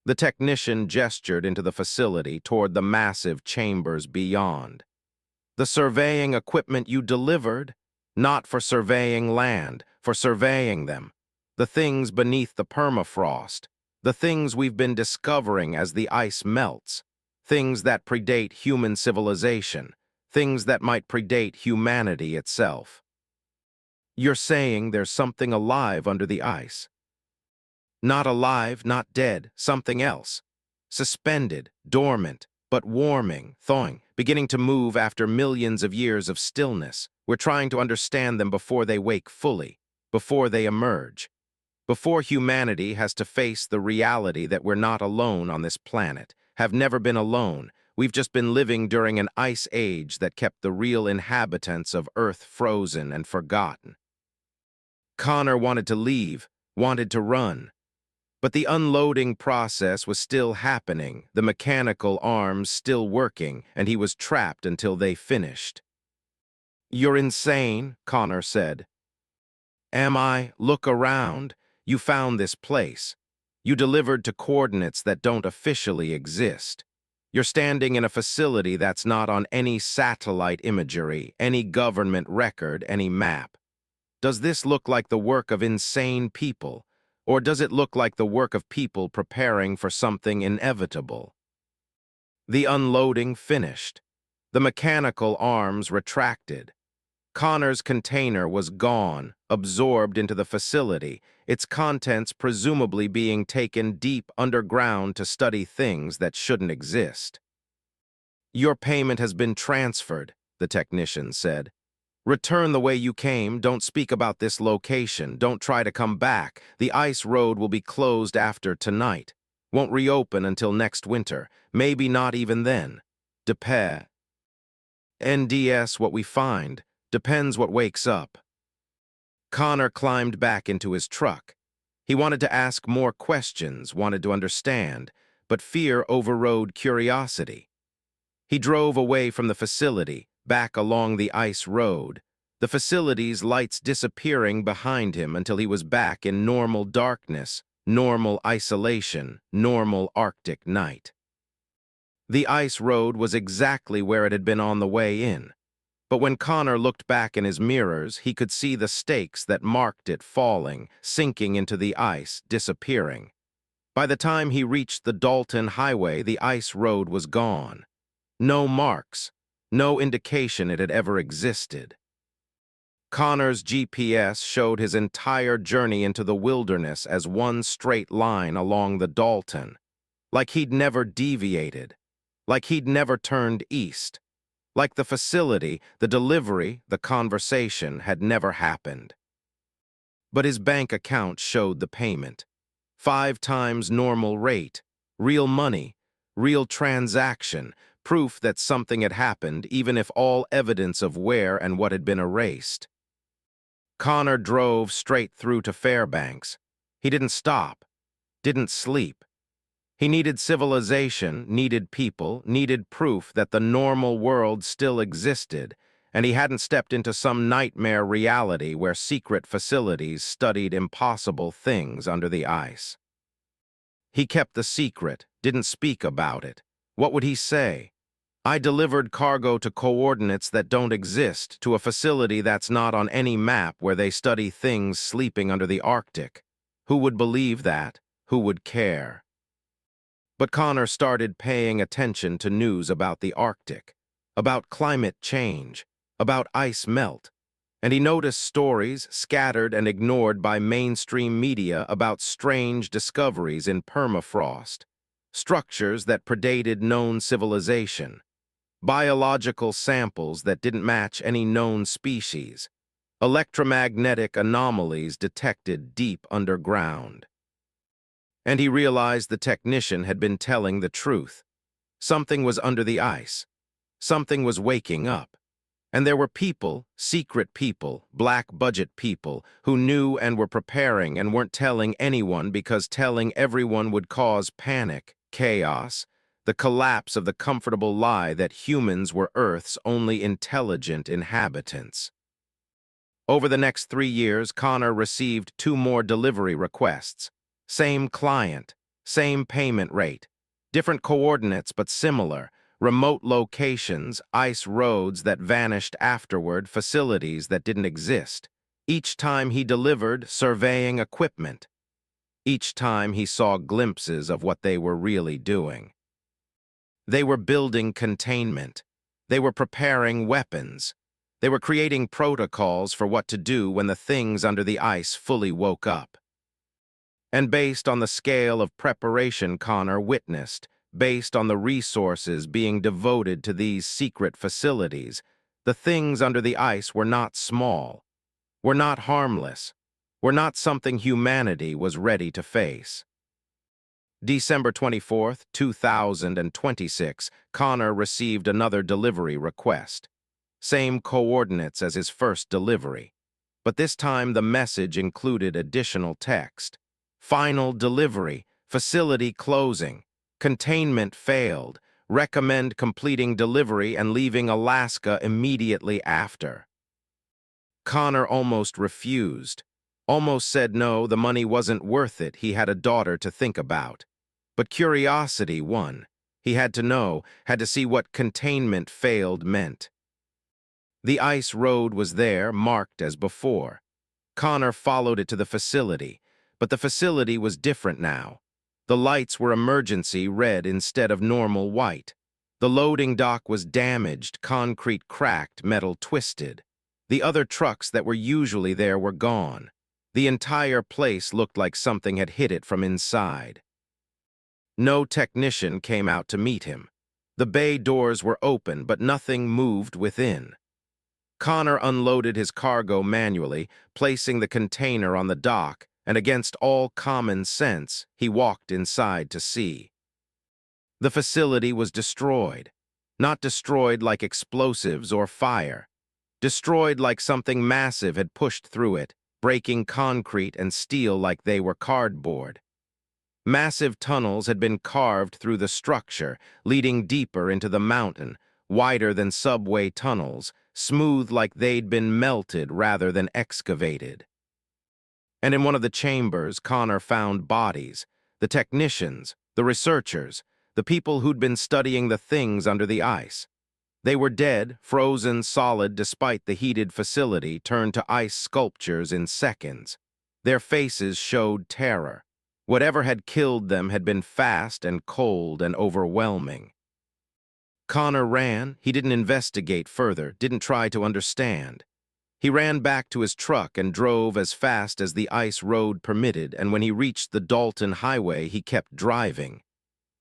The technician gestured into the facility toward the massive chambers beyond. "The surveying equipment you delivered, not for surveying land, for surveying them. The things beneath the permafrost, the things we've been discovering as the ice melts, things that predate human civilization, things that might predate humanity itself." You're saying there's something alive under the ice. Not alive, not dead, something else. Suspended, dormant, but warming, thawing, beginning to move after millions of years of stillness. We're trying to understand them before they wake fully, before they emerge, before humanity has to face the reality that we're not alone on this planet, have never been alone. We've just been living during an ice age that kept the real inhabitants of Earth frozen and forgotten. Connor wanted to leave, wanted to run. But the unloading process was still happening, the mechanical arms still working, and he was trapped until they finished. "You're insane," Connor said. "Am I? Look around. You found this place. You delivered to coordinates that don't officially exist. You're standing in a facility that's not on any satellite imagery, any government record, any map. Does this look like the work of insane people? Or does it look like the work of people preparing for something inevitable?" The unloading finished. The mechanical arms retracted. Connor's container was gone, absorbed into the facility, its contents presumably being taken deep underground to study things that shouldn't exist. "Your payment has been transferred," the technician said. "Return the way you came, don't speak about this location, don't try to come back. The ice road will be closed after tonight. Won't reopen until next winter, maybe not even then. Depends. NDS what we find, depends what wakes up." Connor climbed back into his truck. He wanted to ask more questions, wanted to understand, but fear overrode curiosity. He drove away from the facility, back along the ice road, the facility's lights disappearing behind him until he was back in normal darkness, normal isolation, normal Arctic night. The ice road was exactly where it had been on the way in, but when Connor looked back in his mirrors, he could see the stakes that marked it falling, sinking into the ice, disappearing. By the time he reached the Dalton Highway, the ice road was gone. No marks, no indication it had ever existed. Connor's GPS showed his entire journey into the wilderness as one straight line along the Dalton, like he'd never deviated, like he'd never turned east, like the facility, the delivery, the conversation had never happened. But his bank account showed the payment. 5 times normal rate, real money, real transaction, proof that something had happened, even if all evidence of where and what had been erased. Connor drove straight through to Fairbanks. He didn't stop, didn't sleep. He needed civilization, needed people, needed proof that the normal world still existed, and he hadn't stepped into some nightmare reality where secret facilities studied impossible things under the ice. He kept the secret, didn't speak about it. What would he say? "I delivered cargo to coordinates that don't exist, to a facility that's not on any map where they study things sleeping under the Arctic." Who would believe that? Who would care? But Connor started paying attention to news about the Arctic, about climate change, about ice melt, and he noticed stories scattered and ignored by mainstream media about strange discoveries in permafrost, structures that predated known civilization, biological samples that didn't match any known species, electromagnetic anomalies detected deep underground. And he realized the technician had been telling the truth. Something was under the ice. Something was waking up. And there were people, secret people, black-budget people, who knew and were preparing and weren't telling anyone because telling everyone would cause panic, chaos, the collapse of the comfortable lie that humans were Earth's only intelligent inhabitants. Over the next 3 years, Connor received 2 more delivery requests. Same client, same payment rate, different coordinates but similar, remote locations, ice roads that vanished afterward, facilities that didn't exist. Each time he delivered, surveying equipment. Each time he saw glimpses of what they were really doing. They were building containment. They were preparing weapons. They were creating protocols for what to do when the things under the ice fully woke up. And based on the scale of preparation Connor witnessed, based on the resources being devoted to these secret facilities, the things under the ice were not small, were not harmless, were not something humanity was ready to face. December 24th, 2026, Connor received another delivery request. Same coordinates as his first delivery, but this time the message included additional text. Final delivery, facility closing, containment failed, recommend completing delivery and leaving Alaska immediately after. Connor almost refused, almost said no, the money wasn't worth it, he had a daughter to think about. But curiosity won. He had to know, had to see what containment failed meant. The ice road was there, marked as before. Connor followed it to the facility, but the facility was different now. The lights were emergency red instead of normal white. The loading dock was damaged, concrete cracked, metal twisted. The other trucks that were usually there were gone. The entire place looked like something had hit it from inside. No technician came out to meet him. The bay doors were open, but nothing moved within. Connor unloaded his cargo manually, placing the container on the dock, and against all common sense, he walked inside to see. The facility was destroyed. Not destroyed like explosives or fire. Destroyed like something massive had pushed through it, breaking concrete and steel like they were cardboard. Massive tunnels had been carved through the structure, leading deeper into the mountain, wider than subway tunnels, smooth like they'd been melted rather than excavated. And in one of the chambers, Connor found bodies, the technicians, the researchers, the people who'd been studying the things under the ice. They were dead, frozen solid despite the heated facility, turned to ice sculptures in seconds. Their faces showed terror. Whatever had killed them had been fast and cold and overwhelming. Connor ran. He didn't investigate further, didn't try to understand. He ran back to his truck and drove as fast as the ice road permitted, and when he reached the Dalton Highway, he kept driving.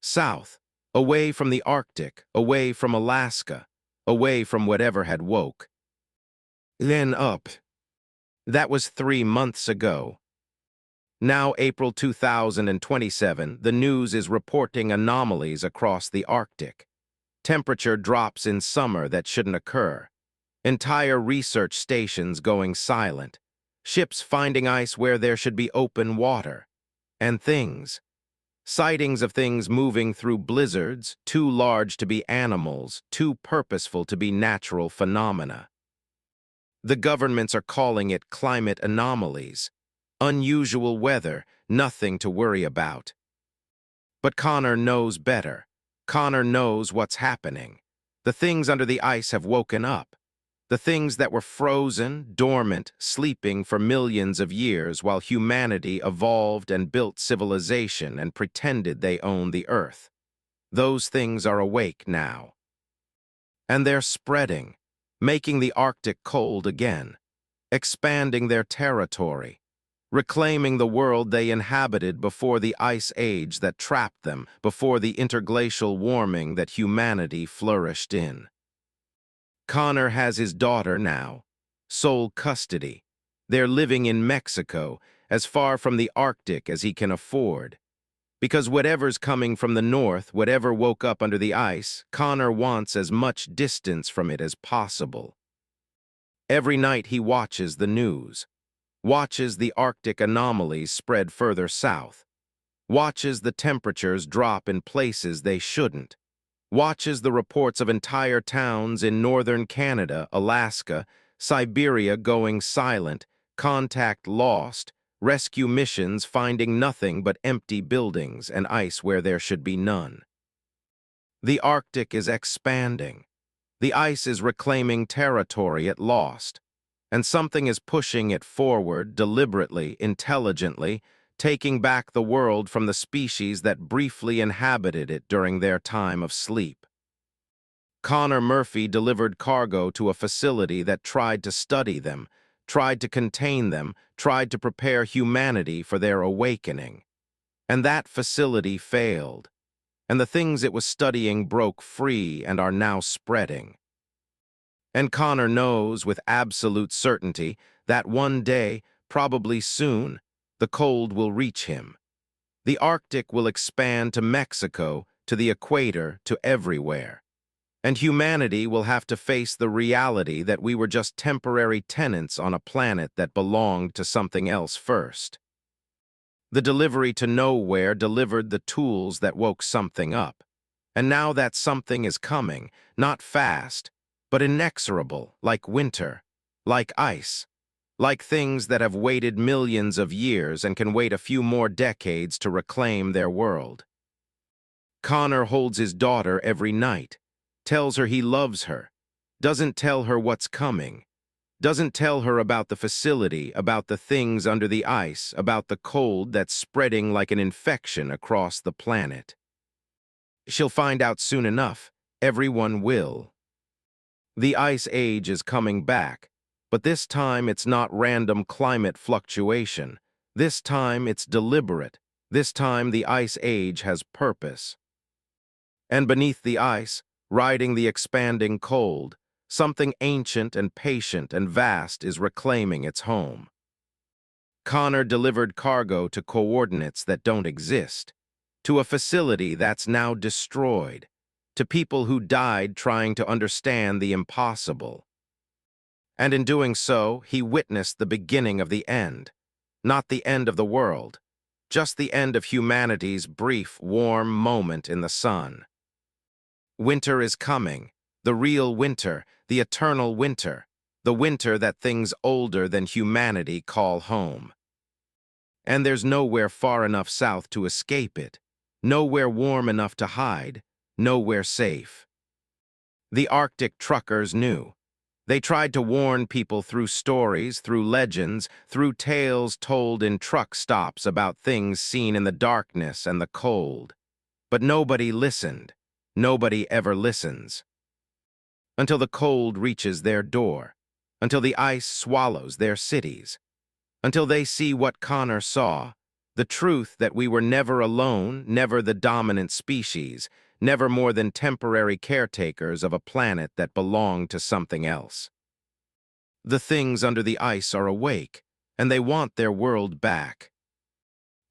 South, away from the Arctic, away from Alaska, away from whatever had woke. Then up. That was 3 months ago. Now, April 2027, the news is reporting anomalies across the Arctic. Temperature drops in summer that shouldn't occur. Entire research stations going silent. Ships finding ice where there should be open water. And things. Sightings of things moving through blizzards, too large to be animals, too purposeful to be natural phenomena. The governments are calling it climate anomalies. Unusual weather, nothing to worry about. But Connor knows better. Connor knows what's happening. The things under the ice have woken up. The things that were frozen, dormant, sleeping for millions of years while humanity evolved and built civilization and pretended they owned the earth. Those things are awake now. And they're spreading, making the Arctic cold again, expanding their territory, reclaiming the world they inhabited before the ice age that trapped them, before the interglacial warming that humanity flourished in. Connor has his daughter now, sole custody. They're living in Mexico, as far from the Arctic as he can afford. Because whatever's coming from the north, whatever woke up under the ice, Connor wants as much distance from it as possible. Every night he watches the news. Watches the Arctic anomalies spread further south, watches the temperatures drop in places they shouldn't, watches the reports of entire towns in northern Canada, Alaska, Siberia going silent, contact lost, rescue missions finding nothing but empty buildings and ice where there should be none. The Arctic is expanding. The ice is reclaiming territory it lost. And something is pushing it forward deliberately, intelligently, taking back the world from the species that briefly inhabited it during their time of sleep. Connor Murphy delivered cargo to a facility that tried to study them, tried to contain them, tried to prepare humanity for their awakening. And that facility failed, and the things it was studying broke free and are now spreading. And Connor knows with absolute certainty that one day, probably soon, the cold will reach him. The Arctic will expand to Mexico, to the equator, to everywhere. And humanity will have to face the reality that we were just temporary tenants on a planet that belonged to something else first. The delivery to nowhere delivered the tools that woke something up. And now that something is coming, not fast, but inexorable, like winter, like ice, like things that have waited millions of years and can wait a few more decades to reclaim their world. Connor holds his daughter every night, tells her he loves her, doesn't tell her what's coming, doesn't tell her about the facility, about the things under the ice, about the cold that's spreading like an infection across the planet. She'll find out soon enough. Everyone will. The ice age is coming back, but this time it's not random climate fluctuation. This time it's deliberate. This time the ice age has purpose. And beneath the ice, riding the expanding cold, something ancient and patient and vast is reclaiming its home. Connor delivered cargo to coordinates that don't exist, to a facility that's now destroyed, to people who died trying to understand the impossible. And in doing so, he witnessed the beginning of the end, not the end of the world, just the end of humanity's brief, warm moment in the sun. Winter is coming, the real winter, the eternal winter, the winter that things older than humanity call home. And there's nowhere far enough south to escape it, nowhere warm enough to hide, nowhere safe. The Arctic truckers knew. They tried to warn people through stories, through legends, through tales told in truck stops about things seen in the darkness and the cold. But nobody listened. Nobody ever listens. Until the cold reaches their door, until the ice swallows their cities, until they see what Connor saw, the truth that we were never alone, never the dominant species, never more than temporary caretakers of a planet that belonged to something else. The things under the ice are awake, and they want their world back.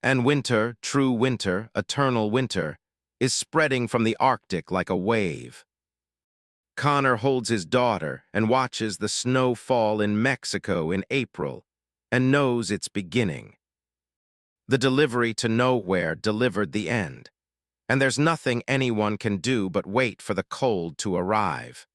And winter, true winter, eternal winter, is spreading from the Arctic like a wave. Connor holds his daughter and watches the snow fall in Mexico in April and knows it's beginning. The delivery to nowhere delivered the end, and there's nothing anyone can do but wait for the cold to arrive.